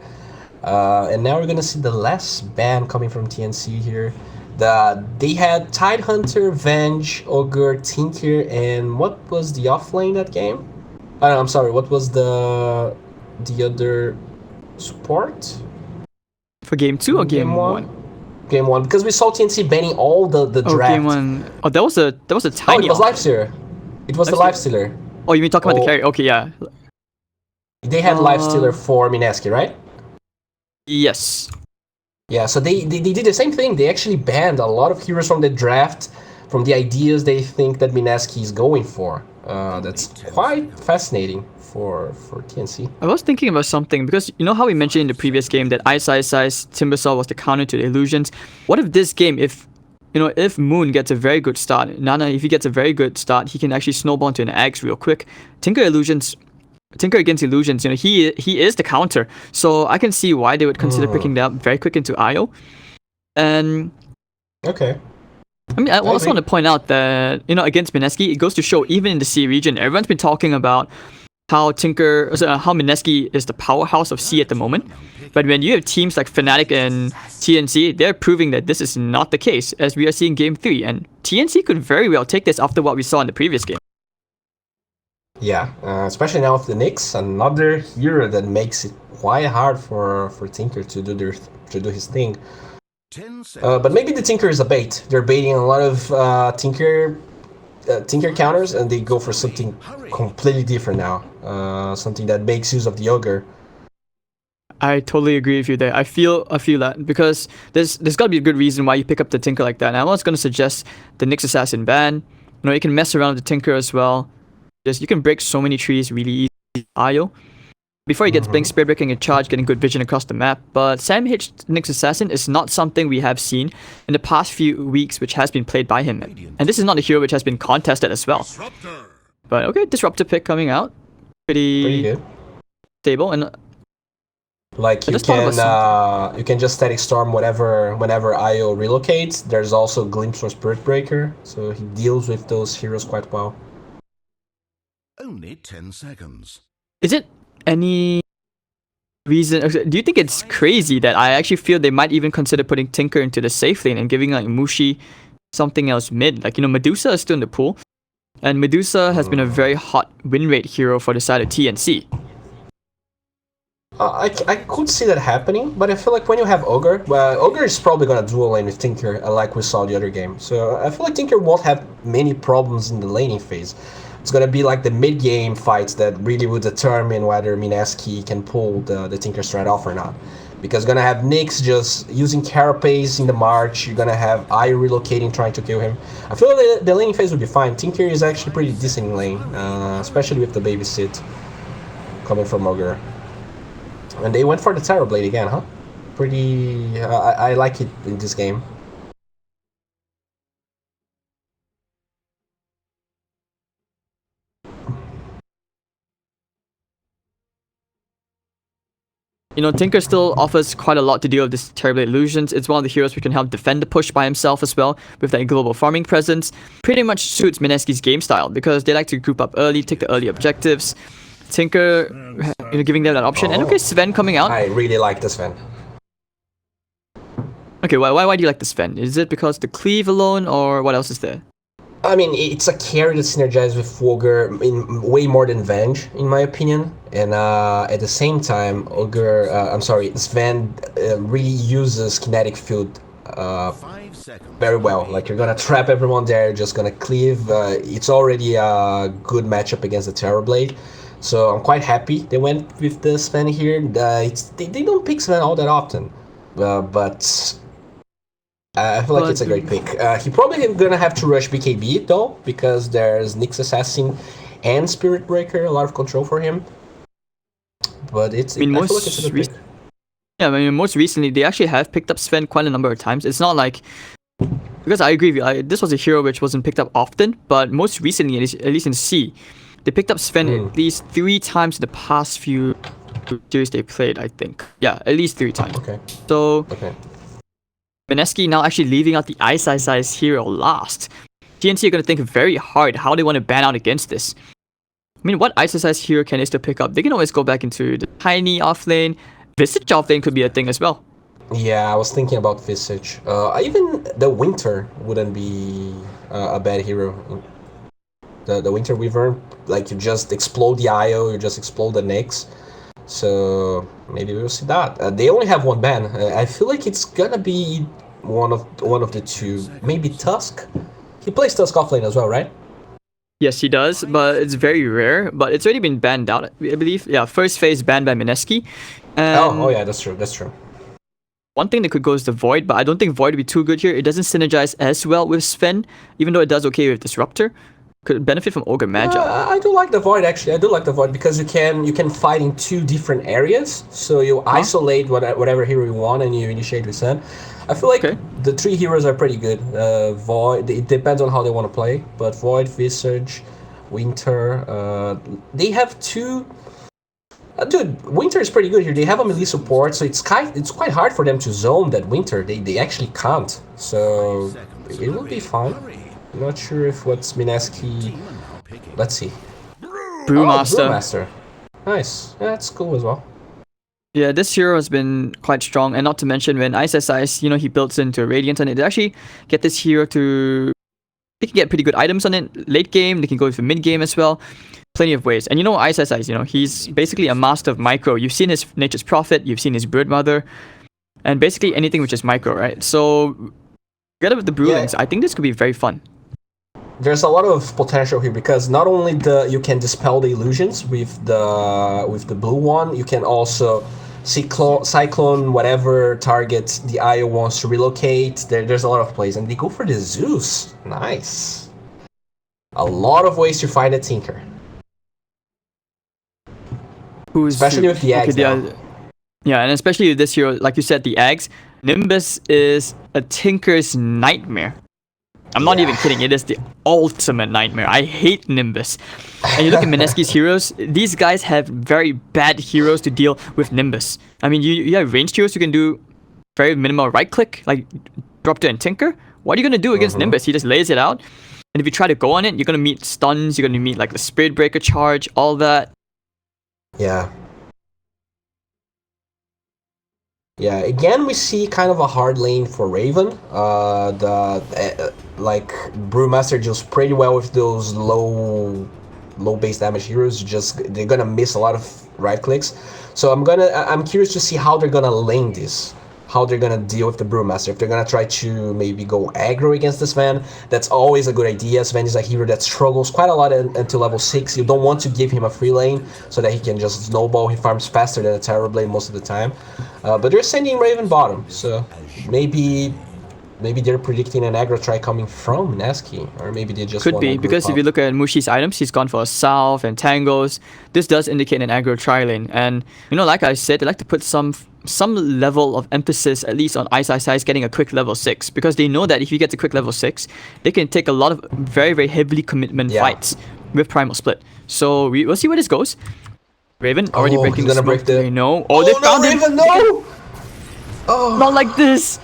And now we're gonna see the last ban coming from TNC here. They had Tidehunter, Venge, Ogre, Tinker, and what was the offlane that game? I'm sorry, what was the other support? For game 2 or game 1? Game 1, because we saw TNC banning all the draft. Game 1. Oh, that was a tiny. Oh, it was Lifestealer. It was the Lifestealer. Oh, you mean talking about the carry? Okay, yeah. They had Lifestealer for Mineski, right? Yes. Yeah, so they did the same thing. They actually banned a lot of heroes from the draft, from the ideas they think that Mineski is going for. That's quite fascinating for TNC. I was thinking about something, because you know how we mentioned in the previous game that Ice Timbersaw was the counter to the illusions? What if this game, if Moon gets a very good start, Nana, if he gets a very good start, he can actually snowball into an Axe real quick. Tinker against illusions, he is the counter. So I can see why they would consider picking that up very quick into IO. And okay. I mean, I also want to point out that, against Mineski, it goes to show, even in the C region, everyone's been talking about how Mineski is the powerhouse of C at the moment. But when you have teams like Fnatic and TNC, they're proving that this is not the case, as we are seeing game 3. And TNC could very well take this after what we saw in the previous game. Yeah, especially now with the Nyx, another hero that makes it quite hard for Tinker to do his thing. But maybe the Tinker is a bait. They're baiting a lot of Tinker counters, and they go for something completely different now. Something that makes use of the Ogre. I totally agree with you there. I feel that, because there's got to be a good reason why you pick up the Tinker like that. And I was going to suggest the Nyx Assassin ban. You can mess around with the Tinker as well. You can break so many trees really easy. IO. Before he gets Blink, Spear Breaking and Charge, getting good vision across the map. But Sam H. Nyx Assassin is not something we have seen in the past few weeks, which has been played by him. And this is not a hero which has been contested as well. But okay, Disruptor pick coming out. Pretty good. Stable. And like you can just Static Storm whenever IO relocates. There's also Glimpse or Spirit Breaker, so he deals with those heroes quite well. Only 10 seconds. Is it any reason? Do you think it's crazy that I actually feel they might even consider putting Tinker into the safe lane and giving like Mushi something else mid? Like, Medusa is still in the pool, and Medusa has been a very hot win rate hero for the side of TNC. I could see that happening, but I feel like when you have Ogre, Ogre is probably gonna dual lane with Tinker, like we saw the other game. So I feel like Tinker won't have many problems in the laning phase. It's gonna be like the mid-game fights that really would determine whether Mineski can pull the Tinker strat off or not. Because you're gonna have Nyx just using Carapace in the March, you're gonna have I relocating trying to kill him. I feel like the laning phase would be fine. Tinker is actually pretty decent in lane, especially with the babysit coming from Ogre. And they went for the Terror Blade again, huh? Pretty... I like it in this game. Tinker still offers quite a lot to deal with this Terrible Illusions. It's one of the heroes who can help defend the push by himself as well, with that global farming presence. Pretty much suits Mineski's game style, because they like to group up early, take the early objectives. Tinker, giving them that option. And okay, Sven coming out. I really like the Sven. Okay, why do you like the Sven? Is it because the cleave alone, or what else is there? I mean, it's a carry that synergizes with Ogre in way more than Venge, in my opinion. And at the same time, Sven really uses kinetic field very well. Like, you're gonna trap everyone there, just gonna cleave. It's already a good matchup against the Terror Blade. So I'm quite happy they went with the Sven here. They don't pick Sven all that often, but I feel like it's a great pick. He probably gonna have to rush BKB though, because there's Nyx Assassin and Spirit Breaker, a lot of control for him. But I feel like it's a good pick. Yeah, I mean, most recently they actually have picked up Sven quite a number of times. It's not like, because I agree with you, this was a hero which wasn't picked up often, but most recently, at least in C, they picked up Sven at least 3 times in the past few series they played, I think. Yeah, at least 3 times. Okay. So, Mineski now actually leaving out the Ice hero last. TNC are going to think very hard how they want to ban out against this. I mean, what Ice hero can they still pick up? They can always go back into the tiny offlane, Visage off lane could be a thing as well. Yeah, I was thinking about Visage. Even the Winter wouldn't be a bad hero. The Winter Wyvern, like you just explode the IO, you just explode the Nyx. So maybe we'll see that. They only have one ban. I feel like it's gonna be one of the two. Maybe Tusk. He plays Tusk offlane as well, right? Yes, he does, but it's very rare. But it's already been banned out, I believe. Yeah, first phase banned by Mineski. Oh yeah, that's true. That's true. One thing that could go is the Void, but I don't think Void would be too good here. It doesn't synergize as well with Sven, even though it does okay with Disruptor. Could benefit from Ogre Magi. I do like the Void actually. I do like the Void because you can fight in two different areas. So you isolate whatever hero you want and you initiate with Sven. I feel like the three heroes are pretty good. Void, it depends on how they want to play, but Void, Visage, Winter, they have two. Dude, Winter is pretty good here. They have a melee support, so it's quite hard for them to zone that Winter. They actually can't. So it will be fun. I'm not sure if what's Mineski. Let's see. Brewmaster. Brewmaster. Nice. Yeah, that's cool as well. Yeah, this hero has been quite strong, and not to mention when CIS, he builds into a Radiant on it. They actually get this hero to. They can get pretty good items on it late game. They can go for mid game as well. Plenty of ways. And CIS, he's basically a master of micro. You've seen his Nature's Prophet, you've seen his Broodmother, and basically anything which is micro, right? So, together with the Brewlings, I think this could be very fun. There's a lot of potential here because not only you can dispel the illusions with the blue one, you can also cyclone whatever target the IO wants to relocate. There's a lot of plays, and they go for the Zeus. Nice. A lot of ways to find a Tinker. Especially with the eggs. Yeah, and especially with this hero, like you said, the eggs. Nimbus is a Tinker's nightmare. I'm not even kidding, it is the ultimate nightmare. I hate Nimbus. And you look at Mineski's heroes, these guys have very bad heroes to deal with Nimbus. I mean, you have ranged heroes who can do very minimal right click, like Disruptor and Tinker. What are you going to do against Nimbus? He just lays it out. And if you try to go on it, you're going to meet stuns, you're going to meet like the Spirit Breaker charge, all that. Yeah. Yeah, again we see kind of a hard lane for Raven. Like Brewmaster deals pretty well with those low base damage heroes. They're gonna miss a lot of right clicks. So I'm curious to see how they're gonna lane this. How they're gonna deal with the Brewmaster. If they're gonna try to maybe go aggro against this Sven, that's always a good idea. Sven is a hero that struggles quite a lot until level 6. You don't want to give him a free lane so that he can just snowball. He farms faster than a Terrorblade most of the time. But they're sending Raven bottom, so maybe they're predicting an aggro try coming from Mineski, or maybe they just could be because if you look at Mushi's items, he's gone for a Salve and Tangos. This does indicate an aggro tri lane, and like I said, they like to put some level of emphasis at least on CIS getting a quick level 6, because they know that if you get to quick level 6, they can take a lot of very, very heavily commitment fights with Primal Split. So we'll see where this goes. Raven already breaking the smoke. They found him. Raven, no! Not like this.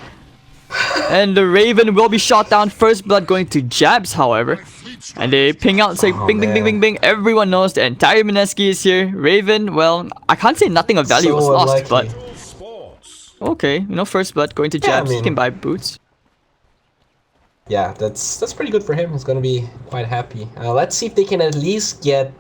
And the Raven will be shot down. First blood going to Jabs, however. And they ping out, say bing, bing, bing, bing, bing. Everyone knows the entire Mineski is here. Raven, well, I can't say nothing of value was lost, but okay, first blood going to Jabs. He can buy boots. Yeah, that's pretty good for him. He's gonna be quite happy. Let's see if they can at least get.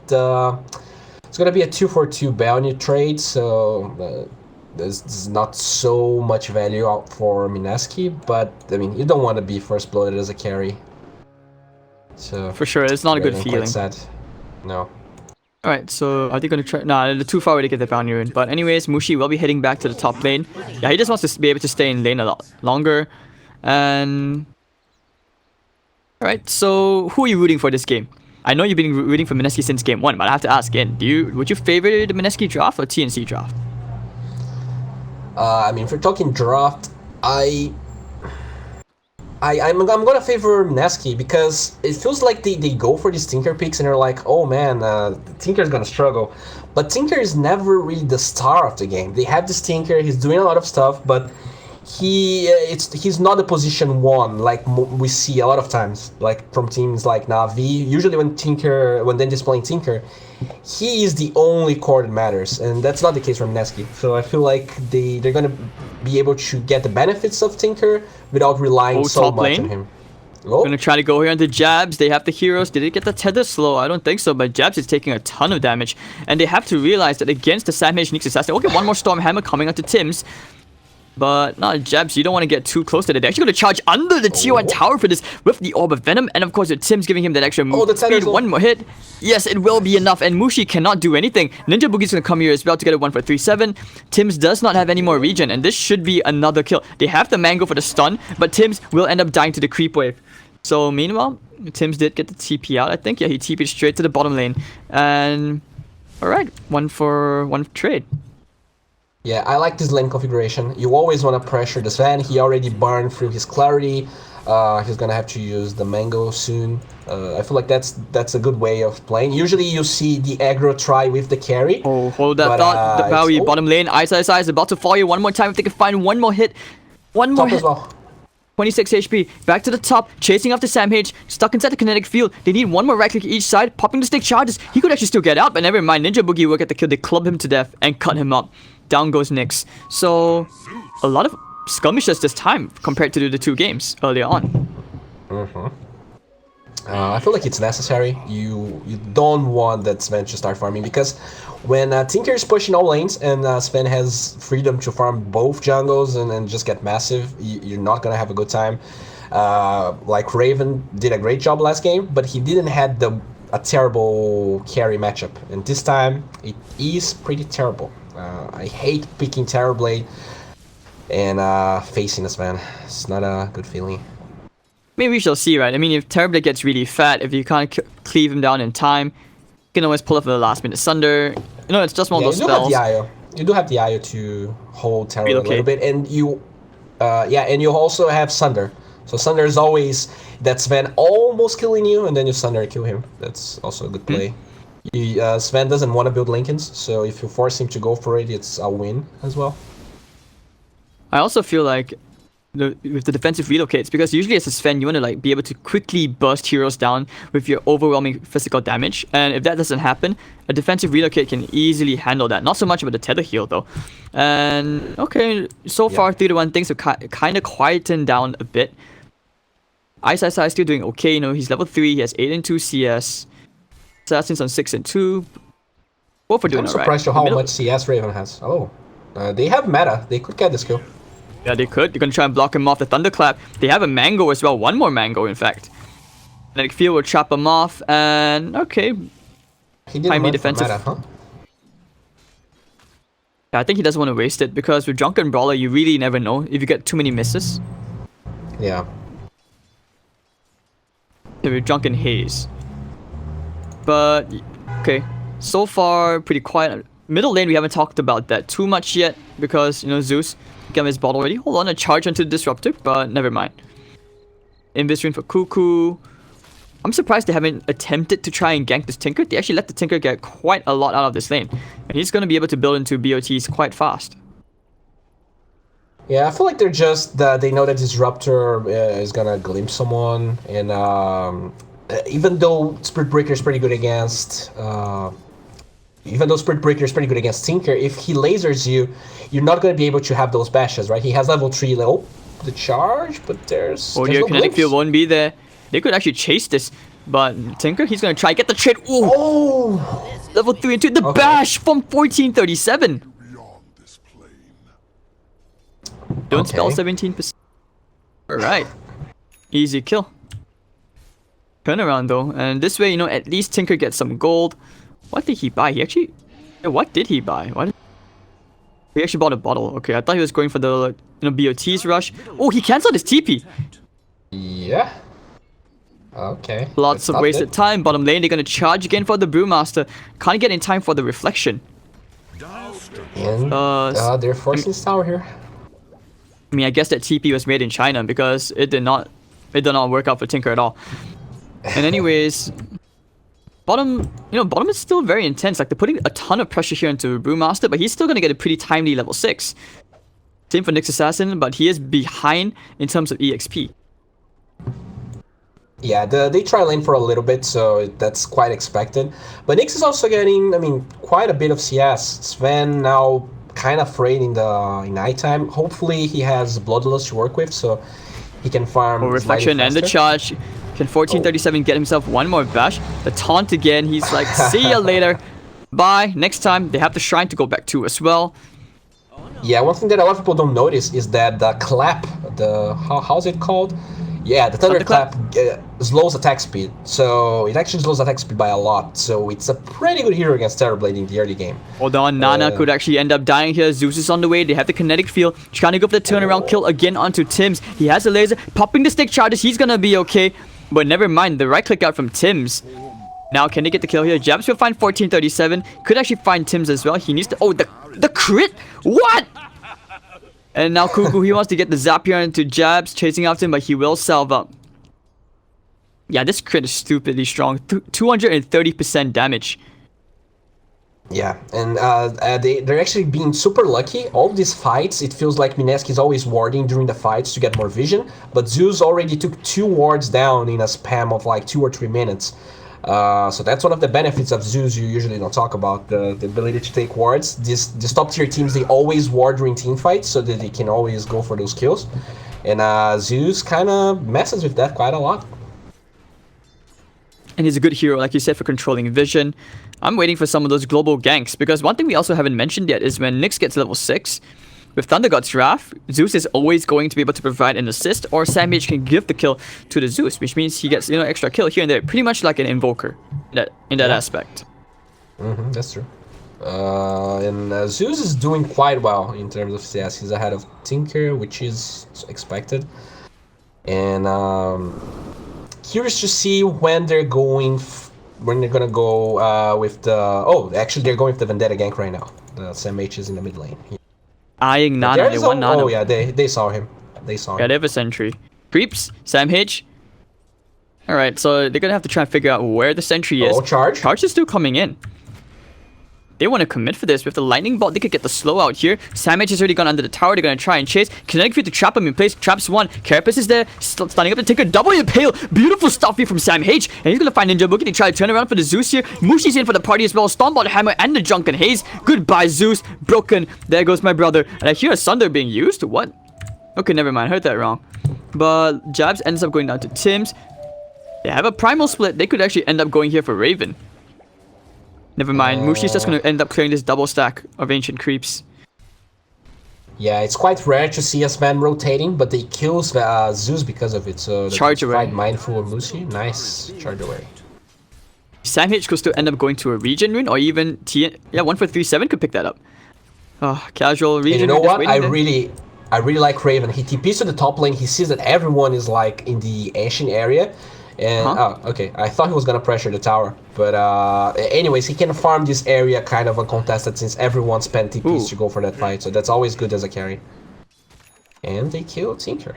It's gonna be a 2-for-2 bounty trade, so there's not so much value out for Mineski. But I mean, you don't want to be first blooded as a carry. So for sure, it's not a good feeling. Sad. No. Alright, so are they going to try? Nah, they're too far away to get the bounty rune. But anyways, Mushi will be heading back to the top lane. Yeah, he just wants to be able to stay in lane a lot longer. And alright, so who are you rooting for this game? I know you've been rooting for Mineski since game 1, but I have to ask again, would you favor the Mineski draft or TNC draft? I mean, if we're talking draft, I'm gonna favor Mineski because it feels like they go for these Tinker picks and they're like, oh man, Tinker's gonna struggle. But Tinker is never really the star of the game. They have this Tinker, he's doing a lot of stuff, but he's not a position one like we see a lot of times, like from teams like Navi. Usually when Denji's playing Tinker, he is the only core that matters, and that's not the case from Mineski. So I feel like they're gonna be able to get the benefits of Tinker without relying so much on him. Gonna try to go here into Jabs. They have the heroes. Did they get the tether slow? I don't think so, but Jabs is taking a ton of damage. And they have to realize that against the Sandmage Neeks Assassin, okay, one more Storm Hammer coming onto Tim's. But not Jabs, you don't want to get too close to it. They're actually going to charge under the tier 1 tower for this with the Orb of Venom. And of course, Tim's giving him that extra move speed. One more hit. Yes, it will be enough. And Mushi cannot do anything. Ninja Boogie's going to come here as well to get a 1 for 3-7. Tim's does not have any more regen. And this should be another kill. They have the Mango for the stun, but Tim's will end up dying to the creep wave. So meanwhile, Tim's did get the TP out, I think. Yeah, he TP'd straight to the bottom lane. And alright, 1 for 1 trade. Yeah, I like this lane configuration. You always want to pressure the Sven. He already burned through his clarity. He's gonna have to use the Mango soon. I feel like that's a good way of playing. Usually you see the aggro try with the carry. Oh, hold that thought. The Bowie bottom lane. Ice is about to fall you one more time if they can find one more hit. One more hit. 26 HP, back to the top, chasing after Sandmage, stuck inside the kinetic field. They need one more right click each side, popping the stick charges. He could actually still get out, but never mind. Ninja Boogie will get the kill. They club him to death and cut him up. Down goes Nyx. So, a lot of skirmishes this time compared to the 2 games earlier on. I feel like it's necessary. You don't want that Sven to start farming, because when Tinker is pushing all lanes and Sven has freedom to farm both jungles and just get massive, you're not gonna have a good time. Like Raven did a great job last game, but he didn't have a terrible carry matchup, and this time it is pretty terrible. I hate picking Terrorblade and facing a Sven. It's not a good feeling. Maybe we shall see, right? I mean, if Terrorblade gets really fat, if you can't cleave him down in time, you can always pull up the last minute Sunder. You know, it's just one of those spells. You do have the IO to hold Terrorblade a little bit, and you also have Sunder. So Sunder is always that Sven almost killing you, and then you Sunder kill him. That's also a good play. Sven doesn't want to build Lincolns, so if you force him to go for it, it's a win as well. I also feel like with the defensive relocates, because usually as a Sven you want to like be able to quickly burst heroes down with your overwhelming physical damage, and if that doesn't happen, a defensive relocate can easily handle that. Not so much about the tether heal though. And okay, so far 3-1 things have kind of quietened down a bit. Ice is still doing okay, you know, he's level 3, he has 8 and 2 CS. Assassin's on 6 and 2. Both are doing alright. I'm surprised to how much CS Raven has. Oh, they have meta. They could get this kill. Yeah, they could. They're gonna try and block him off the Thunderclap. They have a Mango as well. One more Mango, in fact. Kinetic Field will chop him off, and okay. He didn't timely defensive. Meta, huh? Yeah, I think he doesn't want to waste it, because with Drunken Brawler, you really never know if you get too many misses. Yeah. With Drunken Haze. But, okay. So far, pretty quiet. Middle lane, we haven't talked about that too much yet, because, you know, Zeus got his bot already. Hold on, a charge onto the Disruptor, but never mind. Invis for Cuckoo. I'm surprised they haven't attempted to try and gank this Tinker. They actually let the Tinker get quite a lot out of this lane. And he's going to be able to build into BOTs quite fast. Yeah, I feel like they're just, they know that Disruptor is going to glimpse someone. And even though Spirit Breaker is pretty good against... Tinker, if he lasers you, you're not going to be able to have those bashes, right? He has level 3, the charge, but there's your no kinetic field won't be there. They could actually chase this, but Tinker, he's going to try get the trade. Ooh! Oh! Level 3 and 2, the bash from 1437. Don't spell 17%. Alright. Easy kill. Turnaround though, and this way, you know, at least Tinker gets some gold. What did he buy? He actually... What did he buy? He actually bought a bottle. Okay, I thought he was going for the, you know, BOT's rush. Oh, he cancelled his TP. Yeah. Okay. Lots of wasted time. Bottom lane, they're going to charge again for the Brewmaster. Can't get in time for the reflection. And they're forcing this tower here. I mean, I guess that TP was made in China, because it did not work out for Tinker at all. And anyways... Bottom is still very intense. Like, they're putting a ton of pressure here into Brewmaster, but he's still going to get a pretty timely level 6. Same for Nyx Assassin, but he is behind in terms of EXP. Yeah, they try lane for a little bit, so that's quite expected. But Nyx is also getting, I mean, quite a bit of CS. Sven now kind of afraid in nighttime. Hopefully he has Bloodlust to work with, so he can farm. Reflection and the charge. Can 1437 get himself one more bash? The taunt again. He's like, see ya later. Bye. Next time they have the shrine to go back to as well. Yeah, one thing that a lot of people don't notice is that the clap, how's it called? Yeah, the thunder clap slows attack speed. So it actually slows attack speed by a lot. So it's a pretty good hero against Terrorblade in the early game. Hold on, Nana could actually end up dying here. Zeus is on the way. They have the kinetic field. Trying to go for the turnaround kill again onto Tims. He has a laser. Popping the stick charges. He's gonna be okay. But never mind, the right click out from Tims. Now, can they get the kill here? Jabs will find 1437. Could actually find Tims as well. He needs to... Oh, the crit? What? And now Cuckoo, he wants to get the zap here into Jabs, chasing after him, but he will salve up. Yeah, this crit is stupidly strong. 230% damage. Yeah, and they're actually being super lucky. All these fights, it feels like Mineski is always warding during the fights to get more vision. But Zeus already took 2 wards down in a spam of like 2 or 3 minutes. So that's one of the benefits of Zeus you usually don't talk about, the ability to take wards. These top tier teams, they always ward during team fights so that they can always go for those kills. And Zeus kind of messes with that quite a lot. And he's a good hero, like you said, for controlling vision. I'm waiting for some of those global ganks, because one thing we also haven't mentioned yet is when Nyx gets level 6, with Thunder God's Wrath, Zeus is always going to be able to provide an assist, or Samh can give the kill to the Zeus, which means he gets, extra kill here and there, pretty much like an invoker in that aspect. That's true. And Zeus is doing quite well in terms of CS. He's ahead of Tinker, which is expected. And curious to see when they're going, when they're gonna go with the. Oh, actually, they're going with the Vendetta gank right now. The Samh is in the mid lane. Eyeing Nana, they want Nana. Oh yeah, they saw him. They saw him. Yeah, they have a sentry. Creeps, Samh. Alright, so they're gonna have to try and figure out where the sentry is. Oh, charge. Charge is still coming in. They want to commit for this. With the lightning bolt, they could get the slow out here. Samh has already gone under the tower. They're going to try and chase. Kinetic field to trap him in place. Traps 1. Carapace is there. Standing up to take a double impale. Beautiful stuff here from Samh. And he's going to find Ninja Boogie. They try to turn around for the Zeus here. Mushi's in for the party as well. Stormbolt Hammer and the Drunken Haze. Goodbye, Zeus. Broken. There goes my brother. And I hear a Sunder being used. What? Okay, never mind. I heard that wrong. But Jabs ends up going down to Tims. They have a primal split. They could actually end up going here for Raven. Never mind, Mushi's just going to end up clearing this double stack of Ancient Creeps. Yeah, it's quite rare to see a man rotating, but they kill Zeus because of it, so charge away. Quite mindful of Mushi. Nice charge away. Samh could still end up going to a regen rune, or even 1437 could pick that up. Casual regen. And you know what? I really like Raven. He TPs to the top lane. He sees that everyone is like in the Ancient area. And okay, I thought he was gonna pressure the tower, but anyways, he can farm this area kind of uncontested since everyone spent TPs to go for that fight, so that's always good as a carry. And they kill Tinker.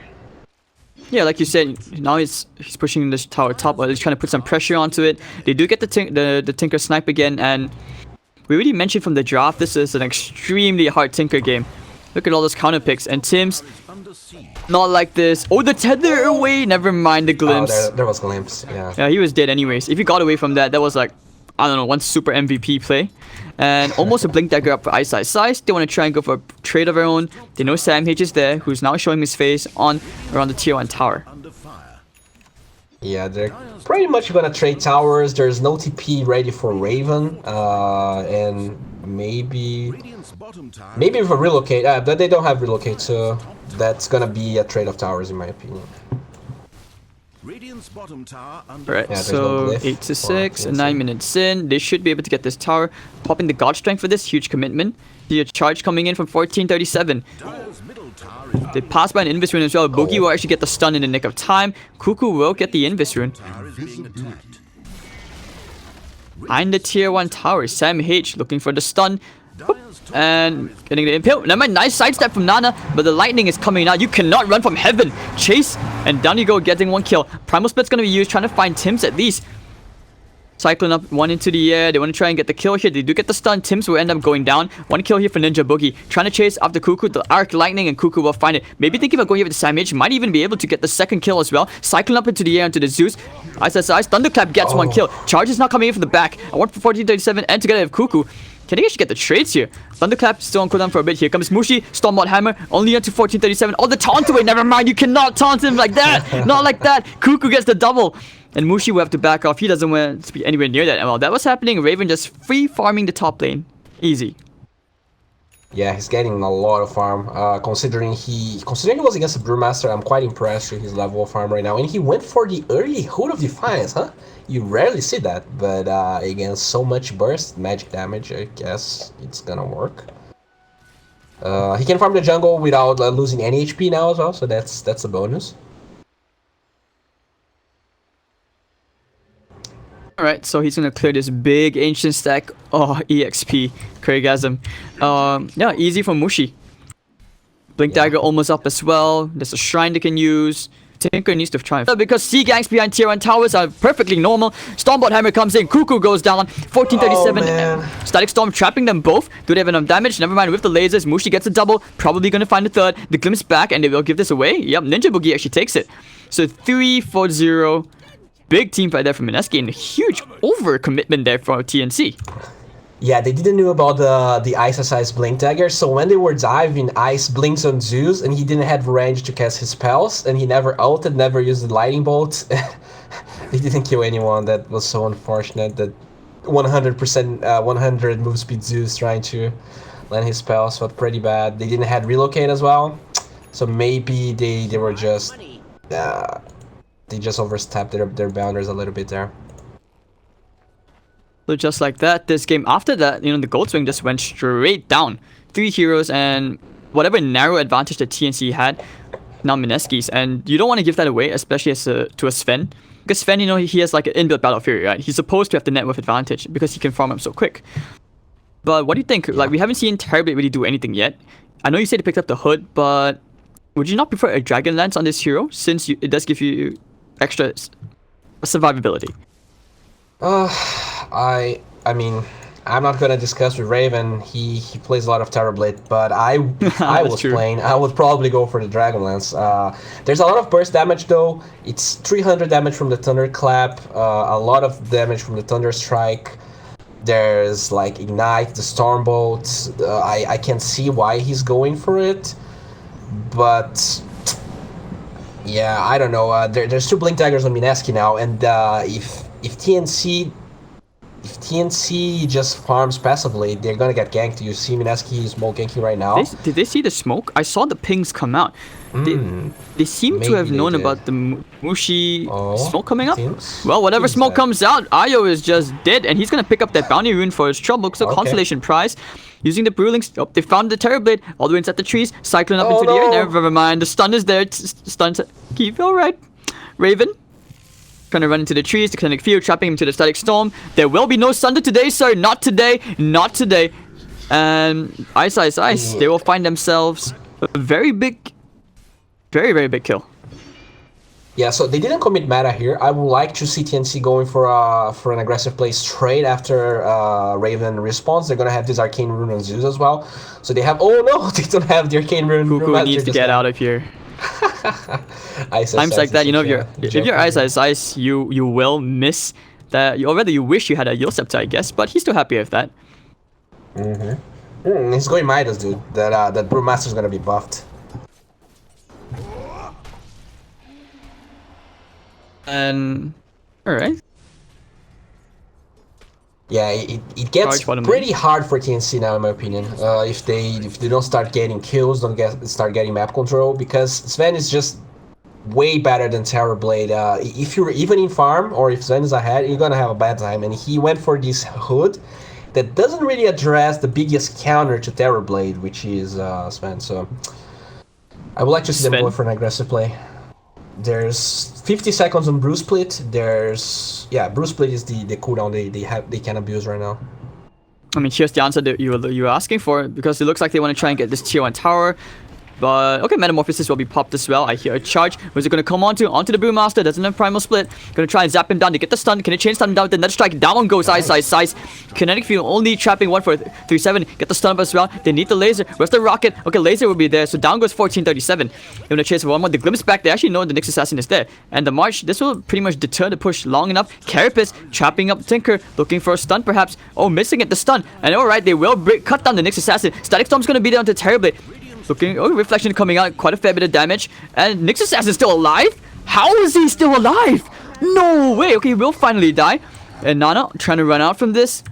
Yeah, like you said, now he's pushing this tower top, or he's trying to put some pressure onto it. They do get the Tinker snipe again, and we already mentioned from the draft, this is an extremely hard Tinker game. Look at all those counter picks, and Tims, not like this. Oh, the tether away! Never mind the glimpse. Oh, there was glimpse, yeah. Yeah, he was dead anyways. If he got away from that, that was like, I don't know, one super MVP play. And almost a blink dagger up for Ice. They want to try and go for a trade of their own. They know Samh is there, who's now showing his face around the tier 1 tower. Yeah, they're pretty much gonna trade towers. There's no TP ready for Raven, and maybe with a relocate. But they don't have relocate, so that's gonna be a trade of towers in my opinion. Right, so 8 to 6, 9 minutes in, they should be able to get this tower. Popping the God Strength for this huge commitment. The charge coming in from 1437. They pass by an Invis rune as well. Boogie will actually get the stun in the nick of time. Cuckoo will get the Invis rune. Behind the tier 1 tower, Samh looking for the stun. And getting the impale. Never mind, nice sidestep from Nana, but the lightning is coming out. You cannot run from heaven. Chase, and down you go, getting 1 kill. Primal Split's gonna be used, trying to find Tims at least. Cycling up one into the air. They want to try and get the kill here. They do get the stun. Tims will end up going down. One kill here for Ninja Boogie. Trying to chase after Cuckoo. The Arc Lightning and Cuckoo will find it. Maybe thinking about going here with the Samage. Might even be able to get the second kill as well. Cycling up into the air into the Zeus. Ice. Thunderclap gets one kill. Charge is not coming in from the back. I want for 1437 and together with Cuckoo. Can they actually get the trades here? Thunderclap still on cooldown for a bit. Here comes Mushi. Stormbot Hammer. Only onto 1437. Oh, the taunt away. Never mind. You cannot taunt him like that. Not like that. Cuckoo gets the double. And Mushi will have to back off. He doesn't want to be anywhere near that. And while that was happening, Raven just free farming the top lane. Easy. Yeah, he's getting a lot of farm. Considering he was against a Brewmaster, I'm quite impressed with his level of farm right now. And he went for the early Hood of Defiance, huh? You rarely see that, but against so much burst, magic damage, I guess it's gonna work. He can farm the jungle without losing any HP now as well, so that's a bonus. Alright, so he's gonna clear this big ancient stack. Oh, EXP. Craigasm. Yeah, easy for Mushi. Blink Dagger almost up as well. There's a shrine they can use. Tinker needs to try because sea gangs behind tier 1 towers are perfectly normal. Stormbot Hammer comes in, Cuckoo goes down, 1437. Static Storm trapping them both. Do they have enough damage? Never mind with the lasers. Mushi gets a double, probably gonna find a third. The Glimpse back and they will give this away. Yep, Ninja Boogie actually takes it. So 3-4-0. Big team fight there from Mineski and a huge overcommitment there for TNC. Yeah, they didn't know about the Ice Blink Dagger, so when they were diving, Ice blinks on Zeus, and he didn't have range to cast his spells, and he never ulted, never used the Lightning Bolt. They didn't kill anyone. That was so unfortunate. That 100%, 100 move speed Zeus trying to land his spells felt pretty bad. They didn't have relocate as well, so maybe they were just they just overstepped their boundaries a little bit there. So just like that, this game after that, you know, the Gold Swing just went straight down. 3 heroes and whatever narrow advantage that TNC had, now Mineski's. And you don't want to give that away, especially to a Sven. Because Sven, you know, he has like an inbuilt Battle Fury, right? He's supposed to have the net worth advantage because he can farm up so quick. But what do you think? Like, we haven't seen Terrorblade really do anything yet. I know you said he picked up the Hood, but would you not prefer a Dragon Lance on this hero since it does give you extra survivability? I mean, I'm not gonna discuss with Raven. He plays a lot of Terrorblade, but if I was playing, I would probably go for the Dragonlance. There's a lot of burst damage though. It's 300 damage from the Thunderclap, a lot of damage from the Thunderstrike. There's like Ignite, the Stormbolt. I can see why he's going for it, but yeah, I don't know. There's 2 Blink Daggers on Mineski now, and if TNC just farms passively, they're gonna get ganked. You see Mineski smoke ganking right now. Did they see the smoke? I saw the pings come out. They seem to have known about the Mushi smoke coming up. Well, whatever smoke comes out, Ayo is just dead, and he's gonna pick up that bounty rune for his trouble. So consolation prize. Using the Brewlings. Oh, they found the Terrorblade all the way inside the trees, cycling up into the air. Never mind. The stun is there. Stun. Keep alright. Raven. Trying to run into the trees, the kinetic field, trapping him to the static storm. There will be no Sunder today, sir. Not today. Not today. And Ice. They will find themselves a very big, very big kill. Yeah, so they didn't commit meta here. I would like to see TNC going for an aggressive play straight after Raven respawns. They're gonna have this Arcane Rune on Zeus as well. So they have. Oh no, they don't have the Arcane Rune. Cuckoo needs to get out of here. Times like that, you know, if you're Ice, you will miss that, or rather you wish you had a Yule Scepter, I guess, but he's still happy with that. He's going Midas, dude. That Brewmaster's gonna be buffed. And alright. Yeah, it gets pretty hard for TNC now, in my opinion. If they don't start getting kills, start getting map control, because Sven is just way better than Terrorblade. If you're even in farm, or if Sven is ahead, you're gonna have a bad time. And he went for this Hood that doesn't really address the biggest counter to Terrorblade, which is Sven. So I would like to see them go for an aggressive play. There's 50 seconds on Brew Split. Brew Split is the cooldown they can abuse right now. I mean, here's the answer that you were asking for, because it looks like they want to try and get this tier 1 tower. But okay, Metamorphosis will be popped as well. I hear a charge. Who's it gonna come onto? Onto the Brewmaster. Doesn't have Primal Split. Gonna try and zap him down to get the stun. Can it chain stun down with the Net Strike? Down goes CIS. Kinetic Field only trapping 1 for 3-7. Get the stun up as well. They need the laser. Where's the rocket? Okay, laser will be there. So down goes 1437. They're gonna chase for one more. The glimpse back. They actually know the Nyx Assassin is there. And the March, this will pretty much deter the push long enough. Carapace trapping up Tinker. Looking for a stun perhaps. Oh, missing it. The stun. And alright, they will cut down the Nyx Assassin. Static Storm's gonna be there onto Terrorblade. Looking, oh, Reflection coming out, quite a fair bit of damage. And Nyx Assassin's still alive? How is he still alive? No way. Okay, he will finally die. And Nana trying to run out from this.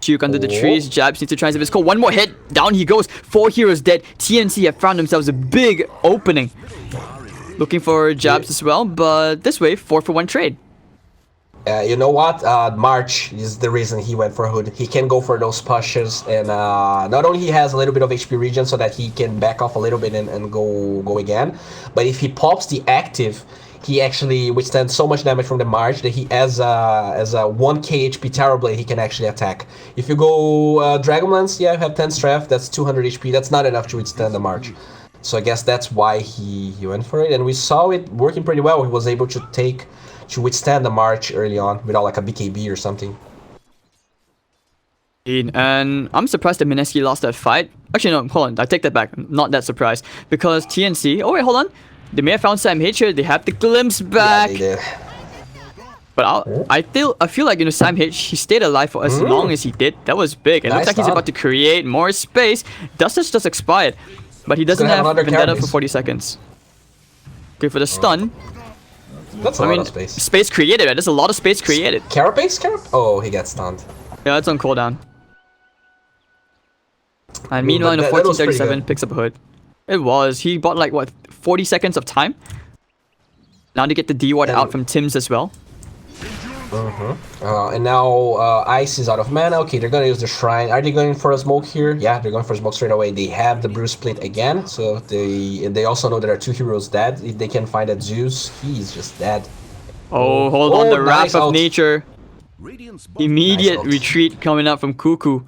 Juke under the trees. Jabs needs to try and save his core. One more hit. Down he goes. 4 heroes dead. TNC have found themselves a big opening. Looking for Jabs as well, but this way, 4-for-1 trade. You know what? March is the reason he went for Hood. He can go for those pushes, and not only he has a little bit of HP regen so that he can back off a little bit and go again, but if he pops the active, he actually withstands so much damage from the March that he as a 1k HP Terrorblade he can actually attack. If you go Dragonlance, yeah, you have 10 strength, that's 200 HP. That's not enough to withstand the March. So I guess that's why he went for it, and we saw it working pretty well. He was able to withstand the March early on without like a BKB or something. And I'm surprised that Mineski lost that fight. Actually, no, hold on. I take that back. I'm not that surprised. Because TNC... Oh, wait, hold on. They may have found Sam H here. They have the glimpse back. Yeah, they did. But I feel like, you know, Sam H, he stayed alive for as long as he did. That was big. It looks like he's about to create more space. Dustin's just expired. But he doesn't have Vendetta for 40 seconds. Okay, for the stun... That's a lot of space. Space created, right? There's a lot of space created. Carapace? Oh, he got stunned. Yeah, it's on cooldown. And meanwhile, in 1437 picks up a Hood. It was. He bought like, what, 40 seconds of time? Now to get the D-Ward out from Tim's as well. And now Ice is out of mana. Okay, they're gonna use the Shrine. Are they going for a smoke here? Yeah, they're going for a smoke straight away. They have the Brew Split again, so they also know there are 2 heroes dead. If they can find that Zeus, he's just dead. Oh, hold on, the nice Wrath of out. Nature. Immediate retreat coming out from Cuckoo.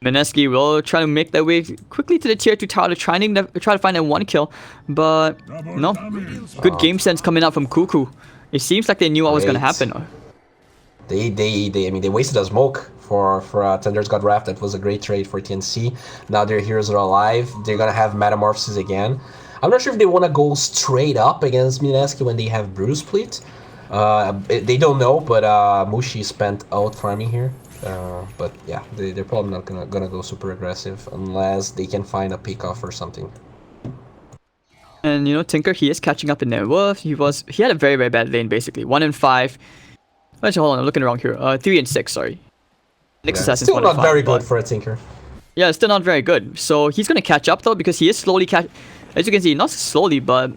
Mineski will try to make their way quickly to the tier 2 tower to try to find that 1 kill, but no. Good game sense coming out from Cuckoo. It seems like they knew what was gonna happen. I mean, they wasted a smoke for Thunder's God Wrath. That was a great trade for TNC. Now their heroes are alive. They're gonna have Metamorphosis again. I'm not sure if they want to go straight up against Mineski when they have Brew Split. They don't know, but Mushi spent out farming here. But yeah, they're probably not gonna go super aggressive unless they can find a pick off or something. And you know, Tinker, he is catching up in net worth. He had a very, very bad lane basically. 1 and 5. Actually, hold on, I'm looking around here. 3 and 6, sorry. Nyx Assassin's still 1 not and 5, very good for a Tinker. Yeah, it's still not very good. So he's gonna catch up though, because he is slowly as you can see, not slowly, but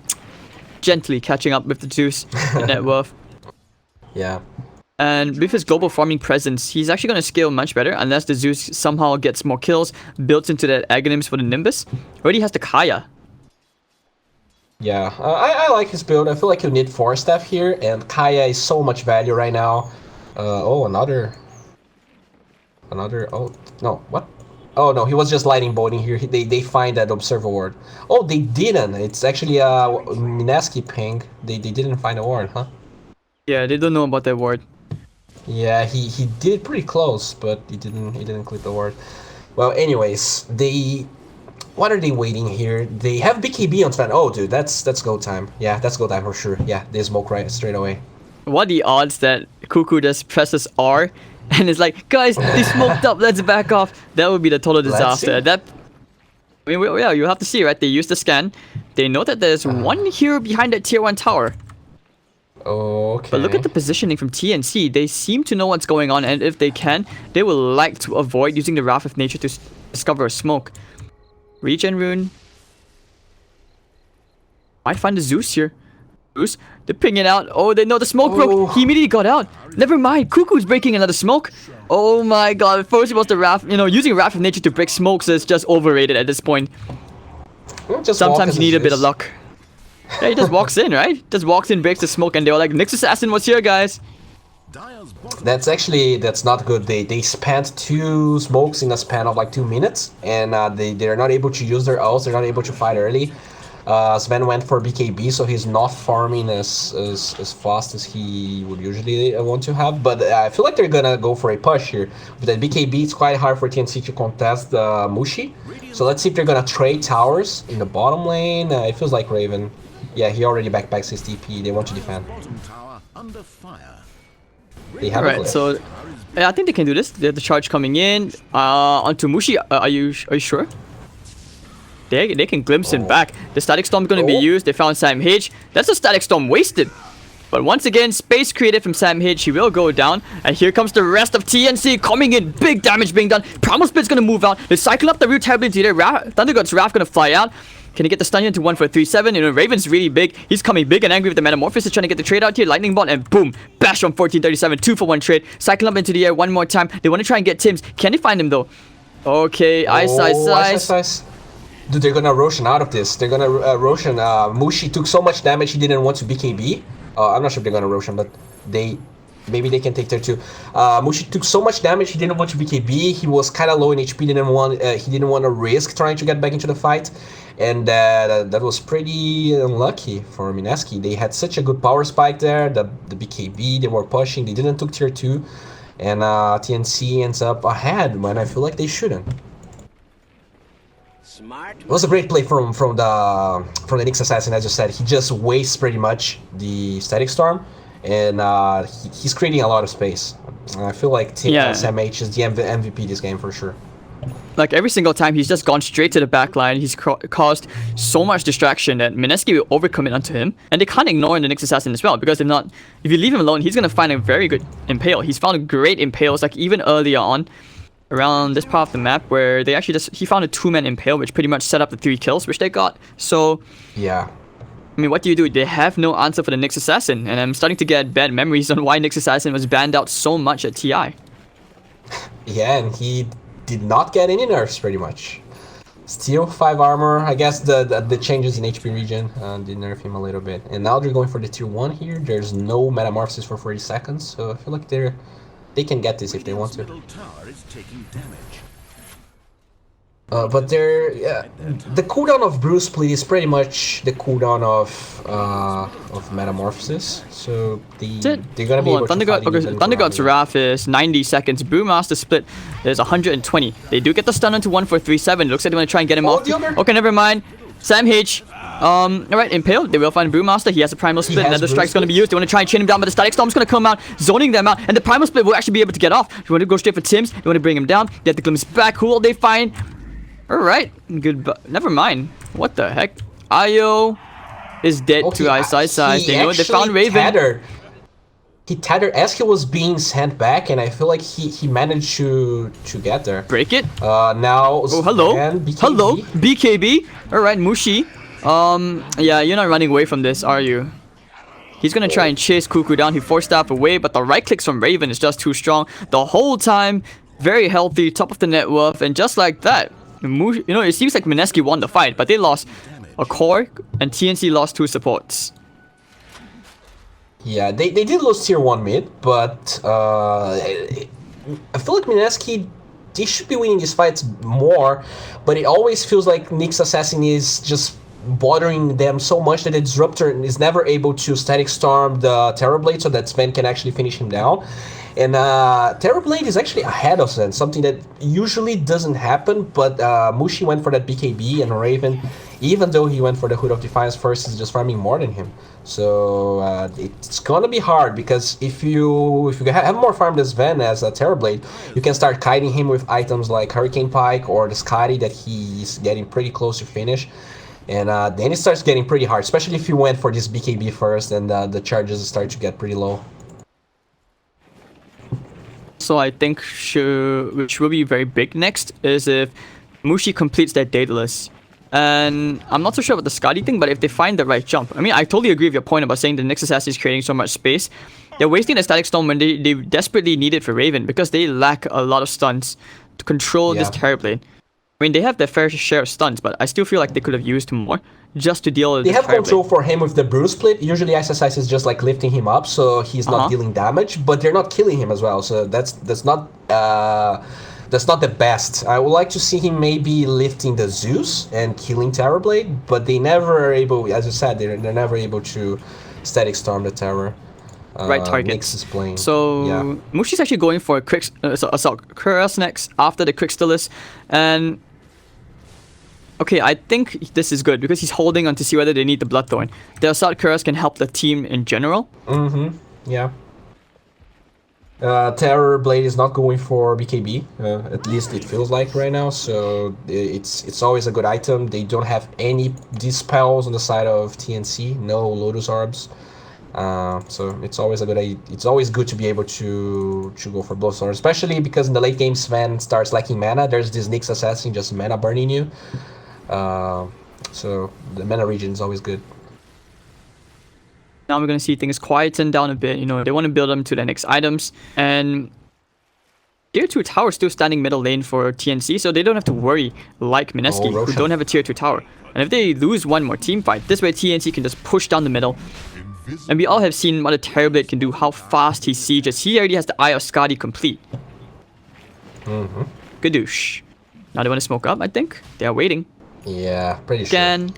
gently catching up with the Zeus in net worth. Yeah. And with his global farming presence, he's actually gonna scale much better unless the Zeus somehow gets more kills built into the Aghanims for the Nimbus. Already has the Kaya. Yeah, I like his build. I feel like you need 4 staff here, and Kaya is so much value right now. Another. Oh no, what? Oh no, he was just lightning bolting here. They find that Observer Ward. Oh, they didn't. It's actually a Mineski ping. They didn't find a ward, huh? Yeah, they don't know about that ward. Yeah, he did pretty close, but he didn't click the ward. Well, anyways, what are they waiting here? They have BKB on Sven. Oh, dude, that's go time. Yeah, that's go time for sure. Yeah, they smoke right straight away. What are the odds that Cuckoo just presses R and it's like, guys, they smoked up, let's back off. That would be the total disaster. I mean, yeah, you have to see, right? They use the scan. They know that there's 1 hero behind that tier 1 tower. Okay. But look at the positioning from TNC. They seem to know what's going on, and if they can, they will like to avoid using the Wrath of Nature to discover a smoke. Regen rune. Might find the Zeus here. Zeus, they're pinging out. Oh, they know the smoke broke. He immediately got out. Never mind. Cuckoo's breaking another smoke. Oh my god. First it was the Wrath. You know, using Wrath of Nature to break smokes is just overrated at this point. Sometimes you need a bit of luck. Yeah, he just walks in, right? Just walks in, breaks the smoke, and they were like, Nyx Assassin was here, guys. That's not good. They spent 2 smokes in a span of like 2 minutes, and they're not able to use their ults. They're not able to fight early. Sven went for BKB, so he's not farming as fast as he would usually want to have. But I feel like they're gonna go for a push here. With that BKB, it's quite hard for TNC to contest Mushi. So let's see if they're gonna trade towers in the bottom lane. It feels like Raven. Yeah, he already backpacks his TP. They want to defend. They have Alright, so I think they can do this. They have the charge coming in. Onto Mushi. Are you sure? They can glimpse him back. The Static Storm going to be used. They found Sam H. That's a Static Storm wasted. But once again, space created from Sam H. He will go down. And here comes the rest of TNC coming in. Big damage being done. Primal Split's going to move out. They cycle up the root terribly to there. Thunder God's Wrath going to fly out. Can he get the stun into 1 for 3-7? You know, Raven's really big. He's coming big and angry with the Metamorphosis. He's trying to get the trade out here. Lightning Bot and boom. Bash on 1437. 2 for 1 trade. Cycle up into the air one more time. They want to try and get Tims. Can they find him though? Okay, Ice. Dude, they're gonna Roshan out of this. They're gonna Roshan. Mushi took so much damage he didn't want to BKB. I'm not sure if they're gonna Roshan, but maybe they can take there too. Mushi took so much damage he didn't want to BKB. He was kind of low in HP. He didn't want to risk trying to get back into the fight, and that was pretty unlucky for Mineski. They had such a good power spike there. The BKB, they were pushing. They didn't took tier 2, and TNC ends up ahead when I feel like they shouldn't. Smart. It was a great play from the Nyx Assassin, as you said. He just wastes pretty much the Static Storm, and he's creating a lot of space. I feel like Sam H is the MVP this game for sure. Like every single time, he's just gone straight to the back line. He's caused so much distraction that Mineski will overcommit onto him. And they can't ignore the Nyx Assassin as well, because if you leave him alone, he's going to find a very good Impale. He's found great Impales, like even earlier on, around this part of the map, where they actually he found a 2-man Impale, which pretty much set up the 3 kills, which they got. So, yeah. I mean, what do? They have no answer for the Nyx Assassin, and I'm starting to get bad memories on why Nyx Assassin was banned out so much at TI. Yeah, and he did not get any nerfs, pretty much. Still 5 armor. I guess the changes in HP regen did nerf him a little bit. And now they're going for the tier 1 here. There's no Metamorphosis for 40 seconds, so I feel like they can get this if they want to. But the cooldown of Bruce Split is pretty much the cooldown of Metamorphosis, so they're gonna be able to fight. Thunder God's Wrath is 90 seconds. Brewmaster Split is 120. They do get the stun onto 1 for 3-7. Looks like they want to try and get him off. Okay, never mind. Sam H. Alright, Impale. They will find Brewmaster. He has a Primal Split. Another Strike's going to be used. They want to try and chain him down, but the Static Storm's going to come out, zoning them out, and the Primal Split will actually be able to get off. They want to go straight for Tims. They want to bring him down. They have to glimpse back. Who will they find? Alright, good. Never mind. What the heck? Io is dead to Ice. They know they found Raven. He tethered as he was being sent back, and I feel like he managed to get there. Break it. Now. Oh, hello. BKB. Hello, BKB. Alright, Mushi. Yeah, you're not running away from this, are you? He's gonna try and chase Cuckoo down. He forced staff away, but the right clicks from Raven is just too strong. The whole time, very healthy, top of the net worth, and just like that, you know, it seems like Mineski won the fight, but they lost a core, and TNC lost 2 supports. Yeah, they did lose tier 1 mid, but I feel like Mineski, they should be winning these fights more, but it always feels like Nyx Assassin is just bothering them so much that the Disruptor is never able to Static Storm the Terrorblade so that Sven can actually finish him down. And Terrorblade is actually ahead of Sven, something that usually doesn't happen, but Mushi went for that BKB, and Raven, even though he went for the Hood of Defiance first, is just farming more than him. So it's gonna be hard, because if you have more farm than Sven as a Terrorblade, you can start kiting him with items like Hurricane Pike or the Scotty that he's getting pretty close to finish. And then it starts getting pretty hard, especially if you went for this BKB first, and the charges start to get pretty low. So I think which will be very big next is if Mushi completes their Daedalus. And I'm not so sure about the Scotty thing, but if they find the right jump. I mean, I totally agree with your point about saying the Nyx Assassin is creating so much space. They're wasting the Static Storm when they desperately need it for Raven, because they lack a lot of stuns to control this Terrorblade. I mean, they have their fair share of stuns, but I still feel like they could have used more just to deal with They the have Fire control Blade. for him with the Brew Split. Usually SSIS is just like lifting him up, so he's not dealing damage, but they're not killing him as well. So that's not the best. I would like to see him maybe lifting the Zeus and killing Terrorblade, but they never are able, as you said, they're never able to static storm the Terror. Right target. Nyx is playing. So yeah. Mushi's actually going for a quick assault cuirass next after the Crystallis, and okay, I think this is good because he's holding on to see whether they need the Bloodthorn. The assault cuirass can help the team in general. Yeah. Terrorblade is not going for BKB, at least it feels like right now, so it's always a good item. They don't have any dispels on the side of TNC, no Lotus Orbs. So it's always it's always good to be able to go for Blowstorm, especially because in the late game Sven starts lacking mana. There's this Nyx assassin just mana burning you. So the mana regen is always good. Now we're gonna see things quieten down a bit. You know, they want to build them to the next items, and tier 2 tower still standing middle lane for TNC, so they don't have to worry like Mineski, who don't have a tier 2 tower. And if they lose one more team fight, this way TNC can just push down the middle. And we all have seen what a Terrorblade can do, how fast he sieges. He already has the Eye of Skadi complete. Gadoosh. Now they want to smoke up, I think. They are waiting. Yeah, pretty sure. Again.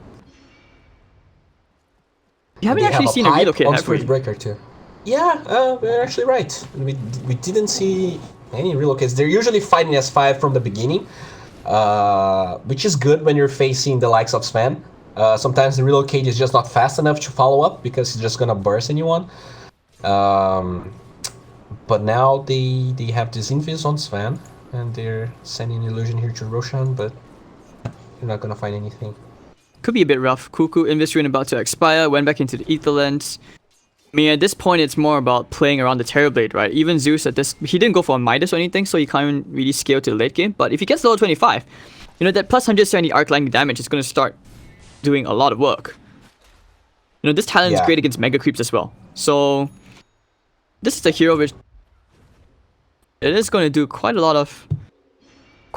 You haven't They actually have a seen a pipe relocate, on have we? Spirit Breaker too. Yeah, we're actually right. We didn't see any relocates. They're usually fighting S5 from the beginning, which is good when you're facing the likes of Sven. Sometimes the relocate is just not fast enough to follow up because it's just gonna burst anyone. But now they have this invis on Sven, and they're sending illusion here to Roshan, but you're not gonna find anything. Could be a bit rough. Cuckoo, Invis Rune about to expire, went back into the Etherlands. I mean, at this point, it's more about playing around the Terrorblade, right? Even Zeus at this, he didn't go for a Midas or anything, so he can't really scale to the late game. But if he gets level 25, you know, that plus 170 arc lightning damage is going to start doing a lot of work. You know, this talent is great against Mega Creeps as well. So, this is a hero which it is going to do quite a lot.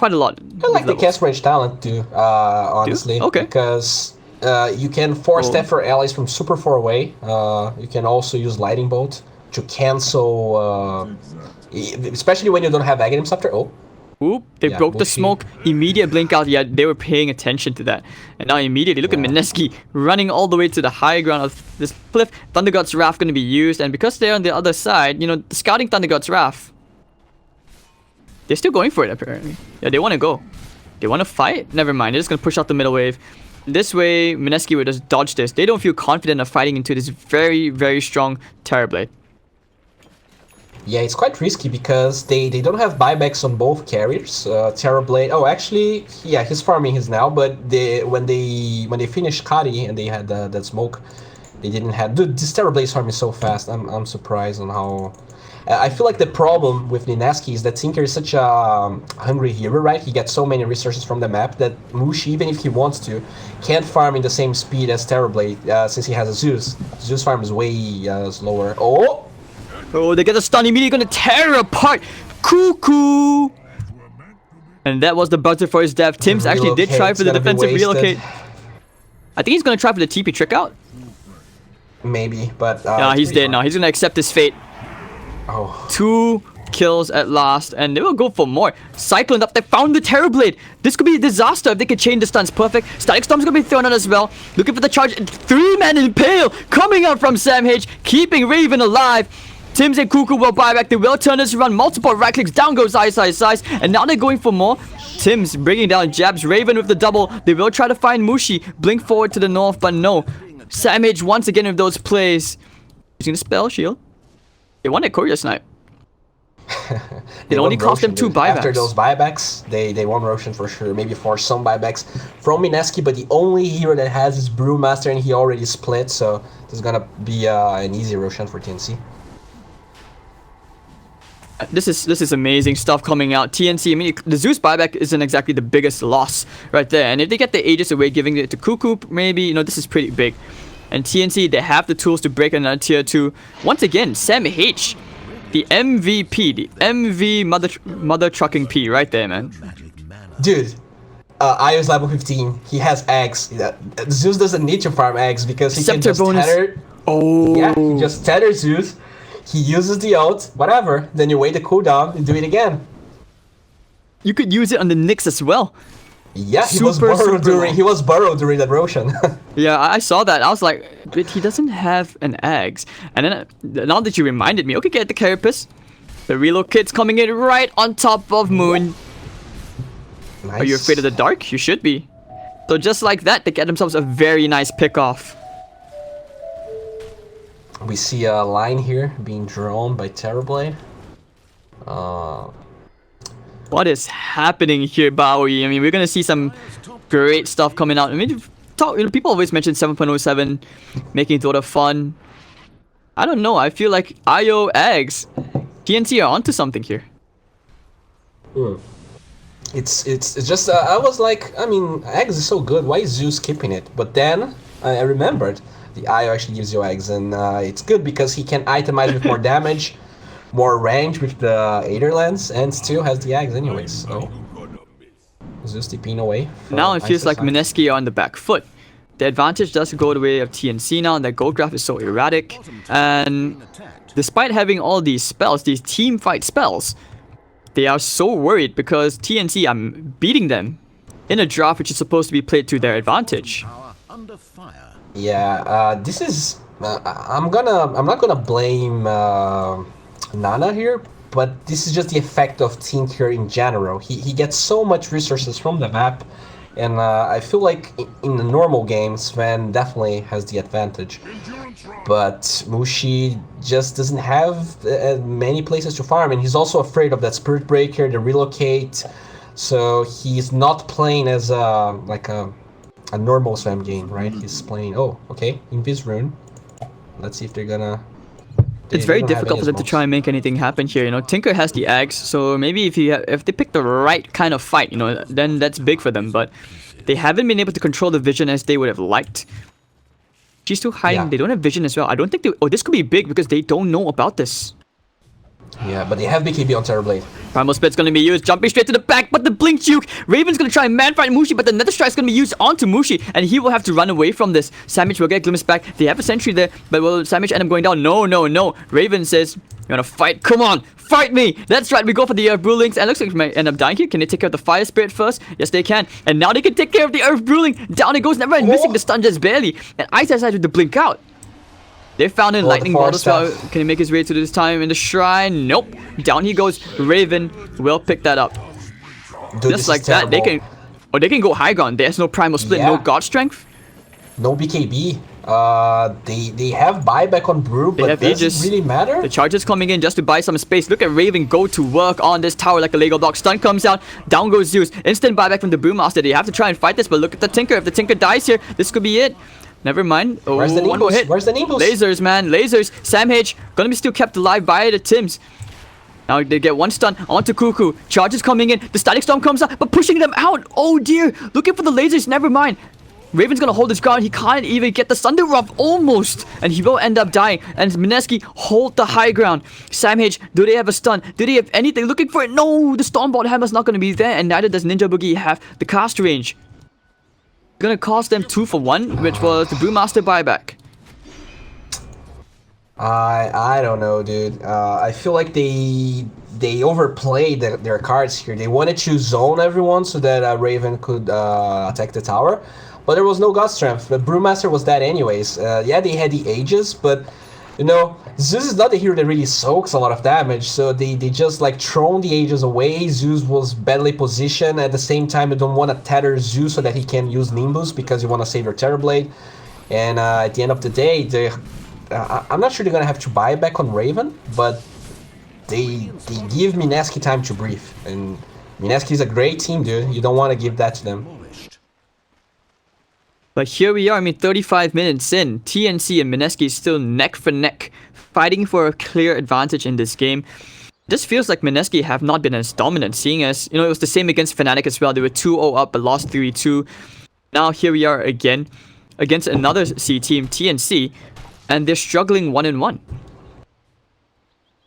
I like the cast range talent too, honestly. Okay. Because you can force step for allies from super far away. You can also use Lightning Bolt to cancel, especially when you don't have Aghanim Scepter. Oop, they broke the smoke. Immediate blink out. Yeah, they were paying attention to that. And now immediately, look at Mineski running all the way to the high ground of this cliff. Thunder God's Wrath going to be used. And because they're on the other side, you know, scouting Thunder God's Wrath, they're still going for it apparently. Yeah, they want to go. They want to fight? Never mind, they're just going to push out the middle wave. This way, Mineski would just dodge this. They don't feel confident of fighting into this very, very strong Terrorblade. Yeah, it's quite risky because they don't have buybacks on both carriers. Terrorblade. Oh, actually, yeah, he's farming his now. But when they finished Kari and they had that smoke, they didn't have. Dude, this Terrorblade farm is so fast. I'm surprised on how. I feel like the problem with Mineski is that Tinker is such a hungry hero, right? He gets so many resources from the map that Mushi, even if he wants to, can't farm in the same speed as Terrorblade since he has a Zeus. Zeus farm is way slower. Oh, they get a stun immediately, gonna tear apart Cuckoo! And that was the buzzer for his death. Tims actually did try for the defensive relocate. I think he's gonna try for the TP trick out. Maybe, but... yeah, he's dead now. He's gonna accept his fate. Oh. 2 kills at last, and they will go for more. Cyclone up, they found the Terrorblade. This could be a disaster if they can chain the stuns. Perfect. Static Storm's gonna be thrown out as well. Looking for the charge. 3-man Impale coming out from Sam H, keeping Raven alive. Tims and Cuckoo will buy back. They will turn this around. Multiple right clicks. Down goes Ice. And now they're going for more. Tims bringing down Jabs. Raven with the double. They will try to find Mushi. Blink forward to the north, but no. Sam H once again with those plays. Using the spell shield. They wanted Courier Snipe. It only cost them 2 buybacks. After those buybacks, they won Roshan for sure. Maybe for some buybacks from Mineski, but the only hero that has is Brewmaster, and he already split, so this is gonna be an easy Roshan for TNC. This is amazing stuff coming out. TNC, I mean, the Zeus buyback isn't exactly the biggest loss right there. And if they get the Aegis away, giving it to Cuckoo, maybe, you know, this is pretty big. And TNC, they have the tools to break another tier 2. Once again, Sam H, the MVP, the MV mother trucking P right there, man. Dude, Io's level 15. He has eggs. Zeus doesn't need to farm eggs because he can Scepter just bonus. tether. Oh. Yeah, he just tether Zeus. He uses the ult, whatever. Then you wait the cooldown and do it again. You could use it on the Nyx as well. Yeah, he was Super burrowed during that Roshan. Yeah, I saw that. I was like, but he doesn't have an eggs. And then now that you reminded me, okay, get the Carapace. The reload kit's coming in right on top of Moon. Nice. Are you afraid of the dark? You should be. So just like that, they get themselves a very nice pick off. We see a line here being drawn by Terrorblade. What is happening here, Bowie? I mean, we're gonna see some great stuff coming out. I mean, people always mention 7.07 making Dota fun. I don't know. I feel like IO eggs, TNC are onto something here. It's just I was like, I mean, eggs is so good. Why is Zeus keeping it? But then I remembered the IO actually gives you eggs, and it's good because he can itemize with more damage, more range with the Aether Lens, and still has the eggs anyways. So Zeus TPing away. Now it feels like Mineski are on the back foot. The advantage does go the way of TNC now, and their gold graph is so erratic. And despite having all these spells, these team fight spells, they are so worried because TNC are beating them in a draft which is supposed to be played to their advantage. Yeah, this is. I'm not gonna blame Nana here, but this is just the effect of Tinker in general. He gets so much resources from the map, and I feel like in the normal games, Sven definitely has the advantage. But Mushi just doesn't have many places to farm, and he's also afraid of that Spirit Breaker, the relocate. So he's not playing as like a normal Sven game, right? He's playing. Oh, okay, Invis Rune. Let's see if they're gonna. It's very difficult for them to try and make anything happen here. You know, Tinker has the eggs, so maybe if they pick the right kind of fight, you know, then that's big for them. But they haven't been able to control the vision as they would have liked. She's still hiding. Yeah. They don't have vision as well. I don't think they. Oh, this could be big because they don't know about this. Yeah, but they have BKB on Terrorblade. Primal Split's gonna be used, jumping straight to the back, but the Blink Juke! Raven's gonna try and man-fight Mushi, but the Nether Strike's gonna be used onto Mushi, and he will have to run away from this. Samich will get glimpsed back. They have a sentry there, but will Samich end up going down? No, no, no. Raven says, "You're gonna fight. Come on, fight me!" That's right, we go for the Earth Brewlings, and looks like we might end up dying here. Can they take care of the Fire Spirit first? Yes, they can. And now they can take care of the Earth Brewling. Down it goes, never mind, missing the stun just barely. And Ice has had to blink out. They found in Lightning Bolt as well. Can he make his way to this time in the shrine? Nope. Down he goes. Raven will pick that up. Dude, just like that, they can go high ground. There's no Primal Split, no God Strength. No BKB. They have buyback on Brew, but does it really matter? The charges coming in just to buy some space. Look at Raven go to work on this tower like a Lego block. Stun comes out. Down goes Zeus. Instant buyback from the Brewmaster. They have to try and fight this, but look at the Tinker. If the Tinker dies here, this could be it. Never mind. Oh, Where's the one more hit. Where's the Nimbus? Lasers, man. Lasers. Sam H gonna be still kept alive by the Tims. Now they get one stun onto Cuckoo. Charges coming in. The Static Storm comes out, but pushing them out. Oh dear. Looking for the lasers. Never mind. Raven's gonna hold his ground. He can't even get the Thunder Rub almost. And he will end up dying. And Mineski hold the high ground. Sam H, do they have a stun? Do they have anything? Looking for it. No, the Stormbolt Hammer's not gonna be there. And neither does Ninja Boogie have the cast range. Gonna cost them 2 for 1, which was the Brewmaster buyback. I don't know, dude. I feel like they overplayed their cards here. They wanted to zone everyone so that Raven could attack the tower, but there was no God Strength. The Brewmaster was dead anyways. Yeah, they had the Aegis, but you know, Zeus is not a hero that really soaks a lot of damage, so they just like thrown the Aegis away. Zeus was badly positioned. At the same time, you don't want to tether Zeus so that he can use Nimbus because you want to save your Terrorblade. And at the end of the day, I'm not sure they're gonna have to buy back on Raven, but they give Mineski time to breathe. And Mineski is a great team, dude. You don't want to give that to them. But here we are, I mean, 35 minutes in. TNC and Mineski still neck for neck, fighting for a clear advantage in this game. This feels like Mineski have not been as dominant, seeing as, you know, it was the same against Fnatic as well. They were 2-0 up, but lost 3-2. Now here we are again, against another C team, TNC, and they're struggling 1-1.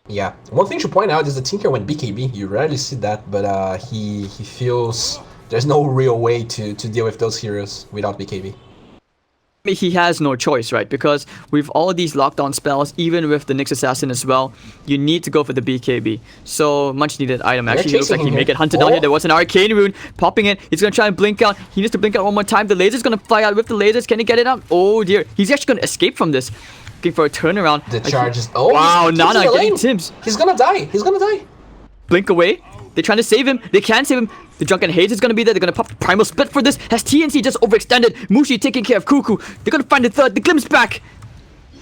Yeah, one thing to point out is the Tinker went BKB. You rarely see that, but he feels there's no real way to deal with those heroes without BKB. He has no choice, right? Because with all these lockdown spells, even with the Nyx Assassin as well, you need to go for the BKB. So much needed item. Actually, he looks like he may get hunted down here. There was an arcane rune popping in. He's gonna try and blink out. He needs to blink out one more time. The laser's gonna fly out with the lasers. Can he get it out? Oh dear. He's actually gonna escape from this. Looking for a turnaround. The charge is... Oh, wow, Nana getting Tims. He's gonna die. He's gonna die. Blink away. They're trying to save him. They can't save him. The Drunken Haze is going to be there. They're going to pop the Primal Split for this. Has TNC just overextended. Mushi taking care of Cuckoo. They're going to find the third. The Glimpse back.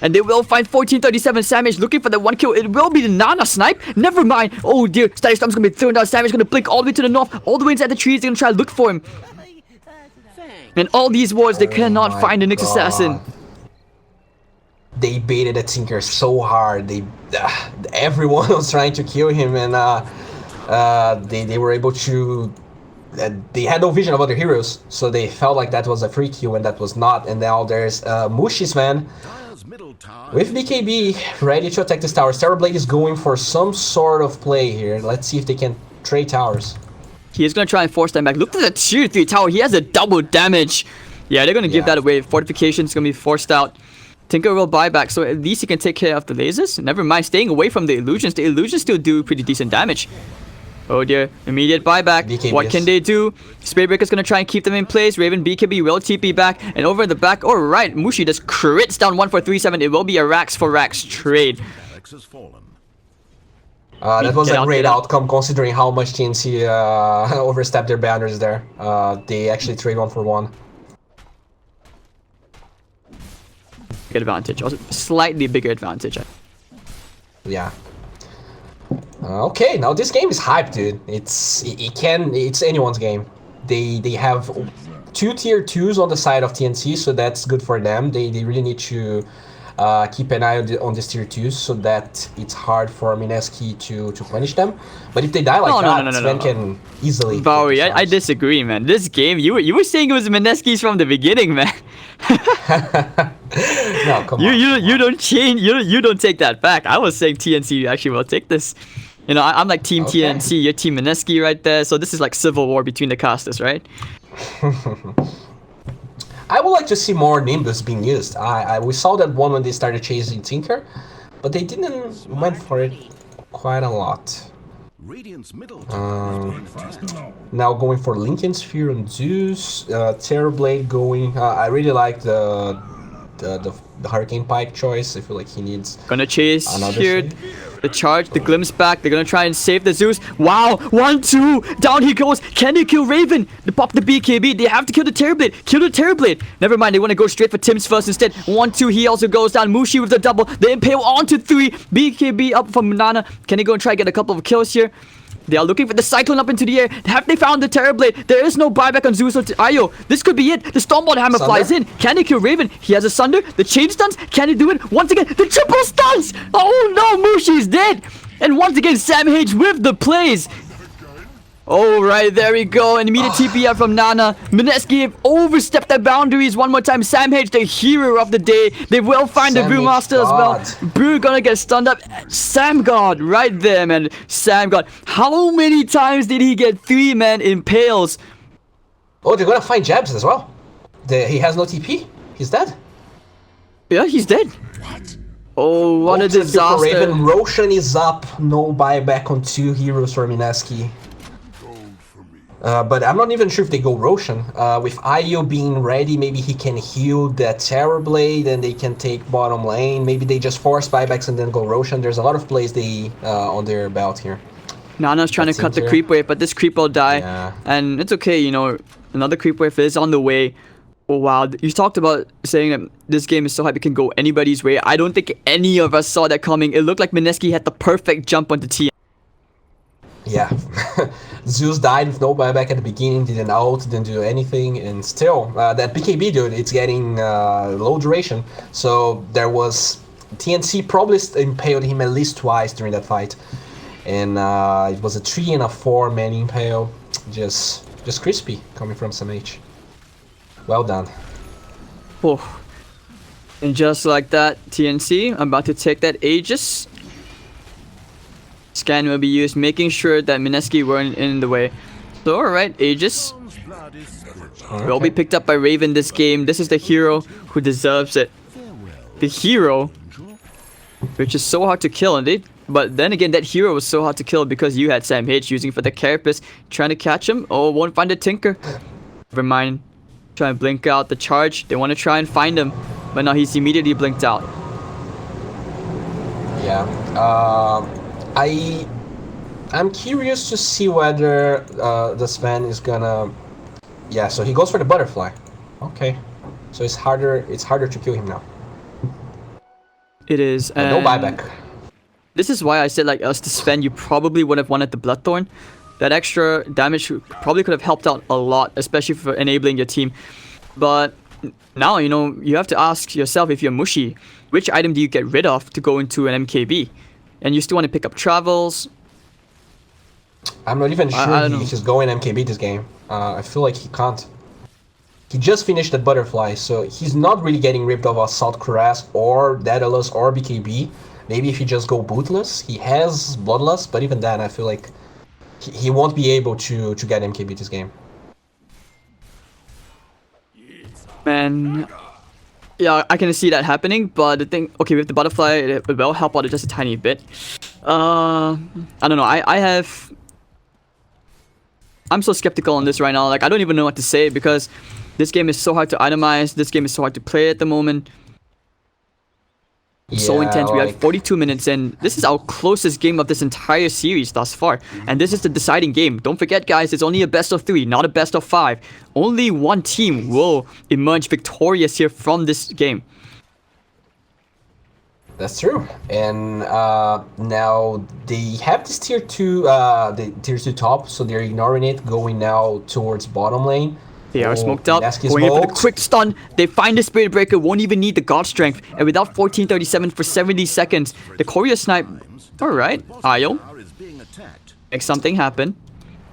And they will find 1437. Samage looking for that one kill. It will be the Nana snipe. Never mind. Oh dear. Static Storm's going to be thrown down. Samage going to blink all the way to the north. All the way inside the trees. They're going to try to look for him. And all these wards, they cannot find the Nyx Assassin. They baited the Tinker so hard. Everyone was trying to kill him, and they were able to... they had no vision of other heroes, so they felt like that was a free kill, and that was not. And now there's Mushi's man with BKB ready to attack this tower. Terrorblade is going for some sort of play here. Let's see if they can trade towers. He is going to try and force them back. Look at the tier 3 tower. He has a double damage. Yeah, they're going to give that away. Fortification is going to be forced out. Tinker will buy back, so at least he can take care of the lasers. Never mind, staying away from the illusions. The illusions still do pretty decent damage. Oh dear, immediate buyback. BKB what can they do? Spellbreaker's gonna try and keep them in place. Raven BKB will TP back. And over in the back, alright, Mushi just crits down 1-4-3-7. It will be a Rax for Rax trade. That was a great outcome considering how much TNC overstepped their banners there. They actually trade 1-for-1. Big advantage, also slightly bigger advantage. Yeah. Okay, now this game is hyped, dude. It's anyone's game. They have 2 tier 2s on the side of TNC, so that's good for them. They really need to keep an eye on these tier 2s so that it's hard for Mineski to punish them. But if they die like that, Sven can easily... Bowie, I disagree, man. This game, you were saying it was Mineski's from the beginning, man. No, come on. You don't change. You don't take that back. I was saying TNC actually will take this. You know, I'm like Team TNC. You're Team Mineski right there. So this is like civil war between the casters, right? I would like to see more Nimbus being used. We saw that one when they started chasing Tinker, but they didn't went for it quite a lot. Now going for Lincoln Sphere and Zeus, Terrorblade going. I really like the Hurricane Pike choice. I feel like he needs. Gonna chase here. The charge, the glimpse back. They're gonna try and save the Zeus. Wow, 1-2. Down he goes. Can they kill Raven? They pop the BKB. They have to kill the Terrorblade. Kill the Terrorblade. Never mind. They want to go straight for Tim's first instead. 1-2. He also goes down. Mushi with the double. The Impale onto 3. BKB up from Nana. Can they go and try and get a couple of kills here? They are looking for the Cyclone up into the air. Have they found the Terrorblade? There is no buyback on Zeus or Io. This could be it. The Stormbolt Hammer flies in. Can they kill Raven? He has a Sunder. The chain stuns. Can he do it? Once again, the triple stuns. Oh no, Mushi's dead. And once again, Samage with the plays. Alright, there we go. And immediate TP out from Nana. Mineski have overstepped their boundaries one more time. Samage, the hero of the day. They will find the Brewmaster as well. Brew gonna get stunned up. Sam God, right there, man. Sam God. How many times did he get 3-man impales? Oh, they're gonna find Jabs as well. He has no TP. He's dead. Yeah, he's dead. What? Oh, what a disaster. Raven. Roshan is up. No buyback on 2 heroes for Mineski. But I'm not even sure if they go Roshan. With Io being ready, maybe he can heal that Terrorblade and they can take bottom lane. Maybe they just force buybacks and then go Roshan. There's a lot of plays on their belt here. Nana's trying to cut the creep wave, but this creep will die. Yeah. And it's okay, you know, another creep wave is on the way. Oh wow, you talked about saying that this game is so hype it can go anybody's way. I don't think any of us saw that coming. It looked like Mineski had the perfect jump onto T. Yeah, Zeus died with no buyback at the beginning, didn't ult, didn't do anything, and still, that BKB dude, it's getting low duration, so there was... TNC probably impaled him at least twice during that fight, and it was a 3 and a 4-man impale, just crispy coming from Samage. Well done. Oh. And just like that, TNC, I'm about to take that Aegis. Scan will be used, making sure that Mineski weren't in the way. So alright, Aegis Blood is spilled. will be picked up by Raven this game. This is the hero who deserves it. The hero, which is so hard to kill, but then again, that hero was so hard to kill because you had Sam H using for the Carapace, trying to catch him. Oh, won't find the Tinker. Never mind. Try and blink out the charge. They want to try and find him, but now he's immediately blinked out. Yeah. I'm curious to see whether the Sven is gonna. Yeah. So he goes for the butterfly. Okay. So it's harder to kill him now. It is. And no buyback. This is why I said, like, as the Sven, you probably would have wanted the Bloodthorn. That extra damage probably could have helped out a lot, especially for enabling your team. But now, you know, you have to ask yourself, if you're Mushi, which item do you get rid of to go into an MKB? And you still want to pick up travels. I'm not even sure he's going MKB this game. I feel like he can't. He just finished the butterfly, so he's not really getting ripped off Assault Cuirass or Daedalus or BKB. Maybe if he just go bootless, he has Bloodlust, but even then, I feel like he won't be able to get MKB this game. Man, yeah, I can see that happening, but the thing, okay, with the butterfly, it will help out just a tiny bit. I don't know, I'm so skeptical on this right now. Like, I don't even know what to say because this game is so hard to itemize. This game is so hard to play at the moment. So intense. We have 42 minutes and this is our closest game of this entire series thus far. And this is the deciding game. Don't forget, guys, it's only a best of 3, not a best of 5. Only one team will emerge victorious here from this game. That's true. And now they have this tier 2, the tier 2 top, so they're ignoring it, going now towards bottom lane. They are smoked out, Mineski going in for the smoked. quick stun. They find the Spirit Breaker, won't even need the God Strength. And without 1437 for 70 seconds, the Courier Snipe. Alright, Io. Is being attacked. Make something happen.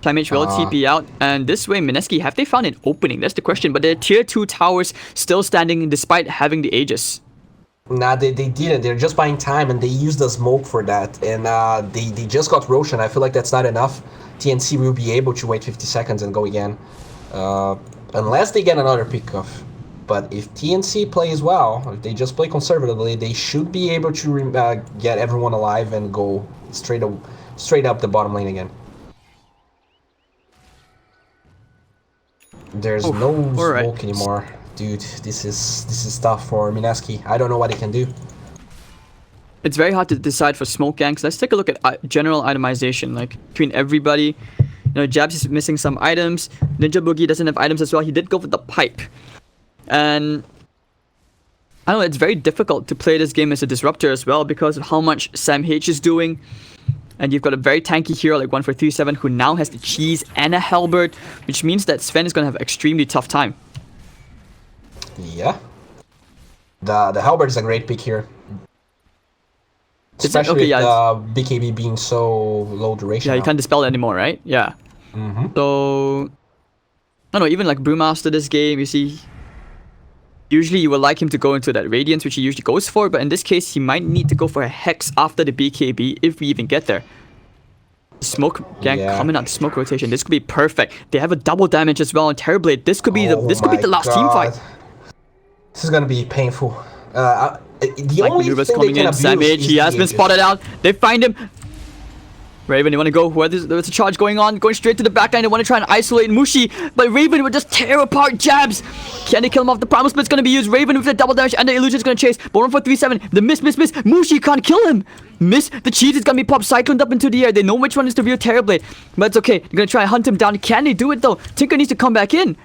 Time H will TP out. And this way, Mineski, have they found an opening? That's the question. But their tier 2 towers still standing despite having the Aegis. Nah, they didn't. They're just buying time, and they used the smoke for that. And they just got Roshan. I feel like that's not enough. TNC will be able to wait 50 seconds and go again. Unless they get another pickoff. But if TNC plays well, if they just play conservatively, they should be able to get everyone alive and go straight up the bottom lane again. There's no smoke anymore. Dude, this is tough for Mineski. I don't know what he can do. It's very hard to decide for smoke ganks. Let's take a look at general itemization, like between everybody. You know, Jabs is missing some items. Ninja Boogie doesn't have items as well. He did go for the pipe. And I don't know, it's very difficult to play this game as a disruptor as well because of how much Sam H is doing. And you've got a very tanky hero like 143.7 who now has the cheese and a halberd, which means that Sven is going to have an extremely tough time. Yeah. The halberd is a great pick here. Especially with BKB being so low duration. Yeah, you can't dispel it anymore, right? Yeah. So, I don't know, even like Brewmaster this game, you see, usually you would like him to go into that Radiance, which he usually goes for, but in this case, he might need to go for a Hex after the BKB, if we even get there. Smoke gank coming out, smoke rotation, this could be perfect. They have a double damage as well on Terrorblade. This could be the last team fight. This is gonna be painful. The like only maneuvers thing coming they can in, Sam H, he has been spotted out. They find him. Raven, you want to go? There's a charge going on, going straight to the backline. They want to try and isolate Mushi, but Raven would just tear apart Jabs. Can they kill him off? The Primal Split's going to be used. Raven with the double damage and the Illusion's going to chase. But 143.7, the miss. Mushi can't kill him. Miss. The cheese is going to be popped, cycloned up into the air. They know which one is the real Terrorblade, but it's okay. They're going to try and hunt him down. Can they do it though? Tinker needs to come back in.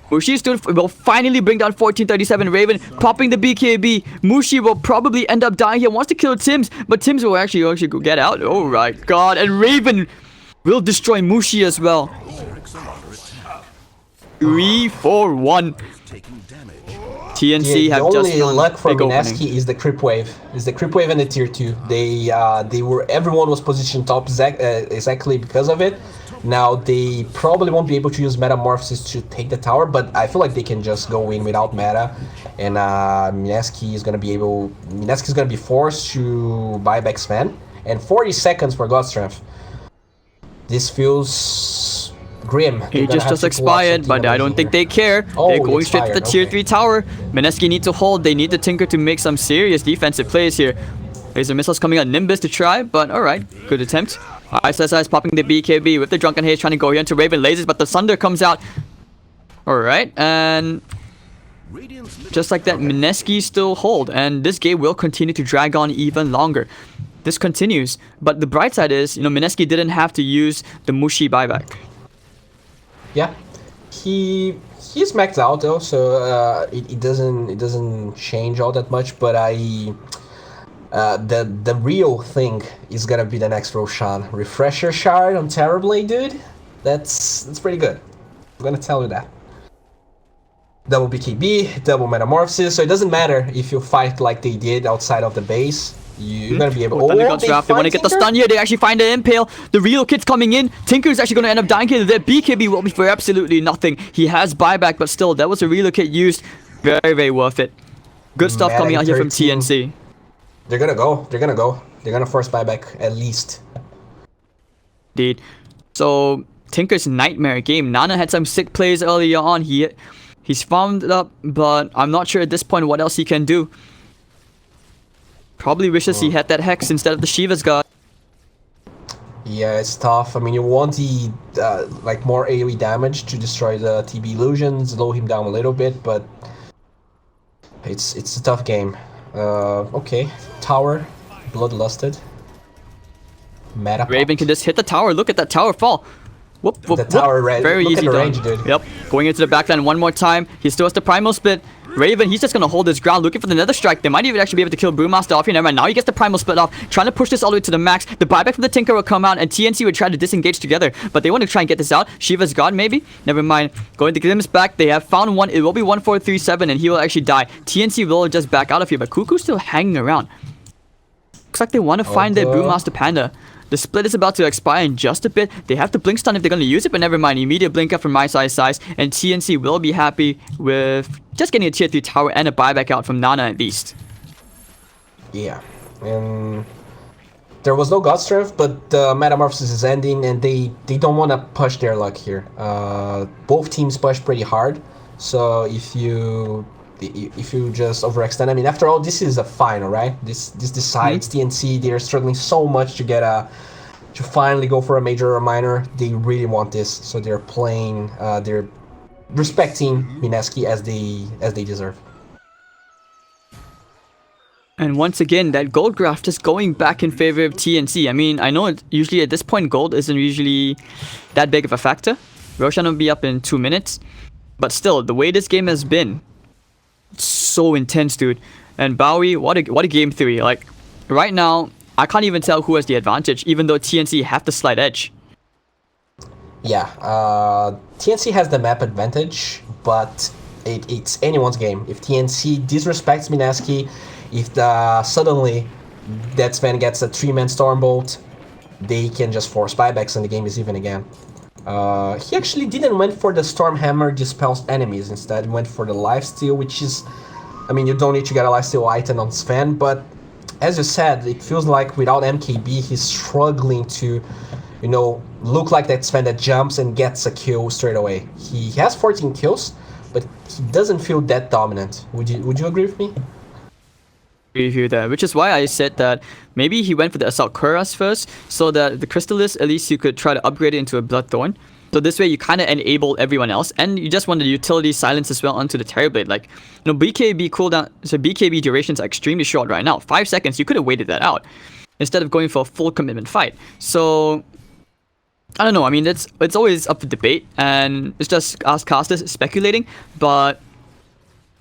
Mushi will finally bring down 1437. Raven popping the BKB. Mushi will probably end up dying here. Wants to kill Tims, but Tims will actually go get out. Oh my god. And Raven will destroy Mushi as well. 3-4-1. TNC have just the only luck for big Mineski opening. is the creep wave. Is the creep wave and the tier 2. Everyone was positioned top exactly because of it. Now they probably won't be able to use Metamorphosis to take the tower, but I feel like they can just go in without meta, and Mineski is gonna be forced to buy back Sven, and 40 seconds for God Strength. This feels Grim. Aegis just expired, but I don't think they care. Oh, They're it going straight to the expired, tier 3 tower. Mineski need to hold. They need the Tinker to make some serious defensive plays here. Laser missiles coming out. Nimbus to try, but alright. Good attempt. ISSI is popping the BKB with the Drunken Haze trying to go here into Raven Lasers, but the Sunder comes out. Alright, and just like that, Mineski still hold, and this game will continue to drag on even longer. This continues, but the bright side is, you know, Mineski didn't have to use the Mushi buyback. Yeah, he's maxed out though, so it doesn't change all that much. But the real thing is gonna be the next Roshan refresher shard on Terrorblade, dude. That's pretty good. I'm gonna tell you that. Double BKB, double Metamorphosis, so it doesn't matter if you fight like they did outside of the base. You're gonna be able to... Thunder God's Wrath, they want to get the stun here, they actually find the Impale. The real kid's coming in. Tinker is actually going to end up dying here. The BKB will be for absolutely nothing. He has buyback, but still, that was a real kid used. Very, very worth it. Good stuff coming out here from TNC. They're gonna go. They're gonna force buyback, at least. Indeed. So, Tinker's nightmare game. Nana had some sick plays earlier on. He's farmed it up, but I'm not sure at this point what else he can do. Probably wishes he had that Hex instead of the Shiva's God. Yeah, it's tough. I mean, you want the like more AoE damage to destroy the TB illusion, slow him down a little bit, but it's a tough game. Okay, tower, bloodlusted. Meta. Raven can just hit the tower. Look at that tower fall. Whoop, whoop, The tower whoop. Very look easy at the done. range, dude. Yep, going into the backline one more time. He still has the primal split. Raven, he's just gonna hold his ground, looking for the nether strike. They might even actually be able to kill Brewmaster off here. Never mind. Now he gets the primal split off, trying to push this all the way to the max. The buyback from the Tinker will come out, and TNC would try to disengage together, but they want to try and get this out. Shiva's God, maybe? Never mind. Going to Glimpse back. They have found one. It will be 1437, and he will actually die. TNC will just back out of here, but Cuckoo's still hanging around. Looks like they want to find their Brewmaster Panda. The split is about to expire in just a bit. They have to blink stun if they're going to use it, but never mind. Immediate blink up from my size, and TNC will be happy with just getting a tier 3 tower and a buyback out from Nana at least. Yeah, and there was no God Strength, but the Metamorphosis is ending, and they don't want to push their luck here. Both teams push pretty hard, so if you just overextend, I mean, after all, this is a final, right? This decides. TNC, they're struggling so much to get to finally go for a major or a minor. They really want this, so they're playing, they're respecting Mineski as they deserve. And once again, that gold graph just going back in favor of TNC. I mean, I know usually at this point, gold isn't usually that big of a factor. Roshan will be up in 2 minutes, but still, the way this game has been, so intense, dude. And Bowie, what a game theory. Like, right now, I can't even tell who has the advantage, even though TNC have the slight edge. Yeah, TNC has the map advantage, but it's anyone's game. If TNC disrespects Mineski, if suddenly that Sven gets a 3-man Stormbolt, they can just force buybacks and the game is even again. He actually didn't went for the Stormhammer dispels enemies, instead went for the lifesteal, which is, I mean, you don't need to get a lifesteal item on Sven, but as you said, it feels like without MKB, he's struggling to, you know, look like that Sven that jumps and gets a kill straight away. He has 14 kills, but he doesn't feel that dominant. Would you agree with me? Review that, which is why I said that maybe he went for the Assault Cuirass first, so that the Crystallis, at least you could try to upgrade it into a Bloodthorn. So this way you kind of enable everyone else, and you just want the utility silence as well onto the Terrorblade. Like, you know, BKB cooldown, so BKB durations are extremely short right now. 5 seconds, you could have waited that out instead of going for a full commitment fight. So I don't know. I mean, it's always up for debate, and it's just us casters speculating, but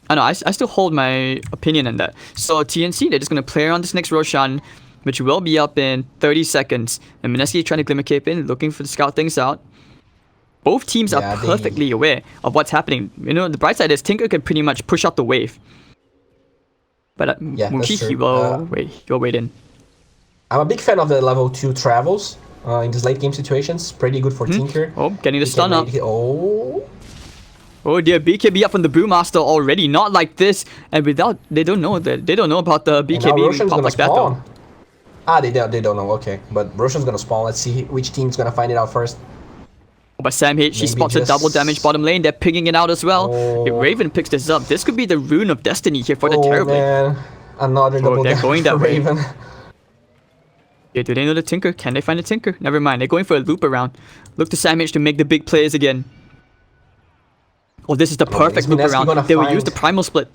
I know, I still hold my opinion on that. So TNC, they're just going to play around this next Roshan, which will be up in 30 seconds. And Mineski trying to Glimmer Cape in, looking to scout things out. Both teams are perfectly aware of what's happening. You know, the bright side is Tinker can pretty much push out the wave. But Mushi, he will wait in. I'm a big fan of the level 2 travels in these late game situations. Pretty good for Tinker. Oh, getting the stun up. Oh dear, BKB up from the Brewmaster already. Not like this, and without they don't know about the BKB pop like that though. Ah, they don't know. Okay, but Roshan's gonna spawn. Let's see which team's gonna find it out first. But Sam H, she Maybe spots a just- double damage bottom lane. They're pinging it out as well. If Oh. Raven picks this up, this could be the rune of destiny here for the Oh Terrorblade. man, another double they're damage going that for way. Raven. Yeah, do they know the Tinker? Can they find the Tinker? Never mind, they're going for a loop around. Look to Sam H to make the big plays again. Oh, this is the perfect is loop Mineski around. gonna They will use find- the Primal Split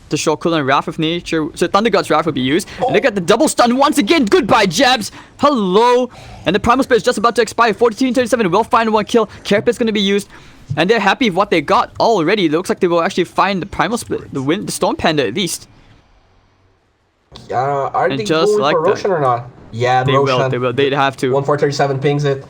to show cooldown Wrath of Nature. So Thunder God's Wrath will be used. And they got the double stun once again. Goodbye, Jabs. Hello. And the Primal Split is just about to expire. 14-37 will find one kill. Carpet's going to be used. And they're happy with what they got already. It looks like they will actually find the Primal Split. The Storm Panda at least. Are And they just going like for that. Roshan or not? Yeah, They Roshan. will. They will. They'd have to. 1437 pings it.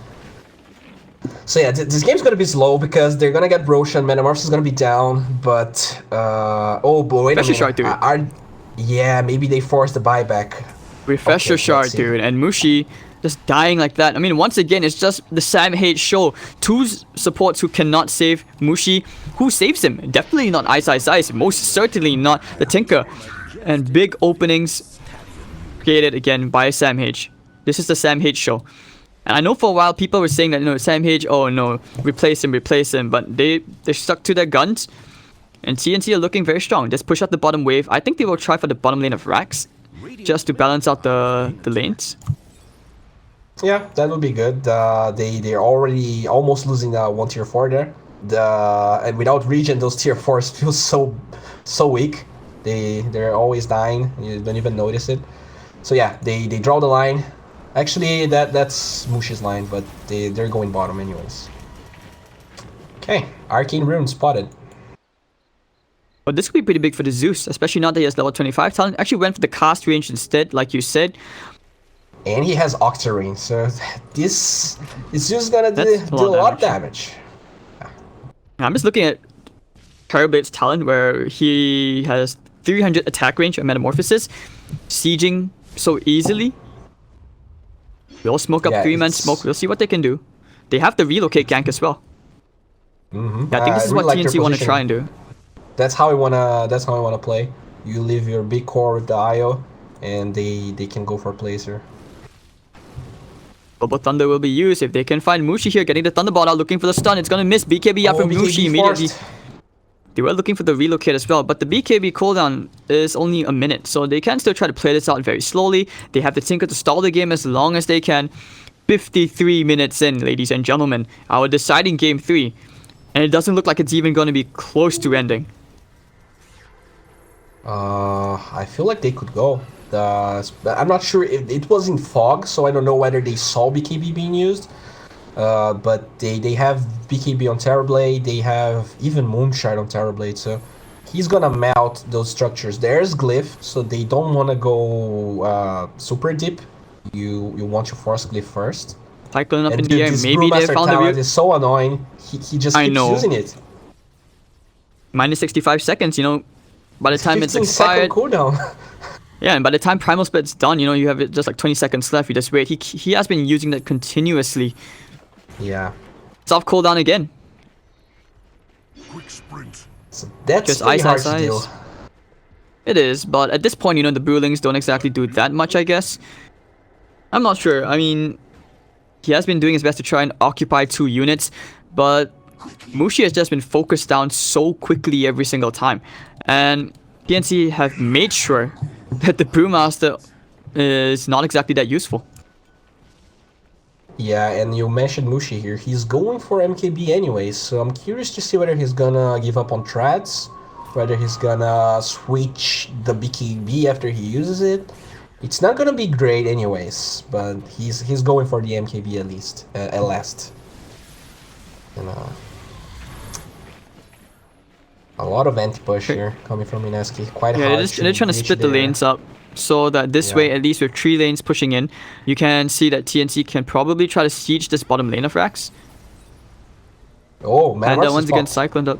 So yeah, this game's gonna be slow because they're gonna get Roshan, Metamorphosis is gonna be down, but oh boy, wait a Refresh your minute. shard, Yeah, maybe they forced the buyback. Refresh your Okay, shard, let's see. dude. And Mushi just dying like that. I mean, once again, it's just the Sam H show. Two supports who cannot save Mushi. Who saves him? Definitely not Ice. Most certainly not the Tinker. And big openings created again by Sam H. This is the Sam H show. And I know for a while people were saying that, Sam H, oh no, replace him. But they're stuck to their guns. And TNC are looking very strong. Just push out the bottom wave. I think they will try for the bottom lane of Rax, just to balance out the lanes. Yeah, that would be good. They're already almost losing one tier 4 there. And without regen, those tier 4s feel so weak. They're always dying. You don't even notice it. So yeah, they draw the line. Actually, that's Mushi's line, but they're going bottom anyways. Okay, Arcane Rune spotted. But this could be pretty big for the Zeus, especially now that he has level 25 talent. Actually went for the cast range instead, like you said. And he has Octarine, so this is just gonna do That's a lot of damage. damage. I'm just looking at Terrorblade's talent, where he has 300 attack range and Metamorphosis, sieging so easily. We'll smoke up Yeah, 3-man it's- smoke. We'll see what they can do. They have the relocate gank as well. Mm-hmm. Yeah, I think this is what TNC want to try and do. That's how I wanna play. You leave your big core with the IO, and they can go for plays here. Bubble Thunder will be used. If they can find Mushi here, getting the Thunderbolt out, looking for the stun. It's gonna miss. BKB out from BKB Mushi immediately. forced. They were looking for the relocate as well, but the BKB cooldown is only a minute, so they can still try to play this out very slowly. They have the Tinker to stall the game as long as they can. 53 minutes in, ladies and gentlemen. Our deciding game 3. And it doesn't look like it's even going to be close to ending. I feel like they could go. I'm not sure if it was in fog, so I don't know whether they saw BKB being used. But they have BKB on Terrorblade, they have even Moonshard on Terrorblade, so he's gonna melt those structures. There's Glyph, so they don't wanna go super deep. You want to force Glyph first. Cycling up And in the air, this maybe they Brewmaster found the talent route. is so annoying. He just I keeps know. using it. Minus 65 seconds, by the time it's 15-second expired. cooldown. Yeah, and by the time Primal Split's done, you have it just like 20 seconds left. You just wait. He has been using that continuously. Yeah. It's off cooldown again. Quick sprint. So that's Just pretty hard ice. to do. It is, but at this point, the Brewlings don't exactly do that much, I guess. I'm not sure. I mean, he has been doing his best to try and occupy 2 units, but Mushi has just been focused down so quickly every single time. And PNC have made sure that the Brewmaster is not exactly that useful. Yeah, and you mentioned Mushi here. He's going for MKB anyways, so I'm curious to see whether he's gonna give up on Trads, whether he's gonna switch the BKB after he uses it. It's not gonna be great anyways, but he's going for the MKB at least, at last. And, a lot of anti-push here coming from Mineski. Quite Yeah, hard they're trying to split the lanes up so that this way, at least with 3 lanes pushing in, you can see that TNC can probably try to siege this bottom lane of Rax. Oh, And man, once again, cycloned up.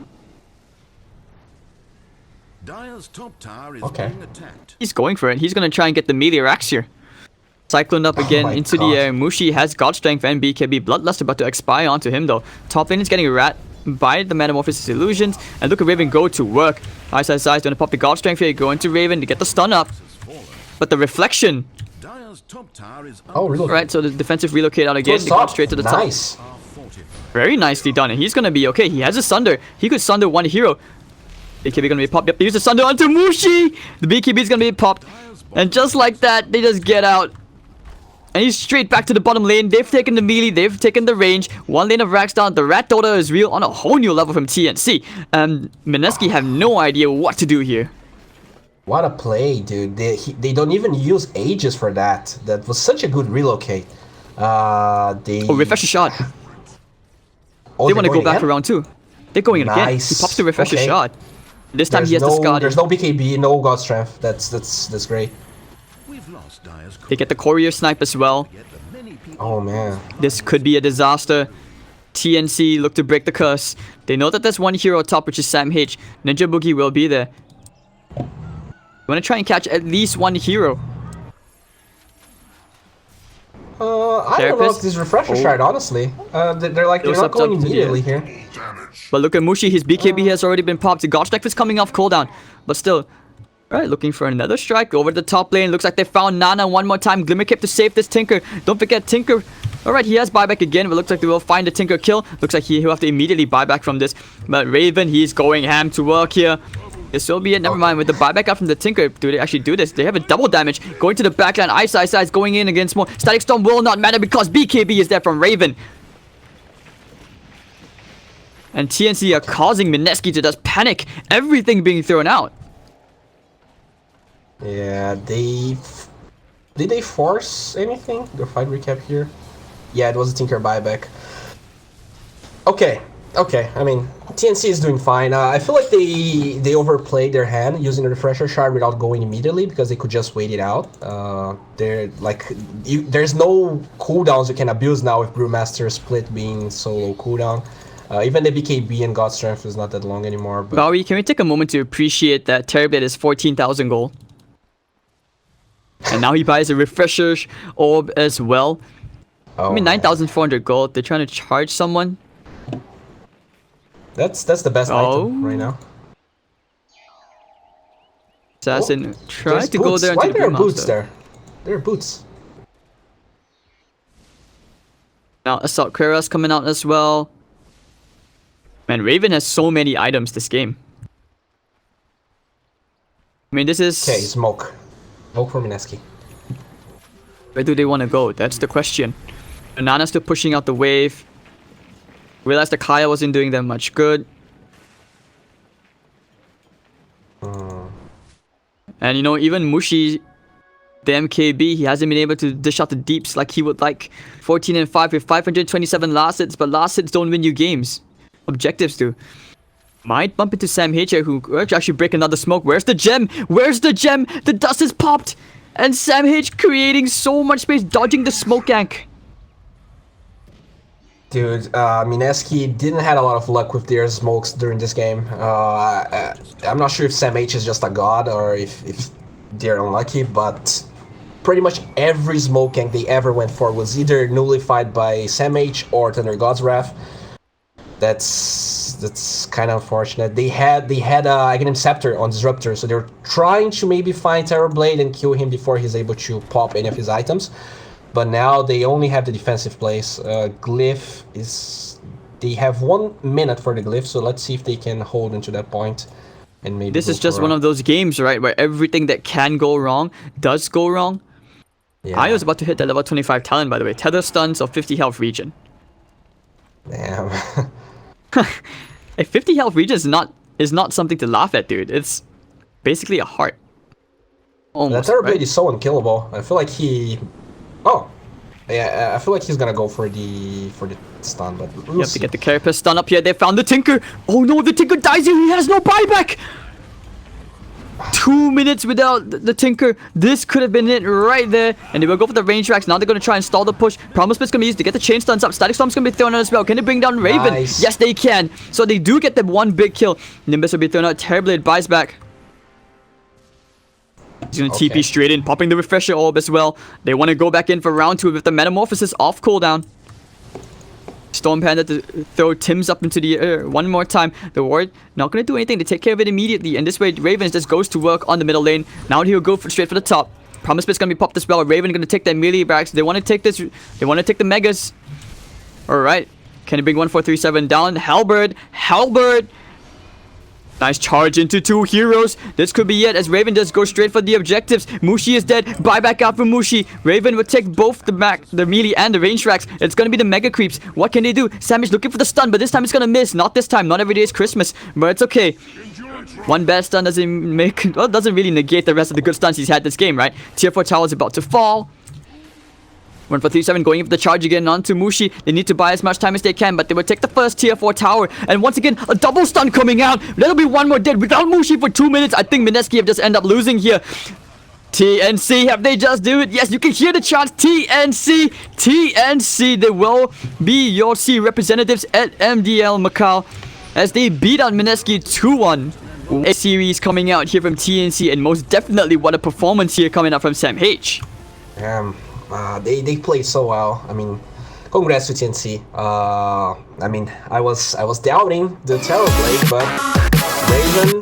Dire's top tower is Okay. being attacked. He's going for it. He's going to try and get the melee Rax here. Cycloned up again my into God. the air. Mushi has God Strength and BKB. Bloodlust about to expire onto him though. Top lane is getting rat by the Metamorphosis Illusions. And look at Raven go to work. Ice going to pop the God Strength here. Go into Raven to get the stun up. But the reflection. Dire's top tower is Oh, really? Alright, so the defensive relocate out again. Close They go up. straight to the Nice. fortified. Very nicely done, and he's gonna be okay. He has a Sunder. He could Sunder one hero. BKB gonna be popped. Yep, they use the Sunder onto Mushi. The BKB is gonna be popped. And just like that, they just get out. And he's straight back to the bottom lane. They've taken the melee. They've taken the range. One lane of racks down. The Rat Dota is real on a whole new level from TNC. And Mineski have no idea what to do here. What a play, dude. They don't even use Aegis for that. That was such a good relocate. Oh, refresh a shot. They want to go back for round 2. They're going in again. He pops the refresh a shot. This time he has the Scott. There's no BKB, no God Strength. That's great. They get the courier snipe as well. Oh man. This could be a disaster. TNC look to break the curse. They know that there's one hero on top, which is Sam H. Ninja Boogie will be there. You want to try and catch at least one hero. I don't know if this refresher shard, honestly. They're not going immediately here. But look at Mushi, his BKB has already been popped. The God Strike is coming off cooldown. But still, alright, looking for another strike over the top lane. Looks like they found Nana one more time. Glimmer Cape to save this Tinker. Don't forget Tinker. Alright, he has buyback again, but looks like they will find the Tinker kill. Looks like he'll have to immediately buy back from this. But Raven, he's going ham to work here. This will be it. Never mind. With the buyback out from the Tinker, do they actually do this? They have a double damage. Going to the backline. Ice is going in against more. Static Storm will not matter because BKB is there from Raven. And TNC are causing Mineski to just panic. Everything being thrown out. Yeah, did they force anything? The fight recap here? Yeah, it was a Tinker buyback. Okay. I mean, TNC is doing fine. I feel like they overplayed their hand using the refresher shard without going immediately because they could just wait it out. There's no cooldowns you can abuse now with Brewmaster Split being so low cooldown. Even the BKB and God Strength is not that long anymore. But Bowie, can we take a moment to appreciate that Terrorblade is 14,000 gold? And now he buys a refresher orb as well. I mean, 9,400 gold. They're trying to charge someone. That's the best item right now. Assassin tried to go there. Why there are boots there? There are boots. Now Assault Cuirass coming out as well. Man, Raven has so many items this game. I mean, this is... Okay, smoke. Smoke for Mineski. Where do they want to go? That's the question. Banana's still pushing out the wave. Realized the Kaya wasn't doing them much good. And you know, even Mushi, the MKB, he hasn't been able to dish out the deeps like he would like. 14 and 5 with 527 last hits, but last hits don't win you games. Objectives do. Might bump into Sam H, who actually break another smoke. Where's the gem? Where's the gem? The dust is popped! And Sam H creating so much space, dodging the smoke gank. Dude, Mineski didn't have a lot of luck with their smokes during this game. I'm not sure if Sam H is just a god or if they're unlucky, but pretty much every smoke gank they ever went for was either nullified by Sam H or Thunder God's Wrath. That's kind of unfortunate. They had Aghanim Scepter on Disruptor, so they were trying to maybe find Terrorblade and kill him before he's able to pop any of his items. But now they only have the defensive plays. Glyph is... They have 1 minute for the Glyph, so let's see if they can hold into that point. And maybe this is just one of those games, right, where everything that can go wrong does go wrong. Yeah. I was about to hit that level 25 talent, by the way. Tether stuns of 50 health region. Damn. A 50 health region is not something to laugh at, dude. It's basically a heart. Almost, that Terrorblade right? is so unkillable. I feel like he... Oh! Yeah, I feel like he's gonna go for the stun, but we'll You have to get the Carapace stun up here. They found the Tinker! Oh no, the Tinker dies here! He has no buyback! 2 minutes without the Tinker. This could have been it right there. And they will go for the range racks. Now they're going to try and stall the push. Promise Spit's going to be used to get the chain stuns up. Static Storm's going to be thrown out as well. Can they bring down Raven? Nice. Yes, they can. So they do get the one big kill. Nimbus will be thrown out. Terrorblade buys back. He's going to TP straight in, popping the refresher orb as well. They want to go back in for round 2 with the Metamorphosis off cooldown. Storm Panda to throw Tim's up into the air one more time. The ward not going to do anything to take care of it immediately. And this way, Ravens just goes to work on the middle lane. Now he'll go straight for the top. Promise Bit's going to be popped as well. Raven going to take that melee barracks. They want to take this. They want to take the Megas. Alright. Can he bring 1437 down? Halberd. Nice charge into 2 heroes. This could be it as Raven does go straight for the objectives. Mushi is dead. Buy back out from Mushi. Raven would take both the melee and the range racks. It's gonna be the mega creeps. What can they do? Sam is looking for the stun, but this time it's gonna miss. Not this time. Not every day is Christmas, but it's okay. One bad stun doesn't really negate the rest of the good stuns he's had this game, right? Tier 4 tower is about to fall. 1437 going for the charge again onto Mushi. They need to buy as much time as they can, but they will take the first tier 4 tower. And once again, a double stun coming out. That'll be one more dead without Mushi for 2 minutes. I think Mineski have just end up losing here. TNC, have they just do it? Yes, you can hear the chants. TNC, they will be your C representatives at MDL Macau as they beat out Mineski 2-1. A series coming out here from TNC, and most definitely what a performance here coming out from Sam H. They played so well. I mean, congrats to TNC. I mean, I was doubting the Terrorblade, but Raven